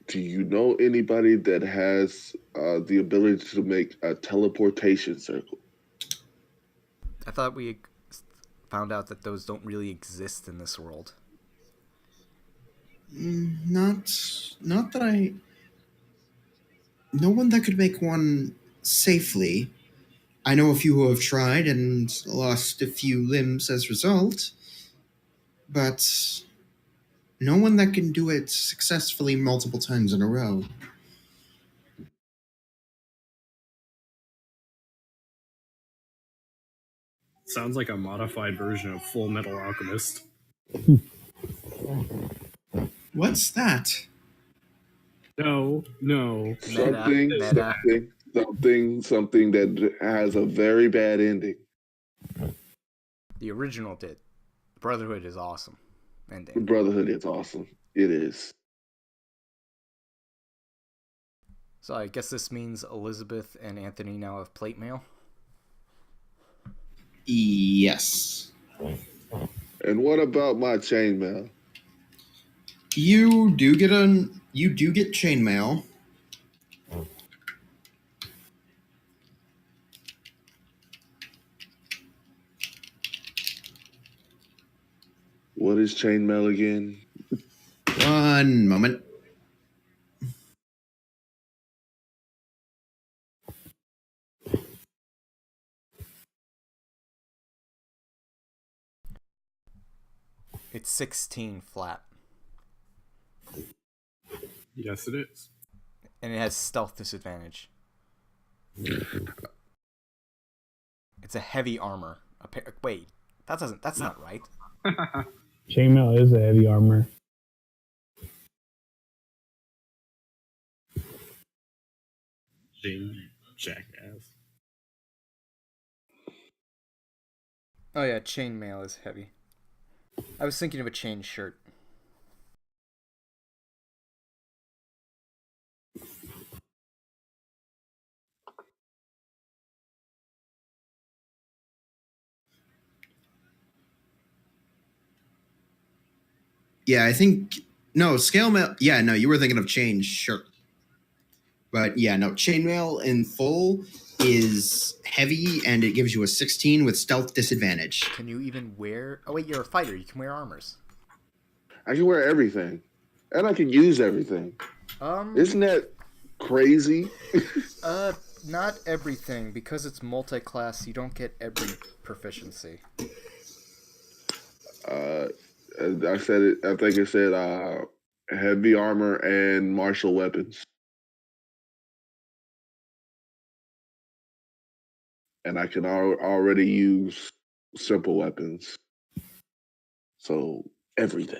Do you know anybody that has the ability to make a teleportation circle? I thought we found out that those don't really exist in this world. Not that I. No one that could make one safely. I know a few who have tried and lost a few limbs as a result, but no one that can do it successfully multiple times in a row. Sounds like a modified version of Full Metal Alchemist. What's that? No. Something that has a very bad ending. The original did. Brotherhood is awesome. Ending. Brotherhood is awesome. It is. So I guess this means Elizabeth and Anthony now have plate mail. Yes. And what about my chainmail? You do get chainmail. What is chainmail again? One moment. It's 16 flat. Yes, it is. And it has stealth disadvantage. It's a heavy armor. Wait, that's not right. Chainmail is a heavy armor. Jackass. Oh yeah, chainmail is heavy. I was thinking of a chain shirt. Yeah, I think scale mail. Yeah, no, you were thinking of chain shirt. But yeah, no, chainmail in full is heavy and it gives you a 16 with stealth disadvantage. Can you even wear... Oh wait, you're a fighter. You can wear armors. I can wear everything. And I can use everything. Isn't that crazy? Not everything. Because it's multi-class, you don't get every proficiency. I said it. I think it said heavy armor and martial weapons. And I can already use simple weapons. So everything.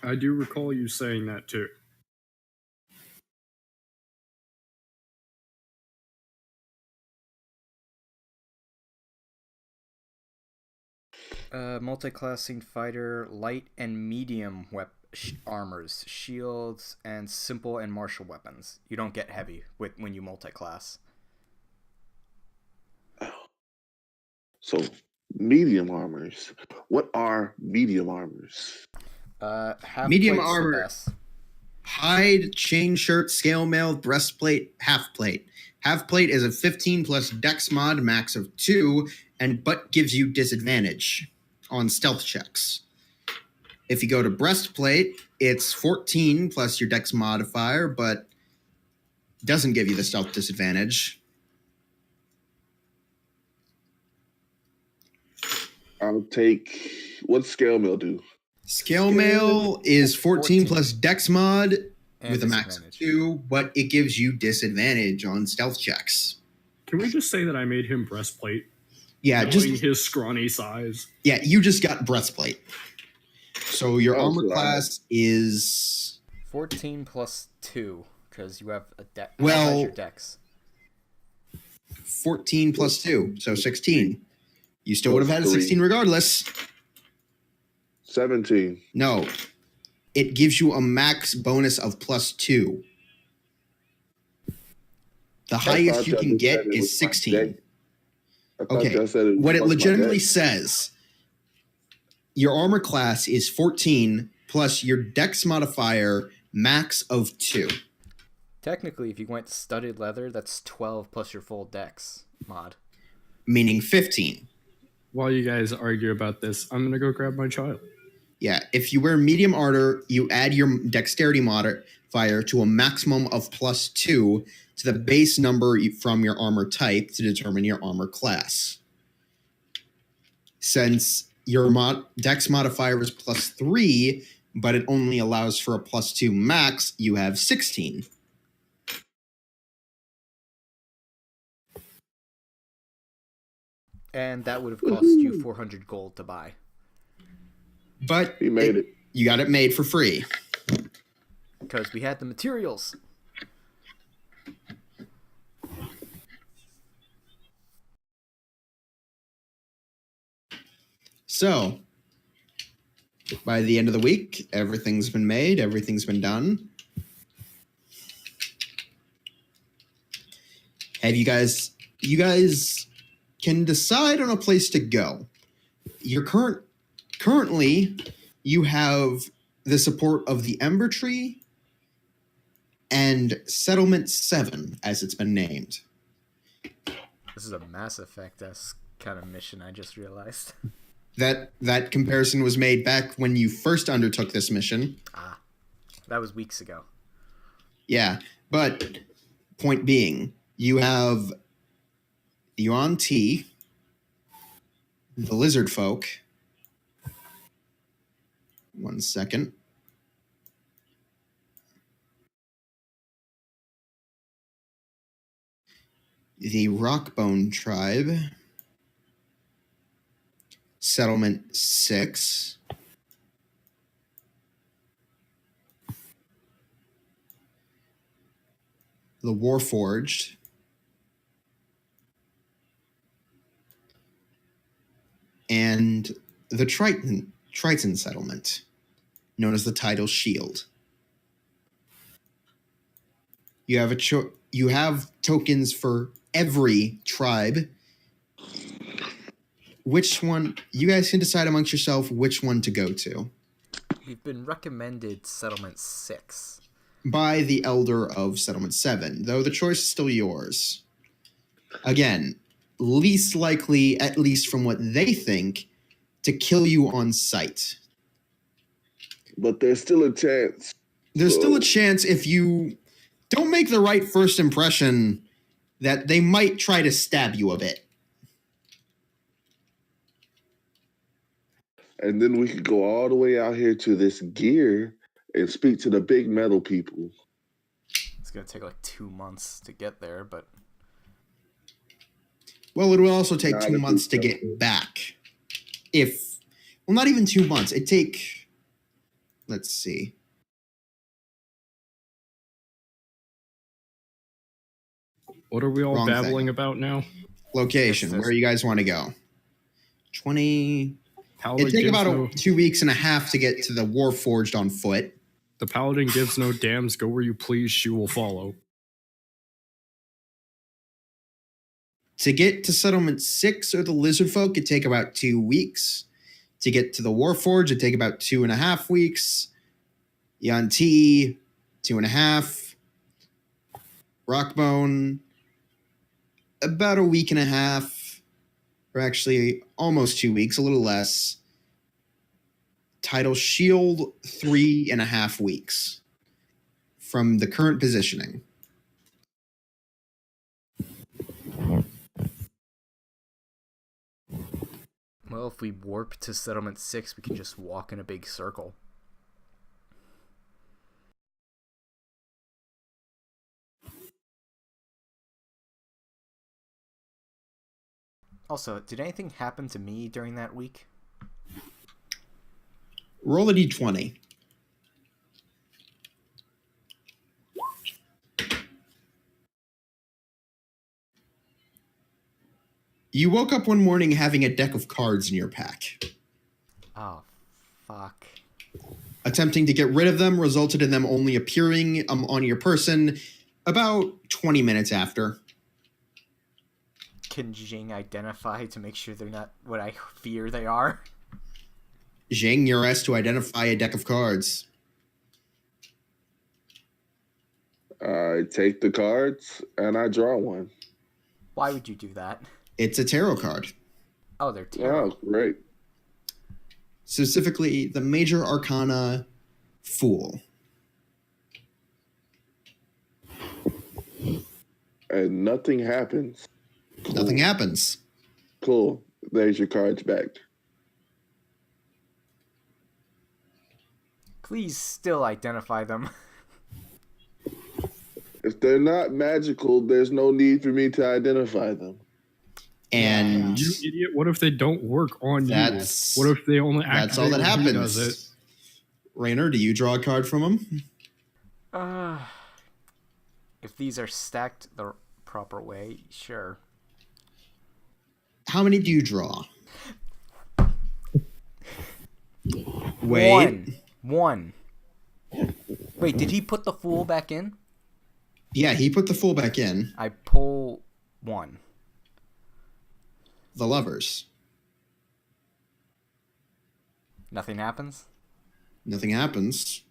I do recall you saying that too. Multi-classing fighter, light and medium armors, shields, and simple and martial weapons. You don't get heavy when you multi-class. So medium armors. What are medium armors? Medium armor. Hide, chain shirt, scale mail, breastplate, half plate. Half plate is a 15 plus dex mod, max of 2, but gives you disadvantage on stealth checks. If you go to breastplate, it's 14 plus your dex modifier, but doesn't give you the stealth disadvantage. I'll take... What's scale mail do? Scale mail is 14 plus dex mod and with a max of 2, but it gives you disadvantage on stealth checks. Can we just say that I made him breastplate? Yeah, just his scrawny size. Yeah, you just got breastplate. So your armor class is 14 plus 2 because you have a dex. Well, your dex. 14 plus 2, so 16. You still would have had a 16 regardless. 17. No. It gives you a max bonus of plus 2. The I highest thought you y'all can just said get it is was my 16. deck. I thought Okay, y'all said it what it was my legitimately deck. says, your armor class is 14 plus your dex modifier max of 2. Technically, if you went studded leather, that's 12 plus your full dex mod. Meaning 15. While you guys argue about this, I'm gonna go grab my child. Yeah, if you wear medium armor, you add your dexterity modifier to a maximum of +2 to the base number from your armor type to determine your armor class. Since your dex modifier is +3, but it only allows for a +2 max, you have 16. And that would have cost you 400 gold to buy. But He made it. you got it made for free. Because we had the materials. So, by the end of the week, everything's been made, everything's been done. Have you guys can decide on a place to go. You're currently you have the support of the Ember Tree and Settlement 7, as it's been named. This is a Mass Effect-esque kind of mission, I just realized. That comparison was made back when you first undertook this mission. Ah, that was weeks ago. Yeah, but point being, you have the Yuan Ti, the Lizard Folk. One second. The Rockbone Tribe, Settlement 6, the Warforged, and the Triton Settlement, known as the Tidal Shield. You have tokens for every tribe. Which one? You guys can decide amongst yourself which one to go to. We've been recommended Settlement 6. By the Elder of Settlement 7, though the choice is still yours. Again, least likely, at least from what they think, to kill you on sight. But there's still a chance. There's still a chance if you don't make the right first impression that they might try to stab you a bit. And then we could go all the way out here to this gear and speak to the big metal people. It's going to take like 2 months to get there, but... Well, it will also take Not 2 if months to we get back. Well, not even 2 months. It'd take, let's see. What are we all Wrong babbling thing. about now? Location, Yes, where you guys want to go. 20... Paladin It'd take gives about no, 2 weeks and a half to get to the Warforged on foot. the paladin gives no damns. Go where you please. She will follow. To get to Settlement 6 or the Lizard Folk, it'd take about 2 weeks. To get to the Warforged, it'd take about 2.5 weeks. Yuan Ti, 2.5. Rockbone, about a week and a half. Or actually, almost 2 weeks, a little less. Tidal Shield, 3.5 weeks. From the current positioning. Well, if we warp to Settlement 6, we can just walk in a big circle. Also, did anything happen to me during that week? Roll a d20. You woke up one morning having a deck of cards in your pack. Oh, fuck. Attempting to get rid of them resulted in them only appearing on your person About 20 minutes after. Can Jing identify to make sure they're not what I fear they are? Jing, you're asked to identify a deck of cards. I take the cards and I draw one. Why would you do that? It's a tarot card. Oh, they're tarot. Oh, great. Specifically, the Major Arcana Fool. And nothing happens. Cool. Nothing happens. Cool. There's your cards back. Please still identify them. If they're not magical, there's no need for me to identify them. And You idiot! What if they don't work on you? That's- What if they only activate that's all that when he does it? happens. Rainer, do you draw a card from him? If these are stacked the proper way, sure. How many do you draw? Wait. One. Wait, did he put the fool back in? Yeah, he put the Fool back in. I pull one. The Lovers. Nothing happens? Nothing happens.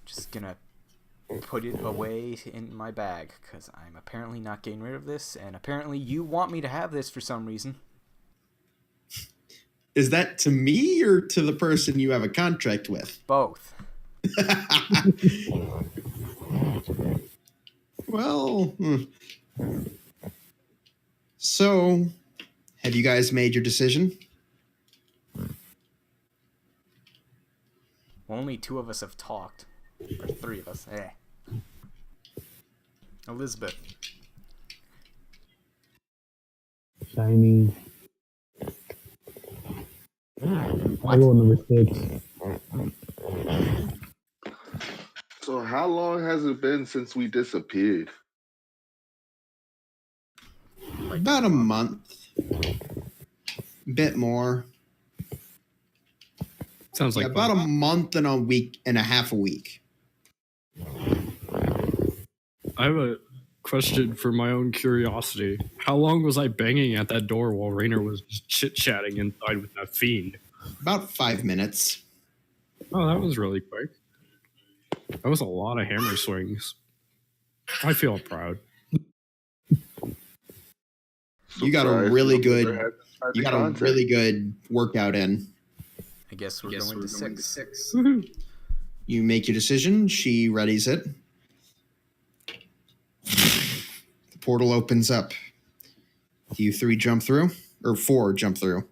Just gonna put it away in my bag, because I'm apparently not getting rid of this, and apparently you want me to have this for some reason. Is that to me or to the person you have a contract with? Both. Well, so have you guys made your decision? Only two of us have talked. Or three of us. Elizabeth. Shiny. I go number 6. So how long has it been since we disappeared? About a month. Bit more. Sounds like About a month and a week and a half a week. I have a question for my own curiosity. How long was I banging at that door while Rainer was just chit-chatting inside with that fiend? About 5 minutes. Oh, that was really quick. That was a lot of hammer swings. I feel proud. You got a Surprised really you good. never had You got a contact. really good workout in. I guess we're going to six. Woohoo. You make your decision. She readies it. The portal opens up. Do you 3 jump through? Or 4 jump through?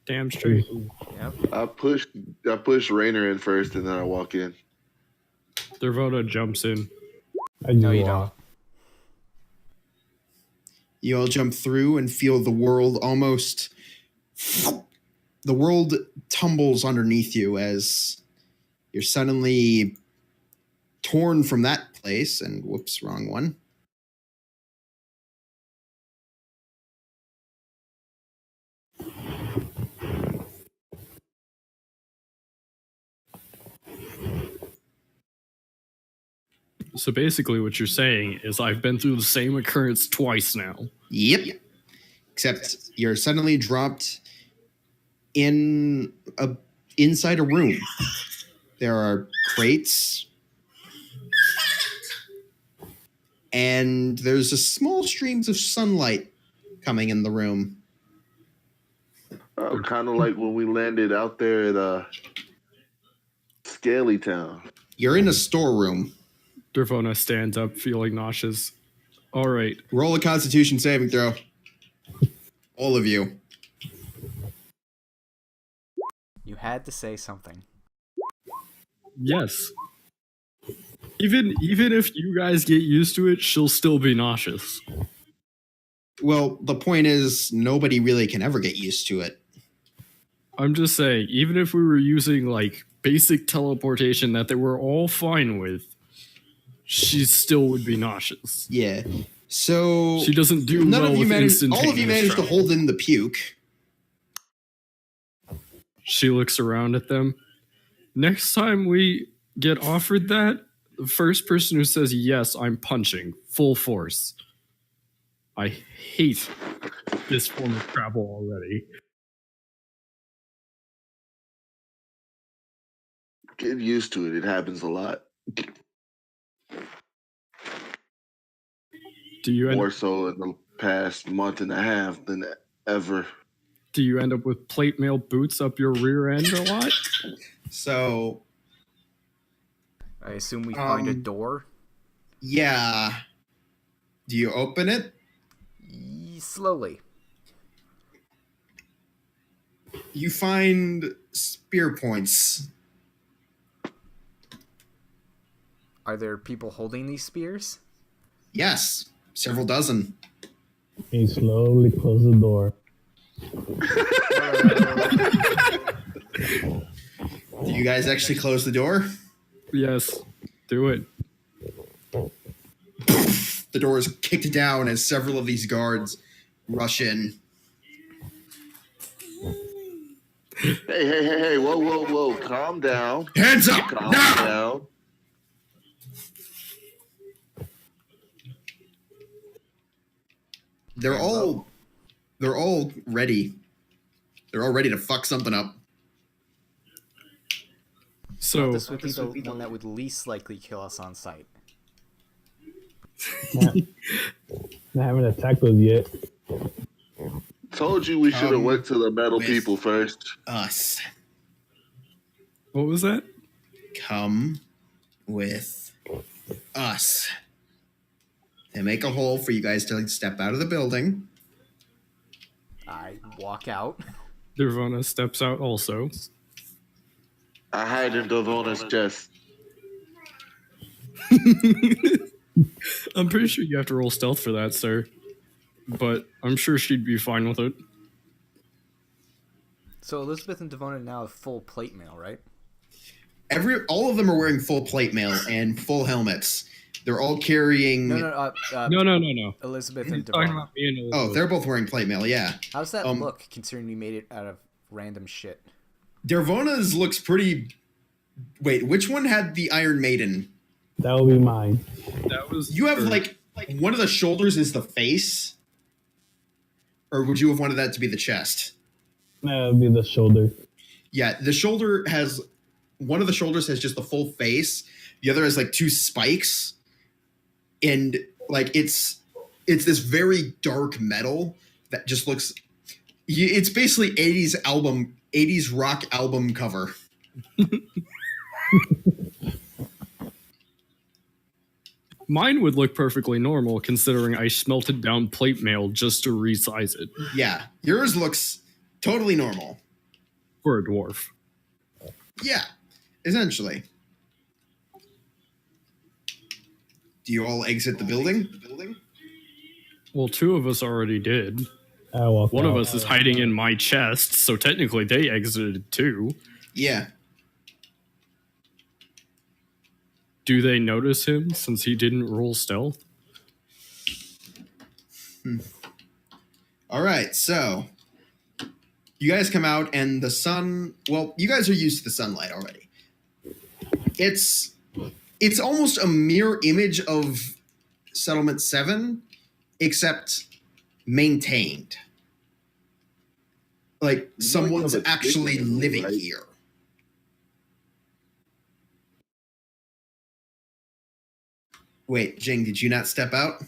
Damn straight. Yep. I push Rainer in first, and then I walk in. Dervota jumps in. I No, do you walk. don't. You all jump through and feel the world almost. The world tumbles underneath you as you're suddenly torn from that place. And whoops, wrong one. So basically what you're saying is I've been through the same occurrence twice now. Yep. Except you're suddenly dropped inside a room. There are crates. And there's a small streams of sunlight coming in the room. Kind of like when we landed out there at Scaly Town. You're in a storeroom. Dervona stands up feeling nauseous. All right. Roll a Constitution saving throw. All of you. You had to say something. Yes. Even if you guys get used to it, she'll still be nauseous. Well, the point is, nobody really can ever get used to it. I'm just saying, even if we were using like basic teleportation that they were all fine with, she still would be nauseous. Yeah. So She doesn't do none well of you with managed. All of you instantaneous managed to travel. hold in the puke. She looks around at them. Next time we get offered that, the first person who says yes, I'm punching full force. I hate this form of travel already. Get used to it. It happens a lot. Do you More so in the past month and a half than ever. Do you end up with plate mail boots up your rear end a lot? So, I assume we find a door. yeah. Do you open it? Slowly. You find spear points. Are there people holding these spears? Yes, several dozen. He slowly closed the door. Do you guys actually close the door? Yes, do it. The door is kicked down as several of these guards rush in. Hey, whoa. Calm down. Hands up! Calm Now! down. They're all ready. They're all ready to fuck something up. So This would be the one that would least likely kill us on sight. I haven't attacked those yet. Told you we should have went to the metal with people first. Us. what was that? Come with us. They make a hole for you guys to step out of the building. I walk out. Nirvana steps out also. I hide in Devona's chest. I'm pretty sure you have to roll stealth for that, sir. But I'm sure she'd be fine with it. So Elizabeth and Devona now have full plate mail, right? All of them are wearing full plate mail and full helmets. They're all carrying. No. Elizabeth and He's talking Devona. about me and Elizabeth. Oh, they're both wearing plate mail. Yeah. How's that look, considering we made it out of random shit? Dervona's looks pretty. Wait, which one had the Iron Maiden? That will be mine. That was You have like one of the shoulders is the face, or would you have wanted that to be the chest? That would be the shoulder. Yeah, the shoulder has one of the shoulders has just the full face. The other has like two spikes, and like it's this very dark metal that just looks. It's basically 80s rock album cover. Mine would look perfectly normal considering I smelted down plate mail just to resize it Yeah, yours looks totally normal. for a dwarf. Yeah, essentially. Do you all exit the building? Well, two of us already did. I walk One of out. us is hiding in my chest, so technically they exited too. Yeah. Do they notice him since he didn't roll stealth? All right, so you guys come out and the sun, well, you guys are used to the sunlight already. It's almost a mirror image of Settlement 7, except maintained. Like someone's have a actually chicken, living right? here. Wait, Jing, did you not step out?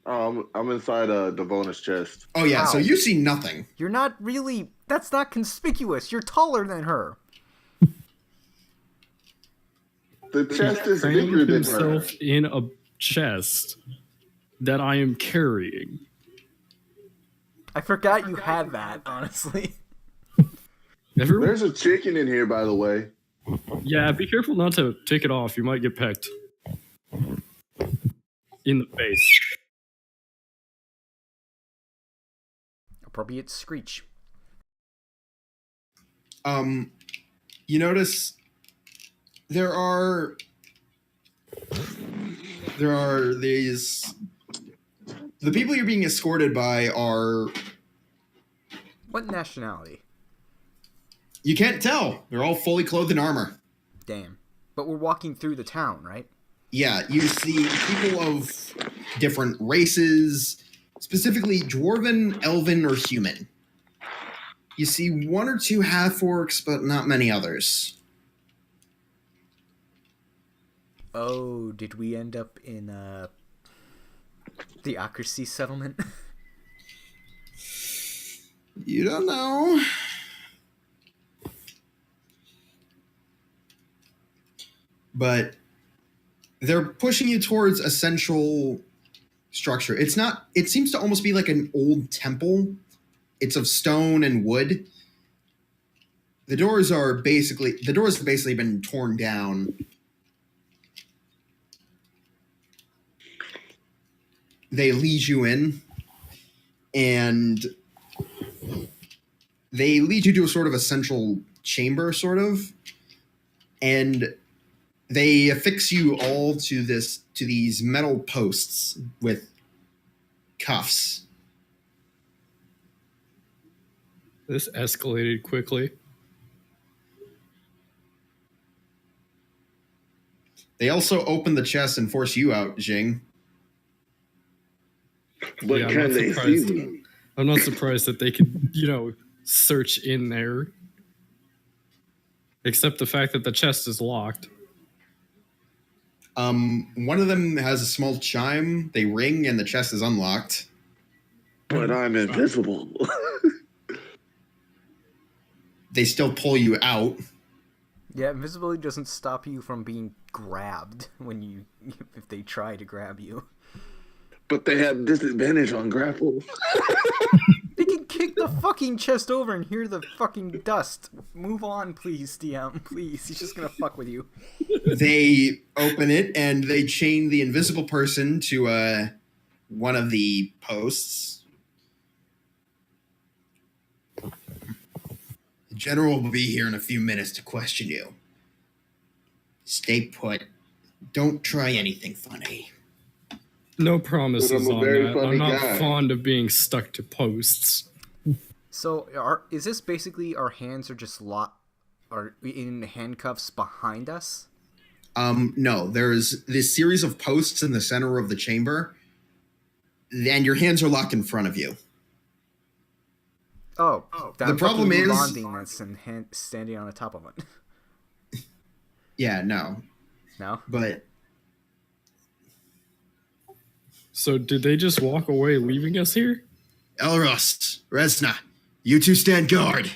I'm inside Devona's chest. Oh yeah, so Ow. you see nothing. You're not really... That's not conspicuous. You're taller than her. The chest is Crammed bigger than her. himself in a chest that I am carrying. I forgot you had that, honestly. Everyone, There's a chicken in here, by the way. yeah, be careful not to take it off. You might get pecked in the face. Appropriate screech. You notice there are these, the people you're being escorted by are, What nationality? you can't tell. They're all fully clothed in armor. Damn. But we're walking through the town, right? Yeah, you see people of different races, specifically dwarven, elven, or human. You see one or two half-orcs, but not many others. Oh, did we end up in theocracy settlement? You don't know. But they're pushing you towards a central structure. It seems to almost be like an old temple. It's of stone and wood. The doors have basically been torn down. They lead you in, and they lead you to a sort of a central chamber, sort of, and they affix you all to these metal posts with cuffs. This escalated quickly. They also open the chest and force you out, Jing. But Yeah, can they see me? I'm not surprised that they could, search in there. Except the fact that the chest is locked. One of them has a small chime. They ring, and the chest is unlocked. But I'm invisible. They still pull you out. Yeah, invisibility doesn't stop you from being grabbed if they try to grab you. But they have disadvantage on grapple. They can kick the fucking chest over and hear the fucking dust. Move on, please, DM. Please, he's just gonna fuck with you. They open it, and they chain the invisible person to one of the posts. The general will be here in a few minutes to question you. Stay put. Don't try anything funny. No promises But I'm a on very that. funny I'm not guy. fond of being stuck to posts. So, is this basically our hands are just are in handcuffs behind us? No, there's this series of posts in the center of the chamber, and your hands are locked in front of you. Oh, The problem is- bonding this and standing on the top of it. Yeah, no. No? But So did they just walk away, leaving us here? Elros, Resna, you two stand guard.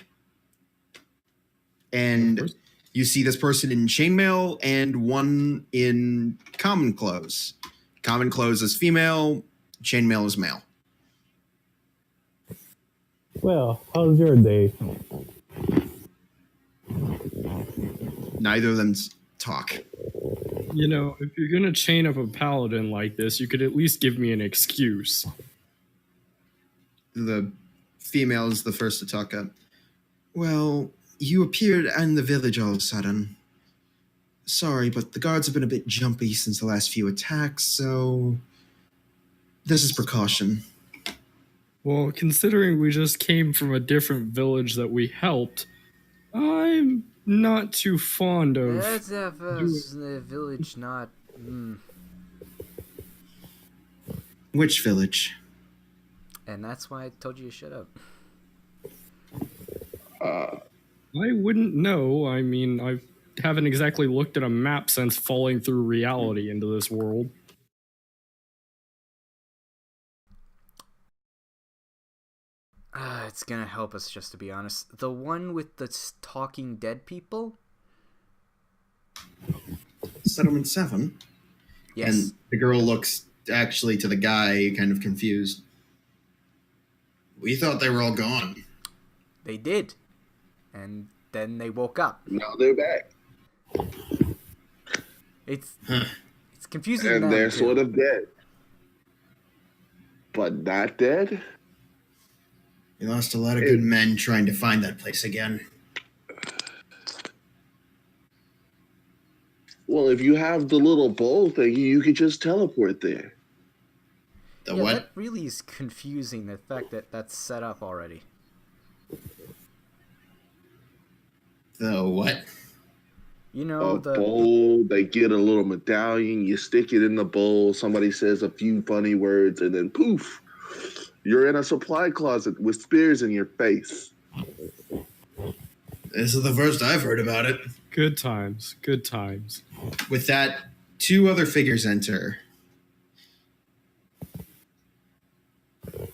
And you see this person in chainmail and one in common clothes. Common clothes is female, chainmail is male. Well, how's your day? Neither of them talk. If you're gonna chain up a paladin like this, you could at least give me an excuse. The female is the first to talk up. Well, you appeared in the village all of a sudden. Sorry, but the guards have been a bit jumpy since the last few attacks, so this is precaution. Well, considering we just came from a different village that we helped, I'm not too fond of... That's the village, not... Which village? And that's why I told you to shut up. I wouldn't know. I mean, I haven't exactly looked at a map since falling through reality into this world. It's gonna help us, just to be honest. The one with the talking dead people? Settlement 7? Yes. And the girl looks actually to the guy, kind of confused. We thought they were all gone. They did. And then they woke up. Now they're back. It's confusing. And now, they're too. sort of dead. But not dead? We lost a lot of good men trying to find that place again. Well, if you have the little bowl thing, you could just teleport there. The Yeah, what? that really is confusing, the fact that that's set up already. The what? You know a the bowl. They get a little medallion. You stick it in the bowl. Somebody says a few funny words, and then poof, you're in a supply closet with spears in your face. This is the first I've heard about it. Good times. Good times. With that, 2 other figures enter.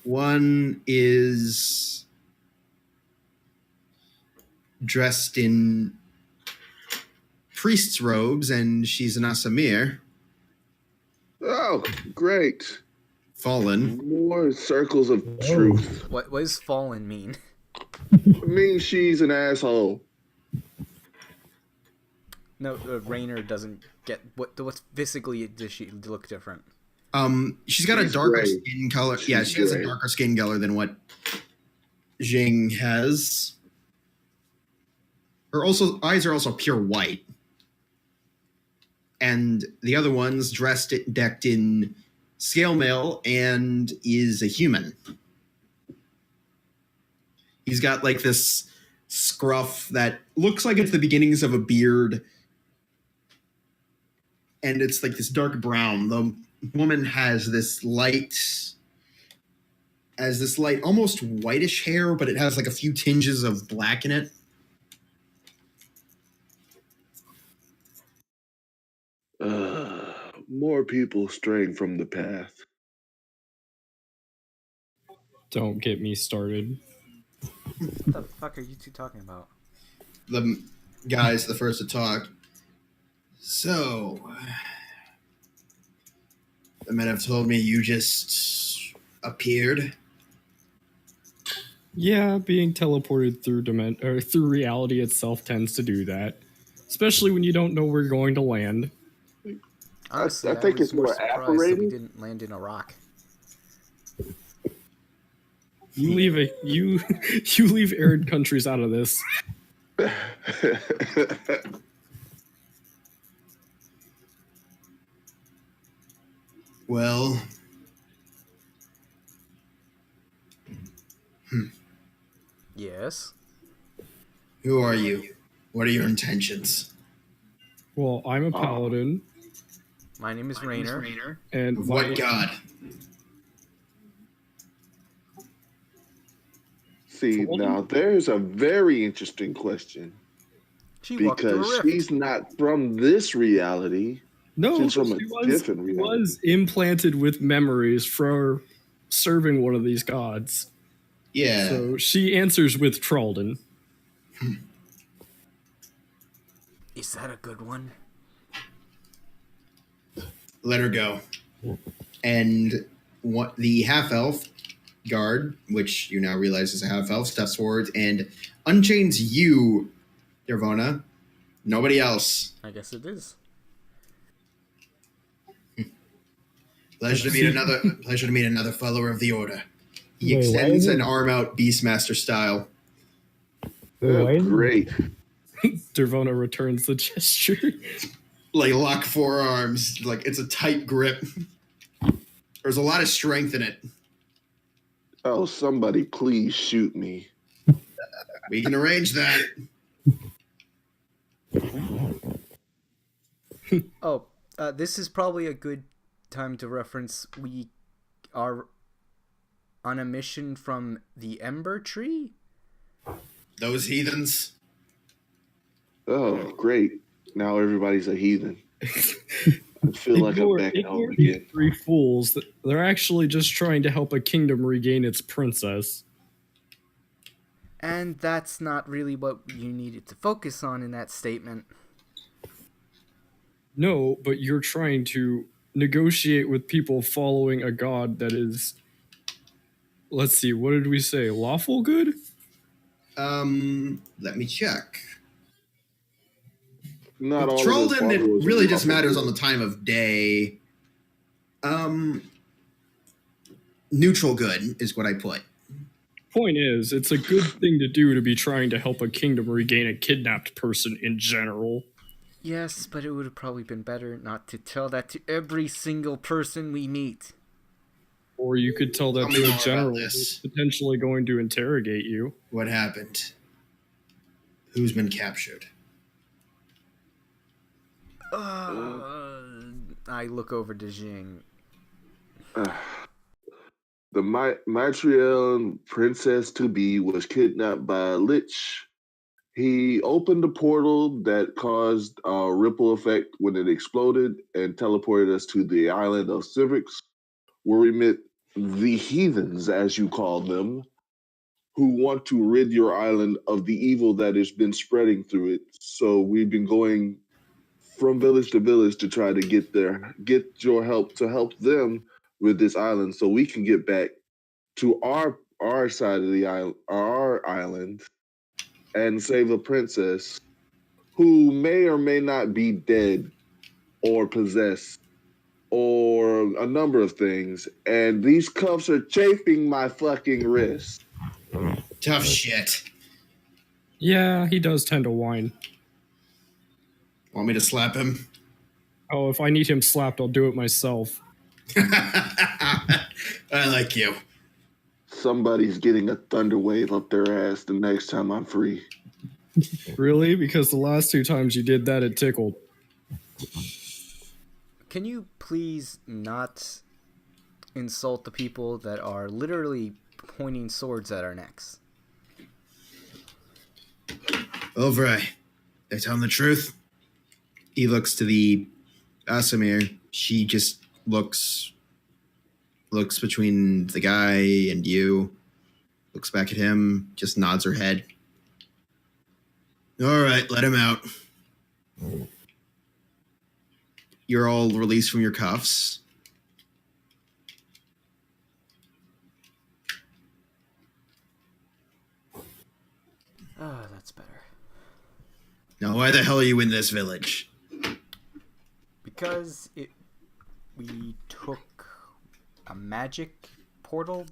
One is dressed in priest's robes, and she's an Asamir, Oh, great. fallen. More circles of truth. what does fallen mean? It means she's an asshole. No, Rainer doesn't get what physically does she look different? She's got a She's darker gray. skin color. She's Yeah, she has a gray. darker skin color than what Jing has. Her eyes are also pure white. And the other one's decked in scale mail and is a human. He's got like this scruff that looks like it's the beginnings of a beard. And it's like this dark brown. The woman has this light, almost whitish hair, but it has like a few tinges of black in it. More people straying from the path. Don't get me started. What the fuck are you two talking about? The guy's the first to talk. So, the men have told me you just appeared. Yeah, being teleported through reality itself tends to do that, especially when you don't know where you're going to land. Honestly, I think was it's more surprised that we apparating. didn't land in a rock. You leave arid countries out of this. Well, Yes. who are you? What are your intentions? Well, I'm a paladin, My name is Rainer. and Of what god? See, now there's a very interesting question. She walked through Because a rift. she's not from this reality. No, She's from a she different reality. was implanted with memories for serving one of these gods. Yeah. So she answers with Tralden. Is that a good one? Let her go. And what the half-elf guard, which you now realize is a half-elf, steps forward and unchains you, Dervona. Nobody else. I guess it is. Pleasure to meet another follower of the order. He Wait, why extends is it- an arm out, Beastmaster style. Wait, why is it- Great. Dervona returns the gesture. Like lock forearms, like it's a tight grip. There's a lot of strength in it. Oh, somebody please shoot me. We can arrange that. Oh, this is probably a good time to reference we are on a mission from the Ember Tree. Those heathens. Oh, great. Now everybody's a heathen. I feel like I'm back at home Ignore these again. 3 fools. They're actually just trying to help a kingdom regain its princess. And that's not really what you needed to focus on in that statement. No, but you're trying to negotiate with people following a god that is, let's see, what did we say? Lawful good? Let me check. Not all of Trolden, those it followers really are just awful. matters on the time of day. Neutral good is what I put. Point is, it's a good thing to do to be trying to help a kingdom regain a kidnapped person in general. Yes, but it would have probably been better not to tell that to every single person we meet. Or you could tell that Tell me to more a about general this. who's potentially going to interrogate you. What happened? Who's been captured? I look over to Jing. The Matriarch princess to be was kidnapped by a lich. He opened a portal that caused a ripple effect when it exploded and teleported us to the island of Civics, where we met the heathens, as you call them, who want to rid your island of the evil that has been spreading through it. So we've been going from village to village to try to get your help to help them with this island so we can get back to our side of the island, our island, and save a princess who may or may not be dead or possessed or a number of things. And these cuffs are chafing my fucking wrist. Tough shit. Yeah, he does tend to whine. Want me to slap him? Oh, if I need him slapped, I'll do it myself. I like you. Somebody's getting a thunder wave up their ass the next time I'm free. Really? Because the last 2 times you did that, it tickled. Can you please not insult the people that are literally pointing swords at our necks? Ulvray, they tell him the truth. He looks to the Asamir. She just looks between the guy and you, looks back at him, just nods her head. All right, let him out. You're all released from your cuffs. Oh, that's better. Now, why the hell are you in this village? Because we took a magic portal.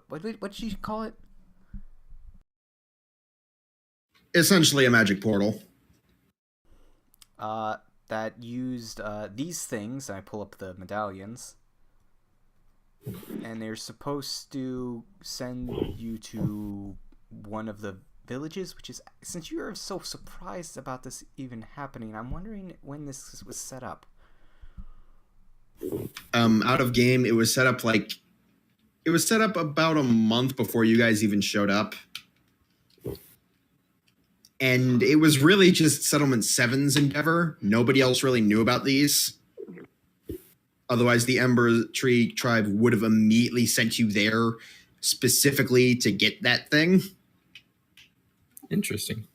What did you call it? Essentially a magic portal. That used these things. I pull up the medallions, and they're supposed to send you to one of the villages. Which is, since you are so surprised about this even happening, I'm wondering when this was set up. Out of game, it was set up about a month before you guys even showed up. And it was really just Settlement 7's endeavor. Nobody else really knew about these. Otherwise, the Ember Tree tribe would have immediately sent you there specifically to get that thing. Interesting.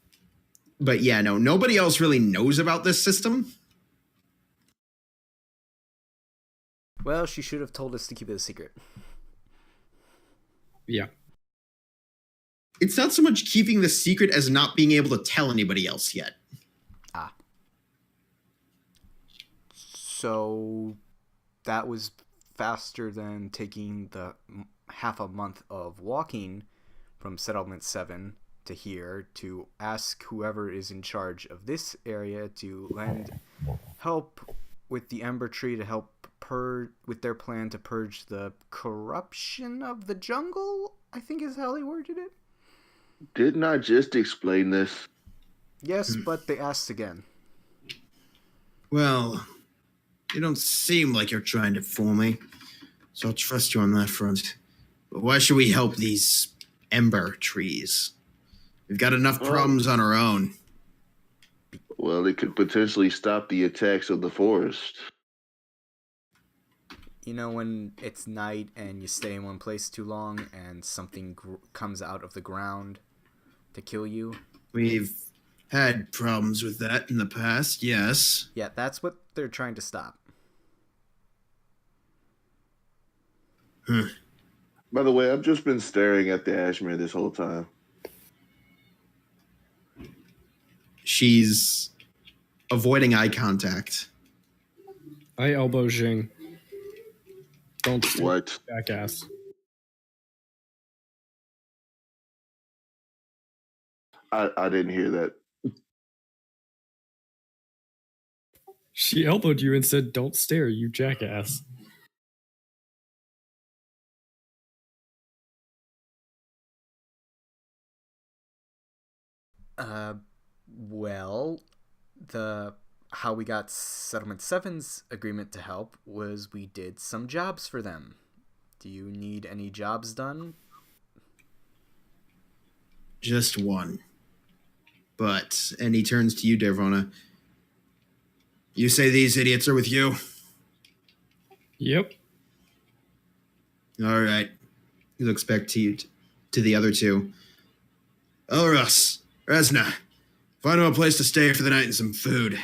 But yeah, no, nobody else really knows about this system. Well, she should have told us to keep it a secret. Yeah. It's not so much keeping the secret as not being able to tell anybody else yet. Ah. So that was faster than taking the half a month of walking from Settlement 7 to here to ask whoever is in charge of this area to lend help with the Ember Tree to help with their plan to purge the corruption of the jungle, I think is how they worded it. Didn't I just explain this? Yes, but they asked again. Well, you don't seem like you're trying to fool me, so I'll trust you on that front. But why should we help these Ember Trees? We've got enough problems on our own. Well, it could potentially stop the attacks of the forest. You know when it's night and you stay in one place too long and something comes out of the ground to kill you? We've had problems with that in the past, yes. Yeah, that's what they're trying to stop. By the way, I've just been staring at the Ashmere this whole time. She's avoiding eye contact. I elbow Jing. Don't What? jackass. I didn't hear that. She elbowed you and said, "Don't stare, you jackass." Well, how we got Settlement 7's agreement to help was we did some jobs for them. Do you need any jobs done? Just one. And he turns to you, Dervona. You say these idiots are with you? Yep. All right. He looks back to the other two. Oh, Resna, find him a place to stay for the night and some food.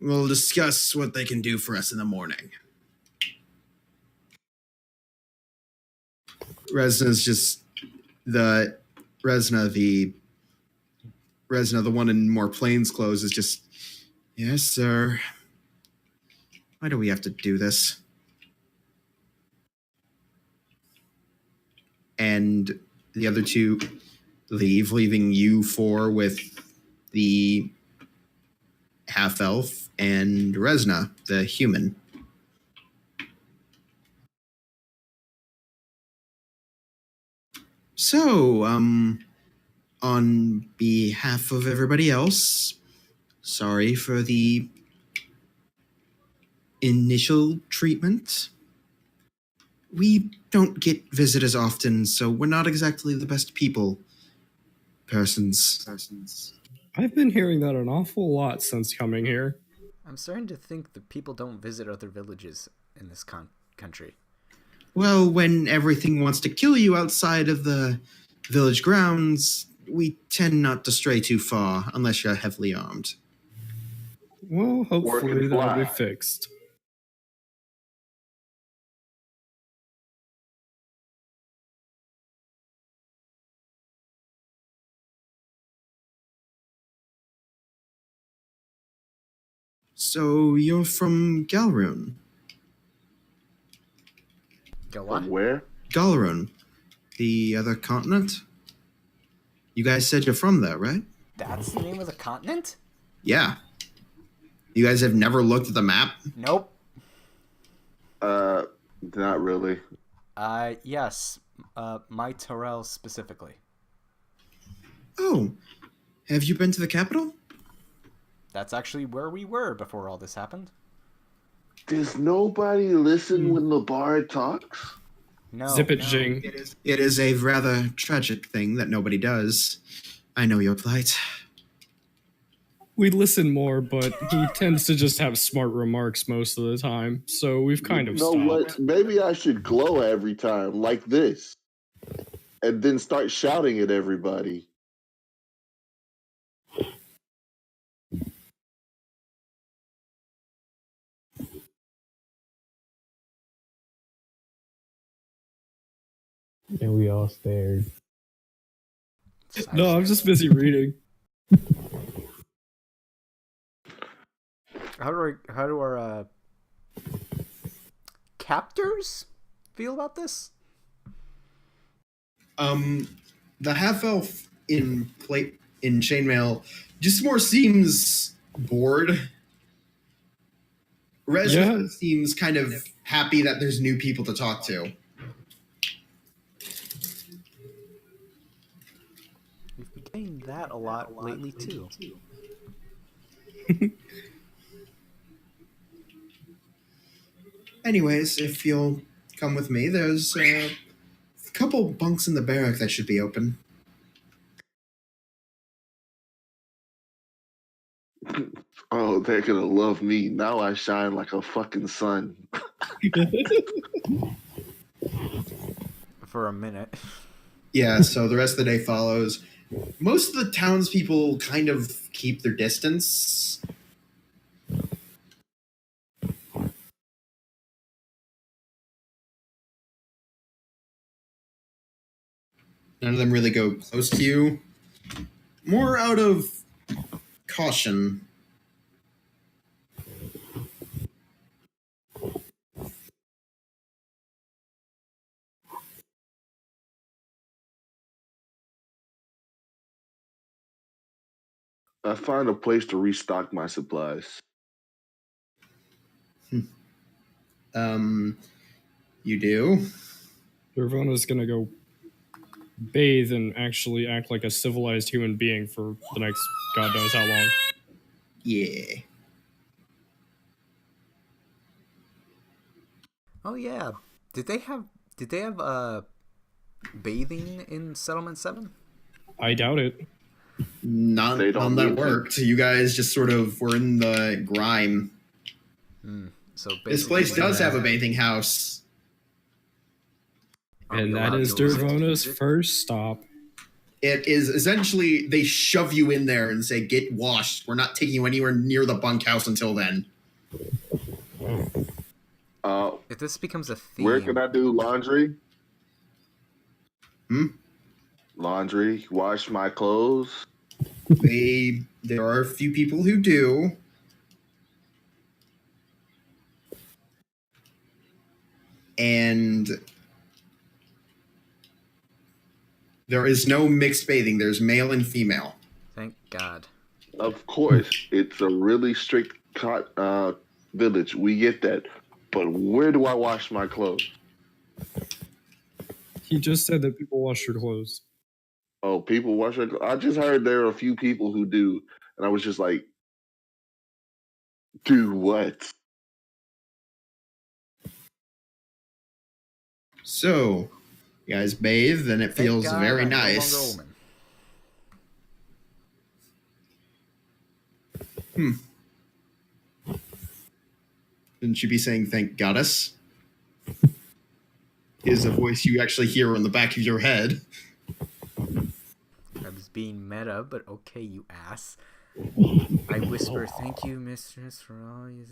We'll discuss what they can do for us in the morning. Resna's just the one in more plains clothes is just, yes, sir. Why do we have to do this? And the other two leave, leaving you four with the half-elf and Resna, the human. So, on behalf of everybody else, sorry for the initial treatment. We don't get visitors often, so we're not exactly the best persons. I've been hearing that an awful lot since coming here. I'm starting to think that people don't visit other villages in this country. Well, when everything wants to kill you outside of the village grounds, we tend not to stray too far unless you're heavily armed. Well, hopefully that'll fly. be fixed. So you're from Galrune? Go what? From where? Galrune, the other continent? You guys said you're from there, right? That's the name of the continent? Yeah. You guys have never looked at the map? Nope. Not really. Yes. My Terrell specifically. Oh, have you been to the capital? That's actually where we were before all this happened. Does nobody listen when the bard talks? No. Zip it, no. Jing. It is a rather tragic thing that nobody does. I know your plight. We listen more, but he tends to just have smart remarks most of the time, so we've kind of You know stopped. what? Maybe I should glow every time like this, and then start shouting at everybody. And we all stared. No, I'm just busy reading. How do our captors feel about this? The half elf in chainmail just more seems bored. Resna seems kind of happy that there's new people to talk to. We've been getting that a lot lately too. Anyways, if you'll come with me, there's a couple bunks in the barrack that should be open. Oh, they're gonna love me. Now I shine like a fucking sun. For a minute. Yeah, so the rest of the day follows. Most of the townspeople kind of keep their distance. None of them really go close to you. More out of caution. I find a place to restock my supplies. You do? Dervona's gonna go bathe and actually act like a civilized human being for the next God knows how long. Yeah. Oh yeah, did they have bathing in Settlement 7? I doubt it. None They don't that need to. worked. You guys just sort of were in the grime. So This basically, place does yeah. have a bathing house. are we And that allowed is to use it? Dervona's first stop. It is essentially, they shove you in there and say, get washed. We're not taking you anywhere near the bunkhouse until then. If this becomes a theme, Where can I do laundry? Hmm? Laundry, wash my clothes. There are a few people who do. And there is no mixed bathing. There's male and female. thank God. Of course, it's a really strict village. We get that. But where do I wash my clothes? He just said that people wash their clothes. Oh, people wash their clothes. I just heard there are a few people who do. And I was just like, do what? So, you guys bathe, and it Thank feels God very I'm nice. No longer a woman. Shouldn't you be saying thank goddess? Is a voice you actually hear on the back of your head. I was being meta, but okay, you ass. I whisper, thank you, mistress, for all you...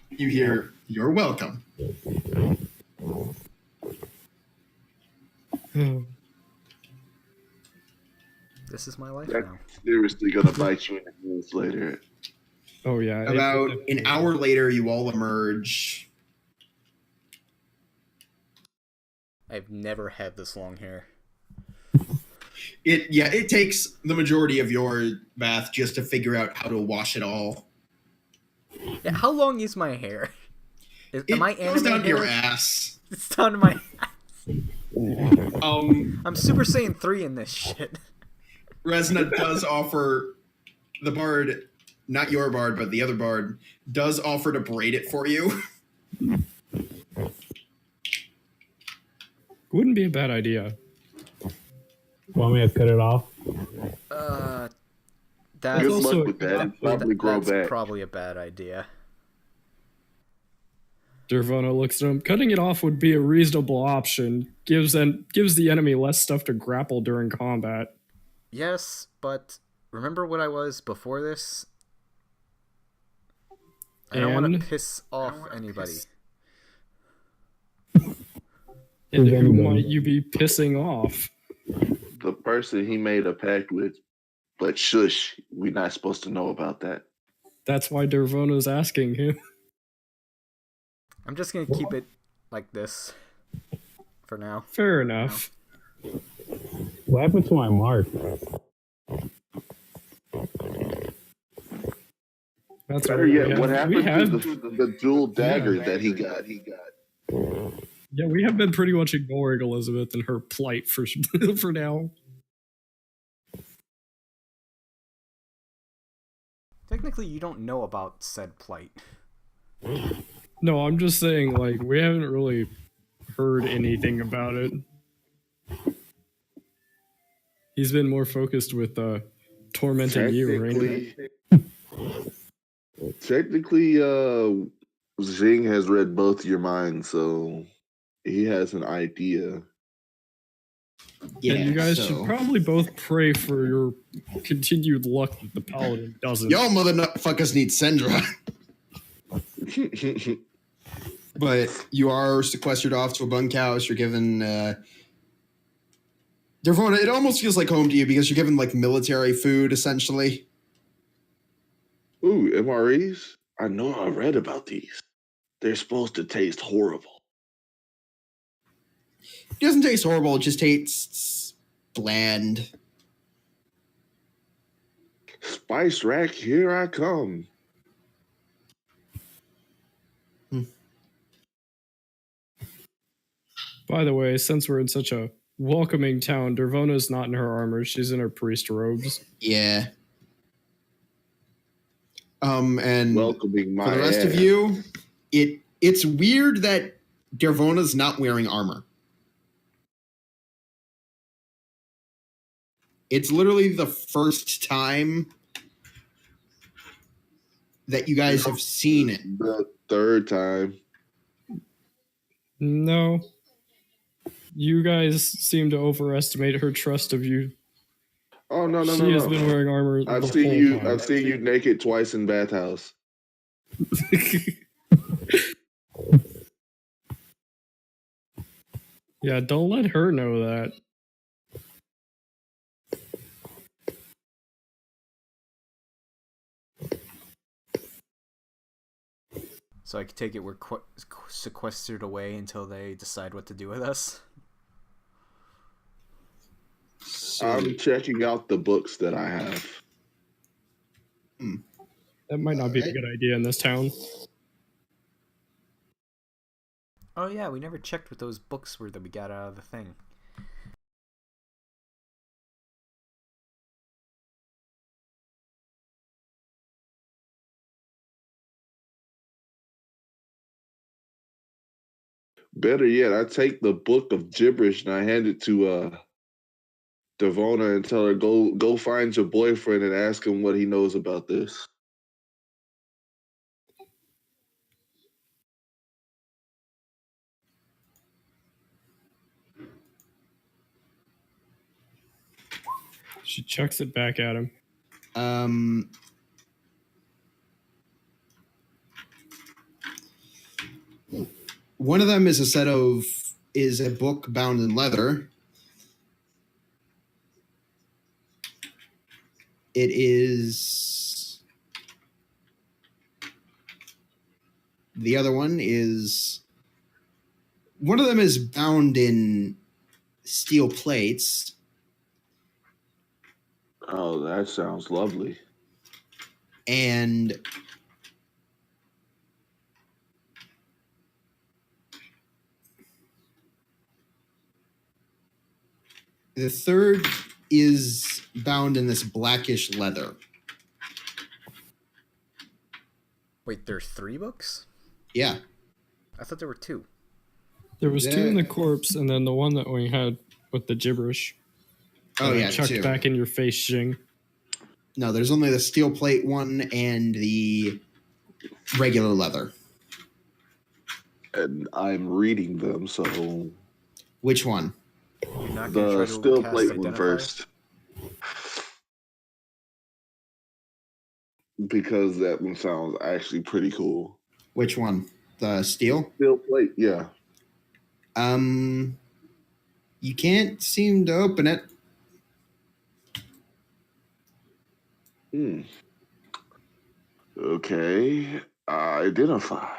You hear, you're welcome. This is my life That's now. seriously gonna bite you in the nose later. Oh yeah. About an hour later, you all emerge. I've never had this long hair. It takes the majority of your bath just to figure out how to wash it all. Yeah, how long is my hair? It Am I goes down anime to your hair? ass. It's down to my ass. Um, I'm Super Saiyan 3 in this shit. Resna does offer the bard, not your bard, but the other bard, does offer to braid it for you. Wouldn't be a bad idea. Want me to cut it off? That's Good also- luck with that. It'll probably grow that's back. probably a bad idea. Dervona looks at him. Cutting it off would be a reasonable option. Gives the enemy less stuff to grapple during combat. Yes, but remember what I was before this? I don't want And? to piss off anybody. And Who's who anybody? might you be pissing off? The person he made a pact with. But shush, we're not supposed to know about that. That's why Dervona's asking him. I'm just gonna keep it like this for now. Fair enough. What happened to my mark? That's Better all right. yet, what We happened have, to the dual dagger that he got? yeah, we have been pretty much ignoring Elizabeth and her plight for for now. Technically, you don't know about said plight. No, I'm just saying, like, we haven't really heard anything about it. He's been more focused with tormenting you, Rainer. Technically, Zing has read both your minds, so he has an idea. Yeah, And you guys so- should probably both pray for your continued luck that the paladin doesn't. Y'all motherfuckers need Sendra. But you are sequestered off to a bunkhouse. You're given Dervona, it almost feels like home to you because you're given like military food essentially. Ooh, MREs? I know I read about these. They're supposed to taste horrible. It doesn't taste horrible, it just tastes bland. Spice rack, here I come. By the way, since we're in such a welcoming town, Dervona's not in her armor. She's in her priest robes. Yeah. And Welcoming my for the rest of ass. you, it It's weird that Dervona's not wearing armor. It's literally the first time that you guys have seen it. The third time. No. You guys seem to overestimate her trust of you. Oh no no She no has no! been wearing armor the I've whole seen you. time. I've seen you naked twice in bathhouse. Yeah, don't let her know that. So I could take it we're sequestered away until they decide what to do with us. So, I'm checking out the books that I have. That might not be a Alright. good idea in this town. Oh yeah, we never checked what those books were that we got out of the thing. Better yet, I take the book of gibberish and I hand it to Devona and tell her go find your boyfriend and ask him what he knows about this. She chucks it back at him. One of them is a book bound in leather. It is. The other one is. One of them is bound in steel plates. Oh, that sounds lovely. And the third is bound in this blackish leather. Wait, there's 3 books? Yeah. I thought there were 2. There was 2 in Yeah. the corpse, and then the one that we had with the gibberish. Oh, yeah, chucked 2. back in your face, Jing. No, there's only the steel plate one and the regular leather. And I'm reading them, so Which one? You're not gonna try the to still cast plate one identify? first. Because that one sounds actually pretty cool. Which one? The steel? Steel plate, yeah. You can't seem to open it. Okay. Identify.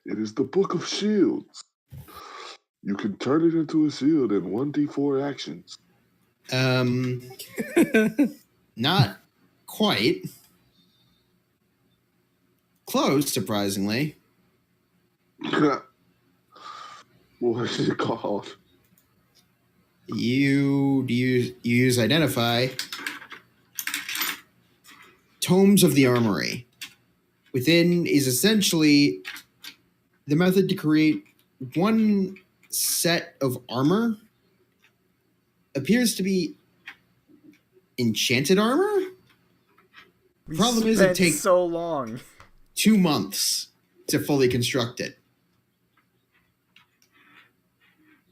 It is the Book of Shields. You can turn it into a shield in 1d4 actions. Not quite. Close, surprisingly. What is it called? You use identify. Tomes of the Armory. Within is essentially the method to create one set of armor. Appears to be enchanted armor. We Problem is, it spent takes so long. 2 months to fully construct it.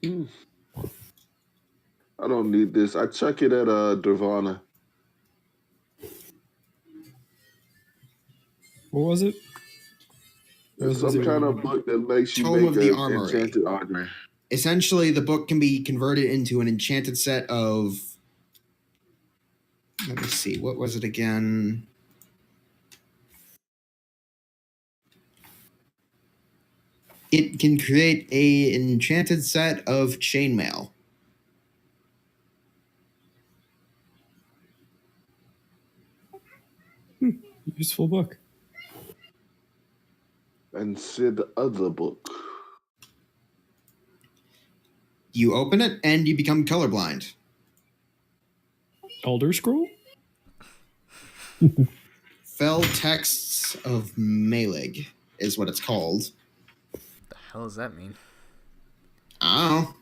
Mm. I don't need this. I chuck it at Nirvana. What was it? It's some kind of book that makes you Tome make of the an Armory. enchanted armor. Essentially, the book can be converted into an enchanted set of. Let me see. What was it again? It can create a enchanted set of chainmail. Useful book. And said the other book. You open it and you become colorblind. Elder Scroll? Fell Texts of Malig is what it's called. The hell does that mean? Oh.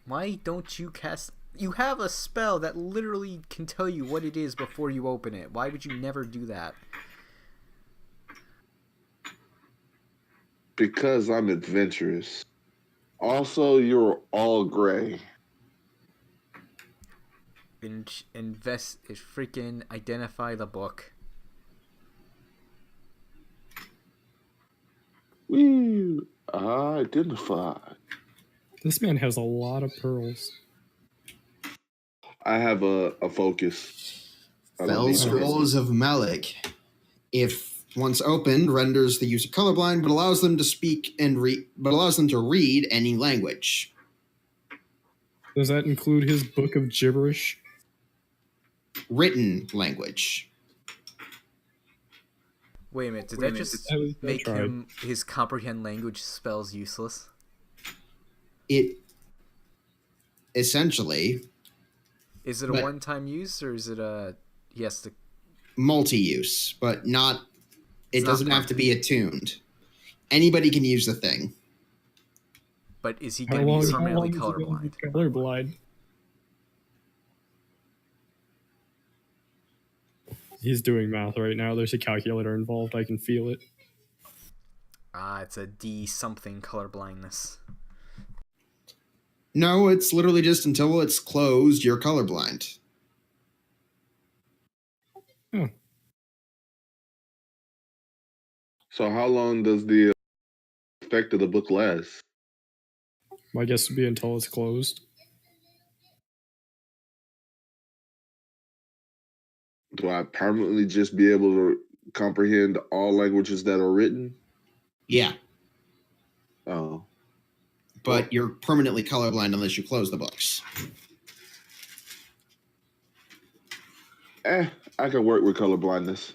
Why don't you cast... You have a spell that literally can tell you what it is before you open it. Why would you never do that? Because I'm adventurous. Also, you're all gray. Freaking identify the book. We identify. This man has a lot of pearls. I have a focus. Fell Scrolls of Malig. If once opened, renders the user colorblind, but allows them to speak and read any language. Does that include his book of gibberish? Written language. Wait a minute, did that just make his comprehend language spells useless? It essentially. Is it a one-time use, or is it a... He has to... Multi-use, but not... It doesn't have to be attuned. Anybody can use the thing. But is he going to be permanently colorblind? Colorblind. He's doing math right now. There's a calculator involved. I can feel it. It's a D something colorblindness. No, it's literally just until it's closed, you're colorblind. Oh. So how long does the effect of the book last? My guess would be until it's closed. Do I permanently just be able to comprehend all languages that are written? Yeah. Oh. But you're permanently colorblind unless you close the books. I can work with colorblindness.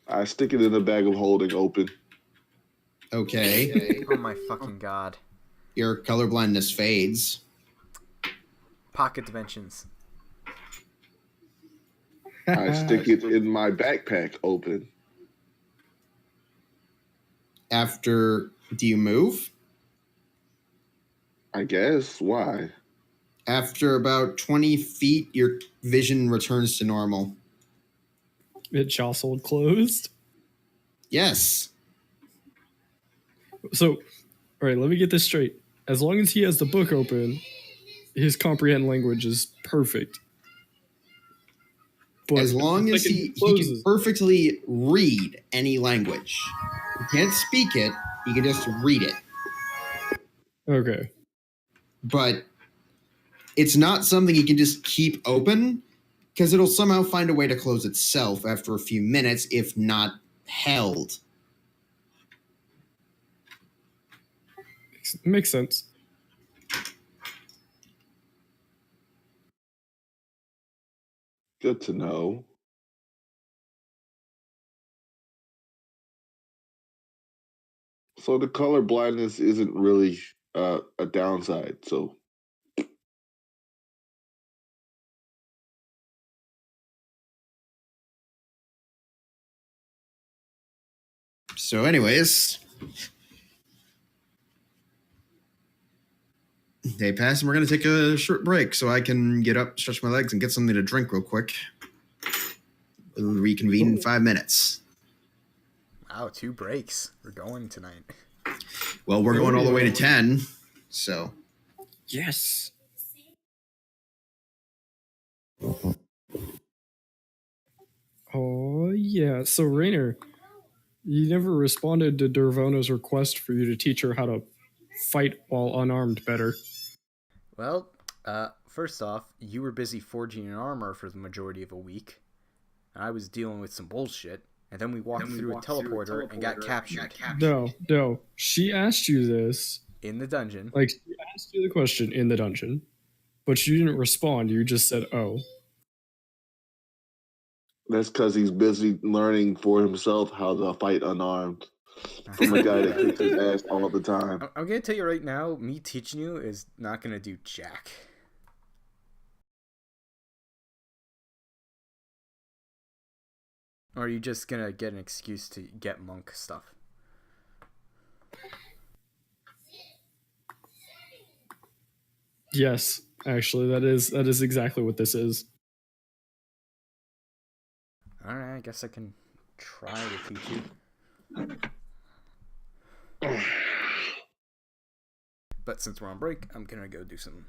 I stick it in a bag of holding open. Okay. Oh my fucking god. Your colorblindness fades. Pocket dimensions. I stick it in my backpack open. After, do you move? I guess. Why? After about 20 feet, your vision returns to normal. It jostled closed? Yes. So, all right, let me get this straight. As long as he has the book open, his comprehend language is perfect. But as long as he can perfectly read any language. He can't speak it, he can just read it. Okay. But it's not something he can just keep open, because it'll somehow find a way to close itself after a few minutes, if not held. Makes sense. Good to know. So the color blindness isn't really a downside. So anyways, day passed and we're going to take a short break so I can get up, stretch my legs, and get something to drink real quick. We'll reconvene in 5 minutes. Wow, 2 breaks. We're going tonight. Well, we're going all the way to 10, so. Yes. Oh, yeah. So, Rainer, you never responded to Dervona's request for you to teach her how to fight while unarmed better. Well, first off, you were busy forging an armor for the majority of a week, and I was dealing with some bullshit, and then we walked through a teleporter and got captured. No. She asked you this. In the dungeon. Like, she asked you the question in the dungeon, but you didn't respond. You just said, oh. That's because he's busy learning for himself how to fight unarmed from a guy that kicks his ass all the time. I'm going to tell you right now, me teaching you is not going to do jack. Or are you just going to get an excuse to get monk stuff? Yes, actually, that is exactly what this is. Alright, I guess I can try to teach you. But since we're on break, I'm gonna go do some.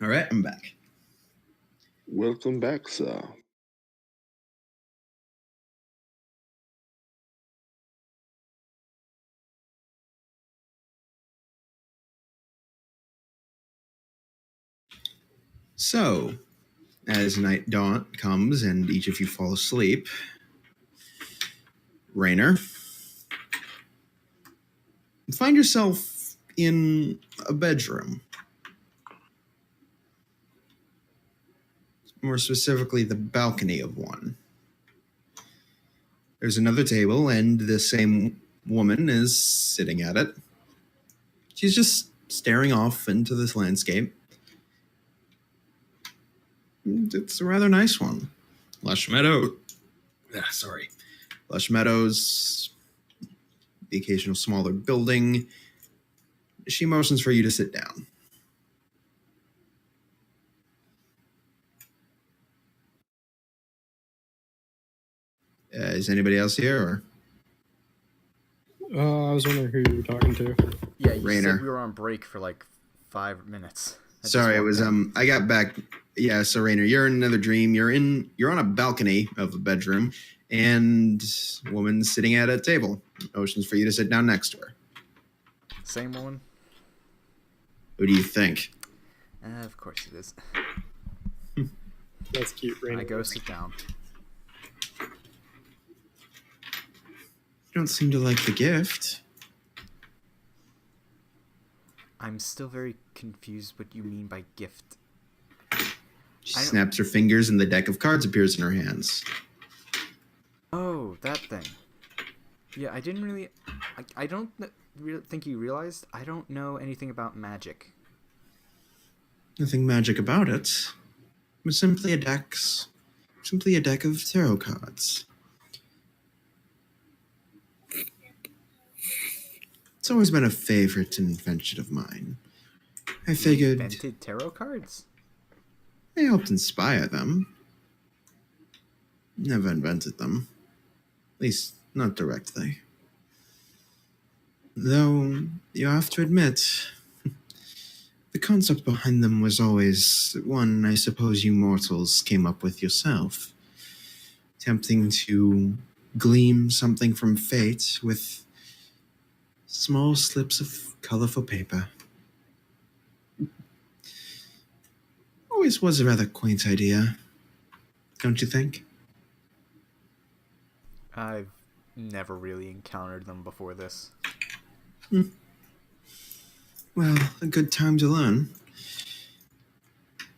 All right, I'm back. Welcome back, sir. So, as night dawn comes and each of you fall asleep, Rainer, you find yourself in a bedroom. More specifically, the balcony of one. There's another table, and the same woman is sitting at it. She's just staring off into this landscape. It's a rather nice one. Lush meadows, the occasional smaller building. She motions for you to sit down. Is anybody else here? I was wondering who you were talking to. Yeah, you Rainer. said we were on break for like 5 minutes. Sorry, it was I got back. Yeah, so Rainer, you're in another dream. You're on a balcony of a bedroom, and a woman's sitting at a table. Motions for you to sit down next to her. Same one? Who do you think? Of course it is. That's cute, Rainer. I go sit down. You don't seem to like the gift. I'm still very confused what you mean by gift. She snaps her fingers and the deck of cards appears in her hands. Oh, that thing. Yeah, I didn't really... I don't think you realized I don't know anything about magic. Nothing magic about it. It was simply a deck of tarot cards. It's always been a favorite invention of mine. I figured Invented tarot cards? I helped inspire them. Never invented them. At least, not directly. Though, you have to admit, the concept behind them was always one I suppose you mortals came up with yourself. Attempting to gleam something from fate with small slips of colorful paper. always was a rather quaint idea, don't you think? I've never really encountered them before this. Well, a good time to learn.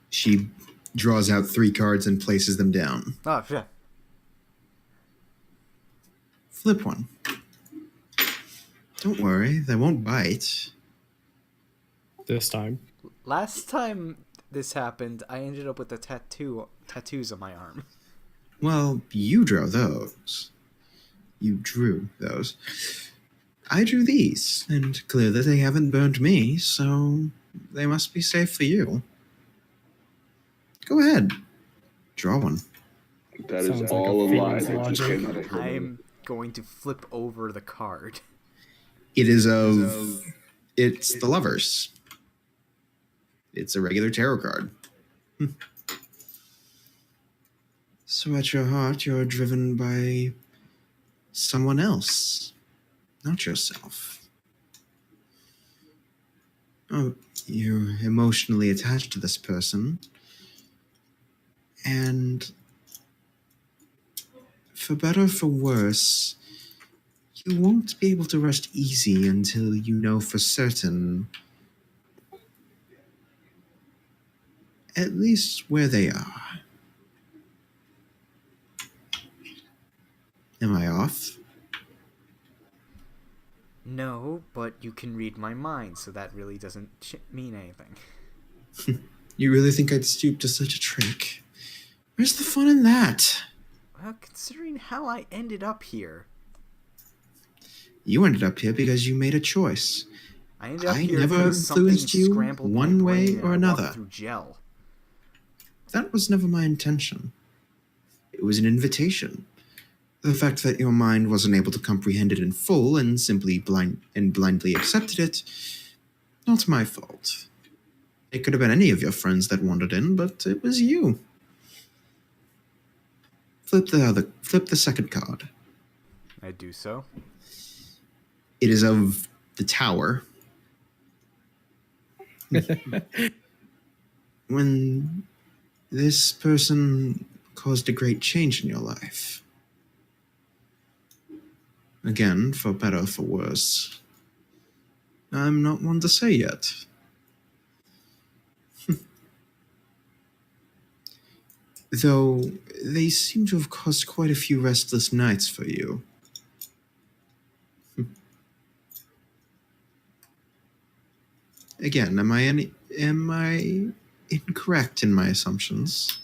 She draws out 3 cards and places them down. Oh, yeah. Flip one. Don't worry, they won't bite. This time. Last time this happened, I ended up with a tattoos on my arm. Well, you drew those. You drew those. I drew these, and clearly they haven't burned me, so they must be safe for you. Go ahead. Draw one. That Sounds is like a all a lie. Phoenix That just logic. came out of her mouth. I'm going to flip over the card. It is of... It's the Lovers. It's a regular tarot card. So at your heart, you're driven by someone else, not yourself. Oh, you're emotionally attached to this person, and for better or for worse, you won't be able to rest easy until you know for certain at least where they are. Am I off? No, but you can read my mind, so that really doesn't mean anything. You really think I'd stoop to such a trick? Where's the fun in that? Well, considering how I ended up here. You ended up here because you made a choice. I ended up I here never because something influenced you scrambled my one way brain and or I walked another. through gel. That was never my intention. It was an invitation. The fact that your mind wasn't able to comprehend it in full and simply blindly accepted it, not my fault. It could have been any of your friends that wandered in, but it was you. Flip the second card. I do so. It is of the Tower. When this person caused a great change in your life. Again, for better or for worse. I'm not one to say yet. Though they seem to have caused quite a few restless nights for you. Again, am I incorrect in my assumptions?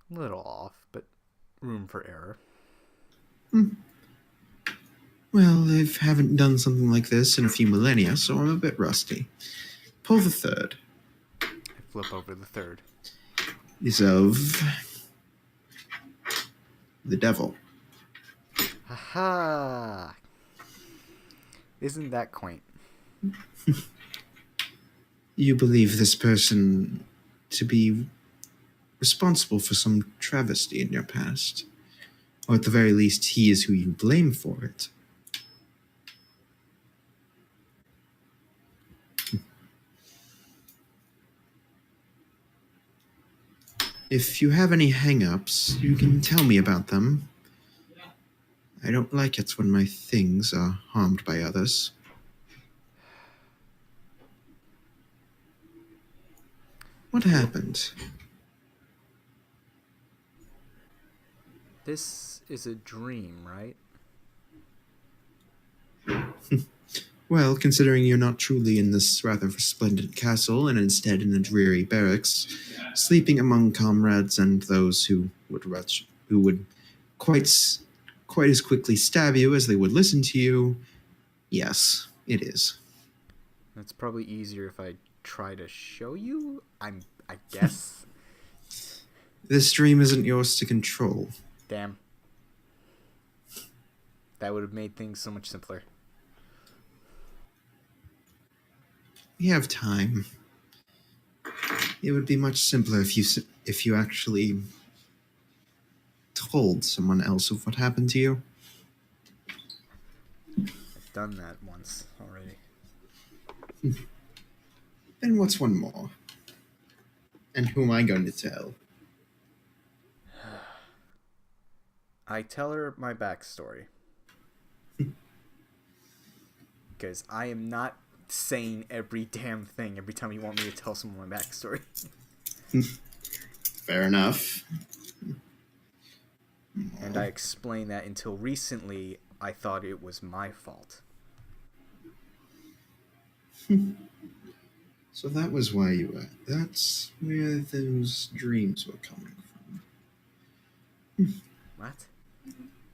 A little off, but room for error. Well, I haven't done something like this in a few millennia, so I'm a bit rusty. Pull the third. I flip over the third. Is of the devil. Haha! Isn't that quaint? You believe this person to be responsible for some travesty in your past. Or at the very least, he is who you blame for it. If you have any hang-ups, you can tell me about them. I don't like it when my things are harmed by others. What happened? This is a dream, right? Well, considering you're not truly in this rather resplendent castle and instead in a dreary barracks, sleeping among comrades and those who would quite as quickly stab you as they would listen to you, yes, it is. It's probably easier if I try to show you. I guess. This dream isn't yours to control. Damn. That would have made things so much simpler. We have time. It would be much simpler if you actually told someone else of what happened to you. I've done that once already. Then what's one more? And who am I going to tell? I tell her my backstory. Because I am not saying every damn thing every time you want me to tell someone my backstory. Fair enough. And I explained that until recently, I thought it was my fault. So that was why you were. That's where those dreams were coming from. What?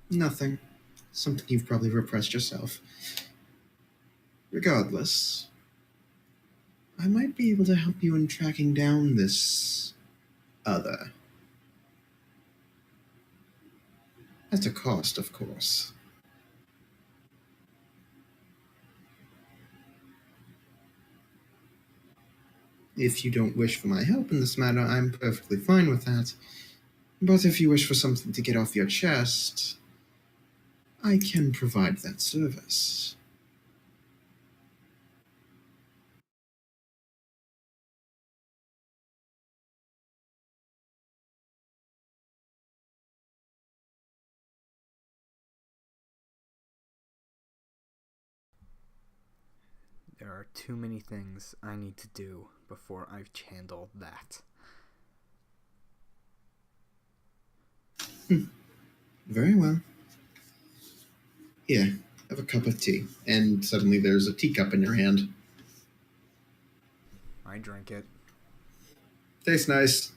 Nothing. Something you've probably repressed yourself. Regardless, I might be able to help you in tracking down this other. At a cost, of course. If you don't wish for my help in this matter, I'm perfectly fine with that. But if you wish for something to get off your chest, I can provide that service. There are too many things I need to do before I've handled that. Very well. Here, have a cup of tea. And suddenly there's a teacup in your hand. I drink it. Tastes nice.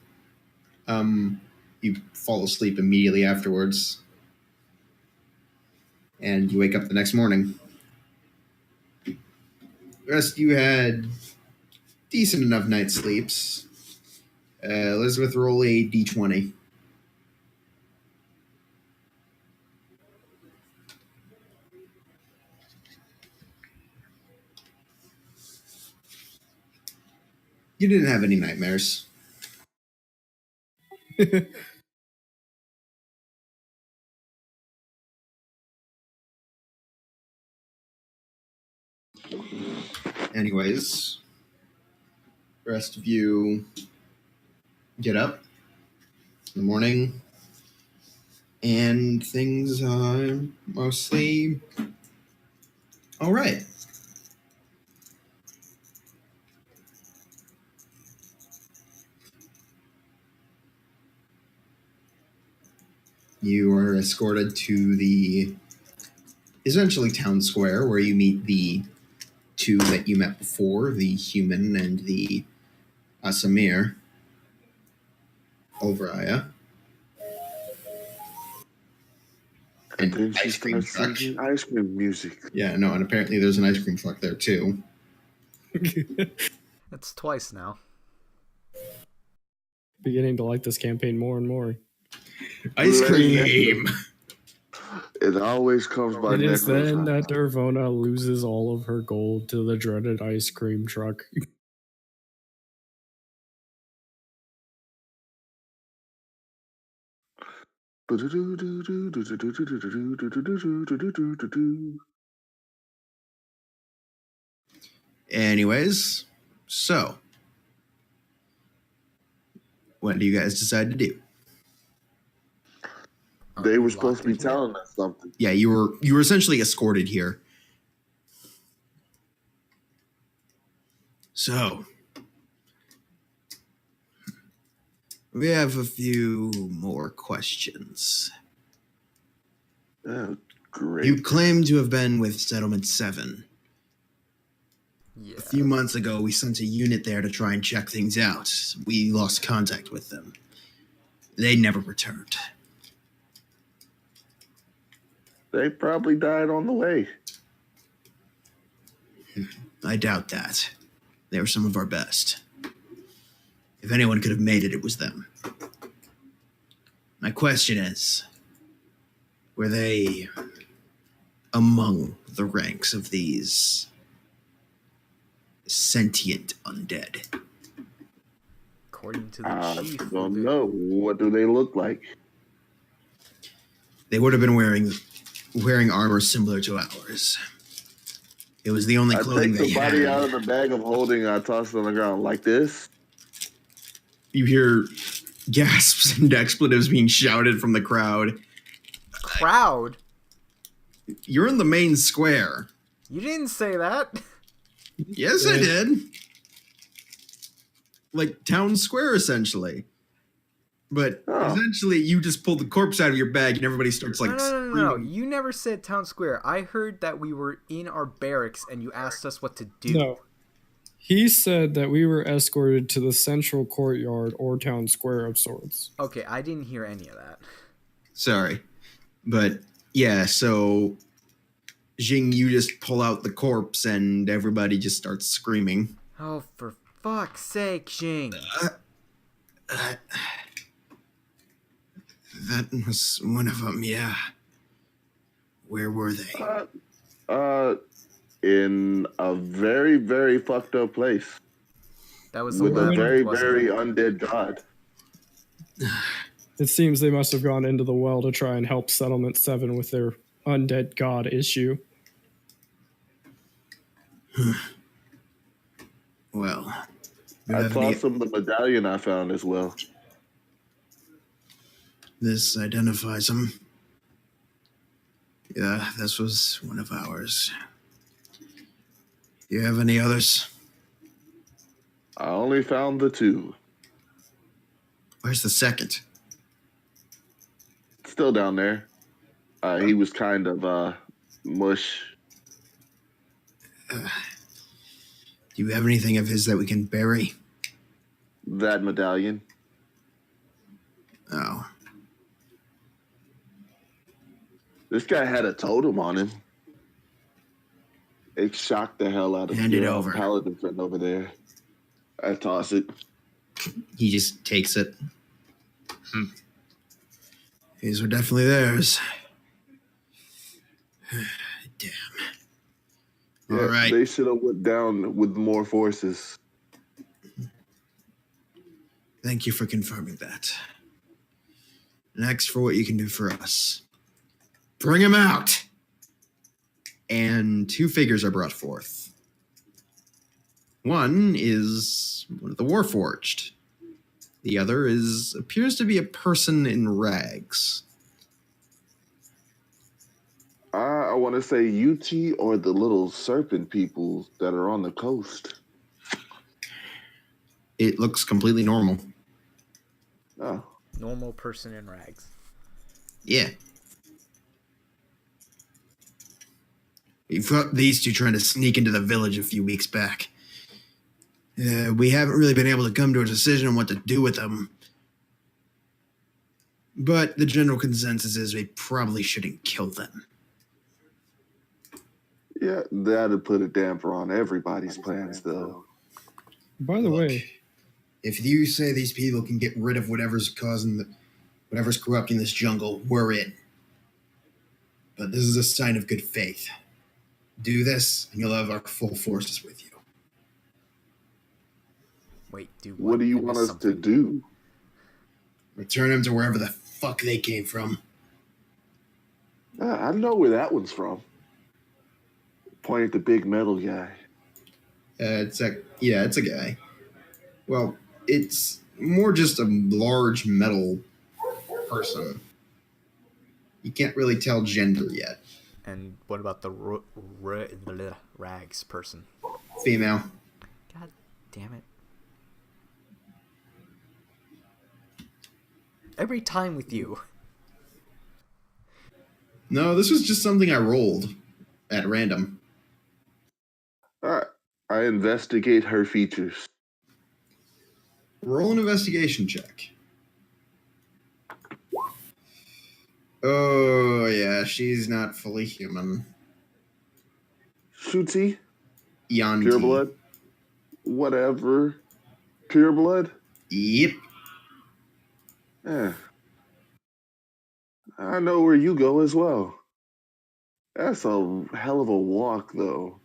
You fall asleep immediately afterwards. And you wake up the next morning. The rest you had decent enough night's sleeps. Elizabeth, roll a d20. You didn't have any nightmares. Anyways, the rest of you get up in the morning, and things are mostly all right. You are escorted to the essentially town square where you meet the two that you met before, the human and the Asamir. Olvraya. And then she ice cream starts truck. singing ice cream music. Yeah, no, and apparently there's an ice cream truck there too. That's twice now. Beginning to like this campaign more and more. Ice cream! It always comes by It is then necklace. that Dervona loses all of her gold to the dreaded ice cream truck. Anyways, so what do you guys decide to do? They Are were we supposed to be locked in here? telling us something. Yeah, you were essentially escorted here. So we have a few more questions. Oh, great. You claim to have been with Settlement 7. Yeah. A few months ago, we sent a unit there to try and check things out. We lost contact with them. They never returned. They probably died on the way. I doubt that. They were some of our best. If anyone could have made it, it was them. My question is, were they among the ranks of these sentient undead? According to the I chief, don't know. What do they look like? They would have been wearing armor similar to ours. It was the only I clothing take they the body had. out of the bag of holding and I toss it on the ground like this. You hear gasps and expletives being shouted from the crowd. Crowd? You're in the main square. You didn't say that. Yes, I did. Like town square, essentially. But essentially, you just pull the corpse out of your bag and everybody starts like No. screaming. You never said town square. I heard that we were in our barracks and you asked us what to do. No. He said that we were escorted to the central courtyard or town square of sorts. Okay, I didn't hear any of that. Sorry. But yeah, so Jing, you just pull out the corpse and everybody just starts screaming. Oh, for fuck's sake, Jing. That was one of them, yeah. Where were they? In a very, very fucked up place. That was the With a labyrinth, very, wasn't very it? undead god. It seems they must have gone into the well to try and help Settlement 7 with their undead god issue. Well, I tossed him the medallion I found as well. This identifies him. Yeah, this was one of ours. Do you have any others? I only found the 2. Where's the second? Still down there. He was kind of mush. Do you have anything of his that we can bury? That medallion. Oh. This guy had a totem on him. It shocked the hell out of Hand it over. paladin friend over there. I toss it. He just takes it. These were definitely theirs. Damn. Yeah, All right. They should have went down with more forces. Thank you for confirming that. Next, for what you can do for us. Bring him out! And 2 figures are brought forth. One is one of the Warforged. The other appears to be a person in rags. I want to say Yuchi or the little serpent people that are on the coast. It looks completely normal. Oh. Normal person in rags. Yeah. We fought these 2 trying to sneak into the village a few weeks back. We haven't really been able to come to a decision on what to do with them. But the general consensus is we probably shouldn't kill them. Yeah, that'd put a damper on everybody's plans, though. By the way, if you say these people can get rid of whatever's corrupting this jungle, we're in. But this is a sign of good faith. Do this, and you'll have our full forces with you. Wait, do What do you want us to do? Return them to wherever the fuck they came from. I know where that one's from. Point at the big metal guy. It's a guy. Well, it's more just a large metal person. You can't really tell gender yet. And what about the rags person? Female. God damn it. Every time with you. No, this was just something I rolled at random. All right. I investigate her features. Roll an investigation check. Oh, yeah, she's not fully human. Shuti? Yanti. Pure blood? Whatever. Pure blood? Yep. Yeah. I know where you go as well. That's a hell of a walk, though.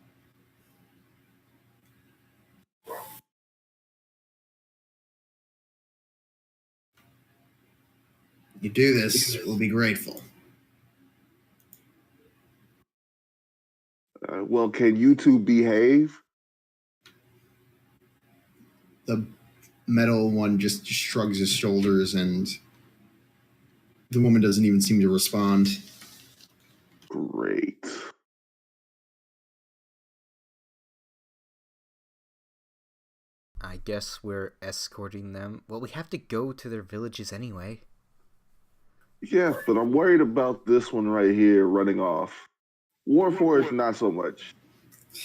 You do this, we'll be grateful. Well, can you two behave? The metal one just shrugs his shoulders, and the woman doesn't even seem to respond. Great. I guess we're escorting them. Well, we have to go to their villages anyway. Yes, but I'm worried about this one right here running off. War Forest, not so much.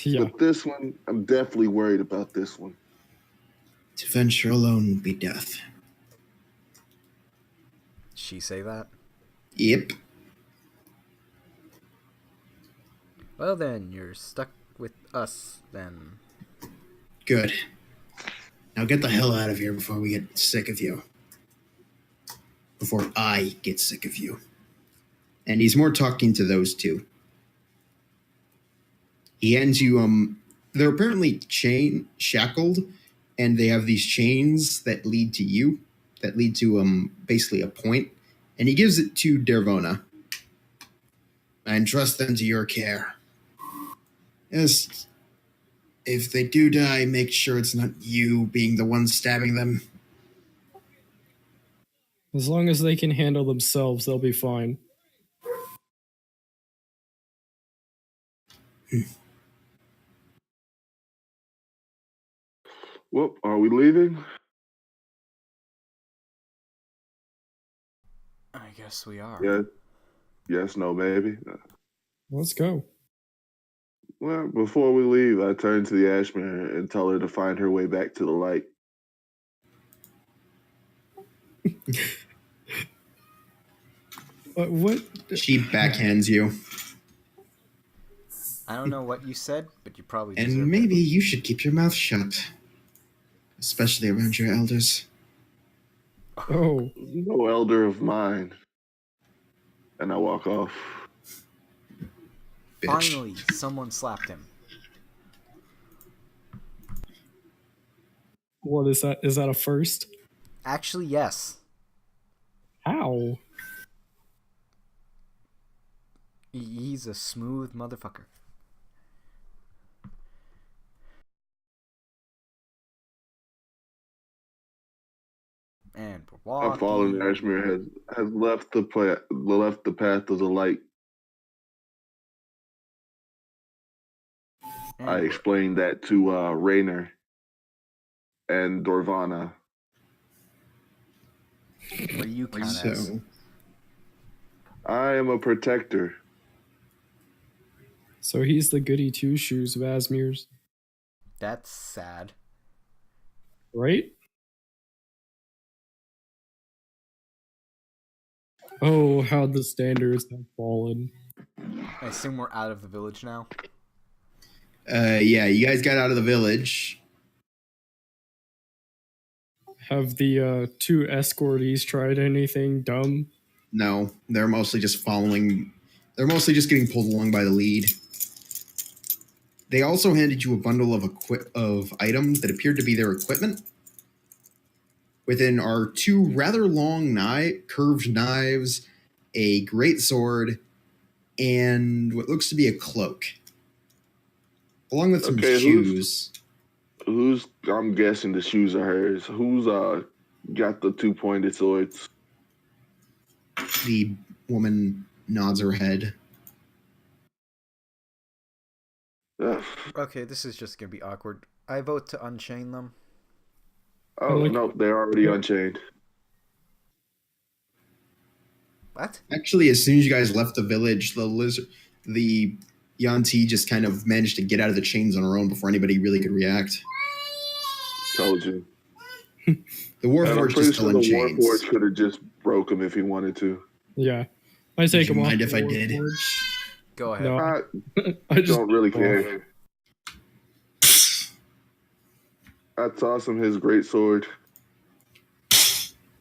Yeah. But this one, I'm definitely worried about this one. To venture alone would be death. She say that? Yep. Well then, you're stuck with us then. Good. Now get the hell out of here before we get sick of you. Before I get sick of you. And he's more talking to those two. He hands you, they're apparently shackled, and they have these chains that lead to you, that lead to, basically a point. And he gives it to Dervona. I entrust them to your care. Yes, if they do die, make sure it's not you being the one stabbing them. As long as they can handle themselves, they'll be fine. Well, are we leaving? I guess we are. Yeah. Yes, no, maybe. Let's go. Well, before we leave, I turn to the Ashmere and tell her to find her way back to the light. What? She backhands you. I don't know what you said, but you probably deserve And maybe you should keep your mouth shut. Especially around your elders. Oh, No elder of mine. And I walk off. it. Bitch. Finally, someone slapped him. what is that? Is that a first? Actually, yes. How? He's a smooth motherfucker. And we're walking. A fallen Ashmere has left the path of the light. And I we're- explained that to Raynor and Dorvana. What do you count as? So, I am a protector. So he's the goody two shoes of Asmir's, That's sad. right? Oh, how the standards have fallen. I assume we're out of the village now. yeah, you guys got out of the village. Have the two escortees tried anything dumb? No, they're mostly just following. They're mostly just getting pulled along by the lead. They also handed you a bundle of items that appeared to be their equipment. Within are two rather long curved knives, a great sword, and what looks to be a cloak, along with some Okay, shoes. Who's? I'm guessing the shoes are hers. Who's got the two pointed swords? The woman nods her head. Ugh. Okay, this is just gonna be awkward. I vote to unchain them. Oh like- no, they're already unchained. What? Actually, as soon as you guys left the village, the Yanti just kind of managed to get out of the chains on her own before anybody really could react. Told you. The And I'm Warforged pretty is still sure in the chains. Warforged could have just broke him if he wanted to. Yeah. I take you him off. mind the if I war did? board. Go ahead. No, I I just don't really care. I toss him his great sword.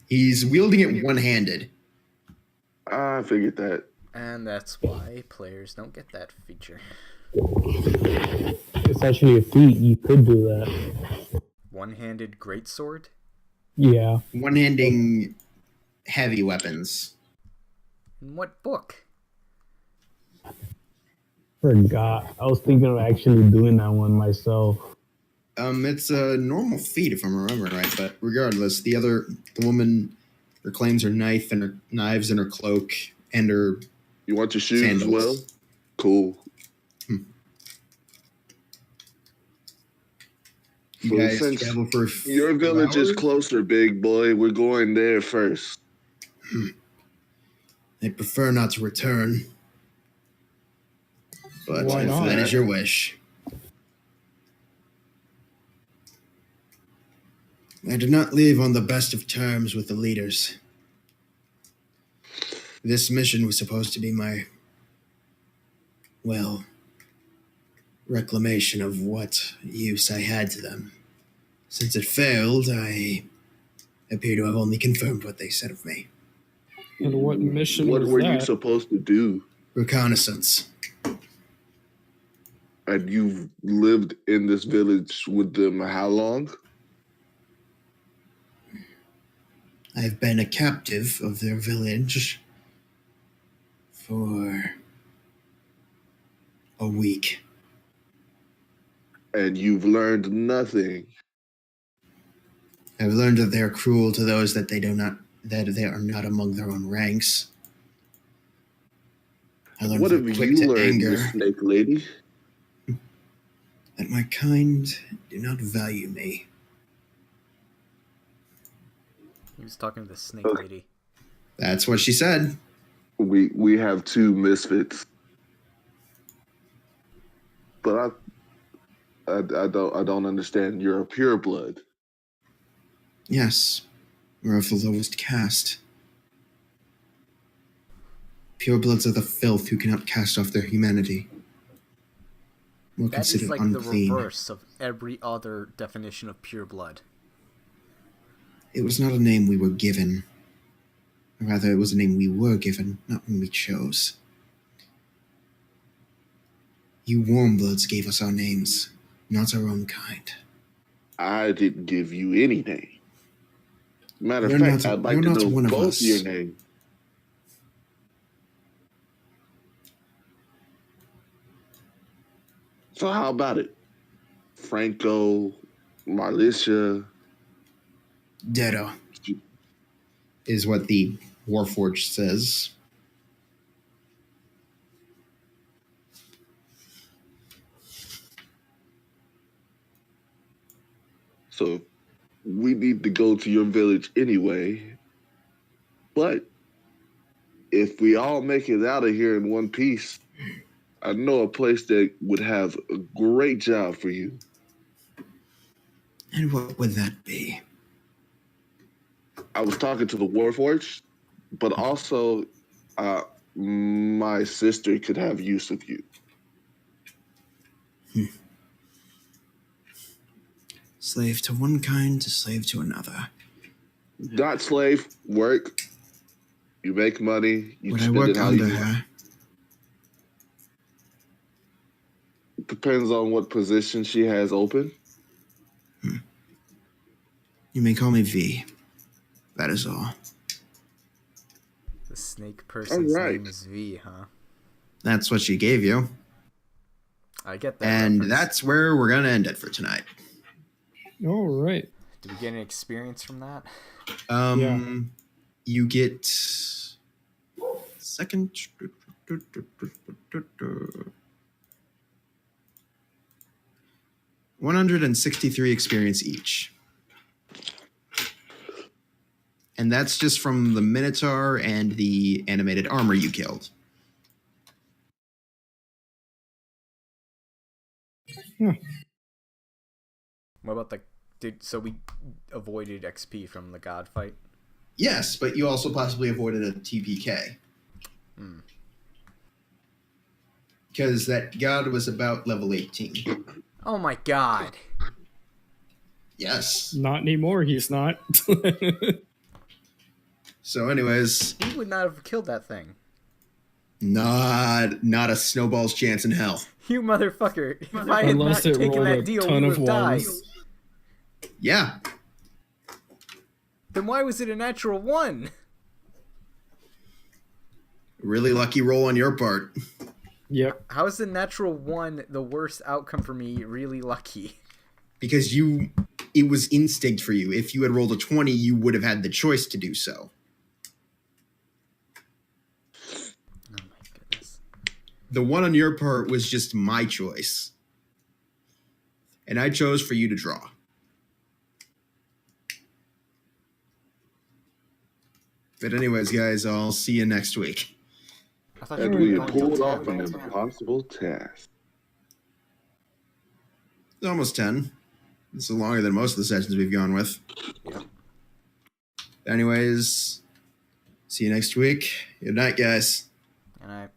He's wielding it one-handed. I figured that. And that's why players don't get that feature. It's actually a feat. You could do that. One-handed greatsword? Yeah. One-handing heavy weapons. In what book? Forgot. I was thinking of actually doing that one myself. It's a normal feat if I'm remembering right, but regardless, the woman reclaims her knives in her cloak and her You want your shoes sandals. as well? Cool. You So guys since travel for your village is closer, big boy, we're going there first. I prefer not to return, but Why if not? that is your wish. I did not leave on the best of terms with the leaders. This mission was supposed to be my, well, reclamation of what use I had to them. Since it failed, I appear to have only confirmed what they said of me. And what mission What was were you that? supposed to do? Reconnaissance. And you've lived in this village with them how long? I've been a captive of their village for a week. And you've learned nothing. I've learned that they are cruel to those that they are not among their own ranks. I learned What they're have quick you to learned, anger, you snake lady? that my kind do not value me. He was talking to the snake Okay. lady. That's what she said. We have two misfits. But I don't understand. You're a pureblood. Yes, we're of the lowest caste. Purebloods are the filth who cannot cast off their humanity. We're That is considered like unclean. the reverse of every other definition of pure blood. It was not a name we were given. Or rather, it was a name we were given, not one we chose. You warmbloods gave us our names, not our own kind. I didn't give you any name. Matter of You're fact, not- I'd like you're to not know one of both us. your names. So how about it? Franco, Marlicia. Ditto, is what the Warforged says. So we need to go to your village anyway. But if we all make it out of here in one piece, I know a place that would have a great job for you. And what would that be? I was talking to the Warforged, but also my sister could have use of you. Slave to one kind, slave to another. Not slave, work. You make money. You Would I spend work it how under you want. her? Depends on what position she has open. You may call me V. That is all. The snake person's Alright. name is V, huh? That's what she gave you. I get that. And reference. that's where we're going to end it for tonight. All right. Did we get any experience from that? You get second 163 experience each. And that's just from the Minotaur and the animated armor you killed. What about so we avoided XP from the god fight? Yes, but you also possibly avoided a TPK. Because that god was about level 18. Oh my god. Yes. Not anymore. He's not. So anyways, He would not have killed that thing. not a snowball's chance in hell. You motherfucker. If I had Unless not it taken rolled that a deal, ton we of would have died. ones. Yeah. Then why was it a natural 1? Really lucky roll on your part. Yep. How is the natural 1 the worst outcome for me? Really lucky. Because it was instinct for you. If you had rolled a 20, you would have had the choice to do so. Oh my goodness. The 1 on your part was just my choice. And I chose for you to draw. But anyways, guys, I'll see you next week. I thought you And were we going to pulled 10. off an impossible task. It's almost 10. This is longer than most of the sessions we've gone with. Yep. Anyways, see you next week. Good night, guys. And I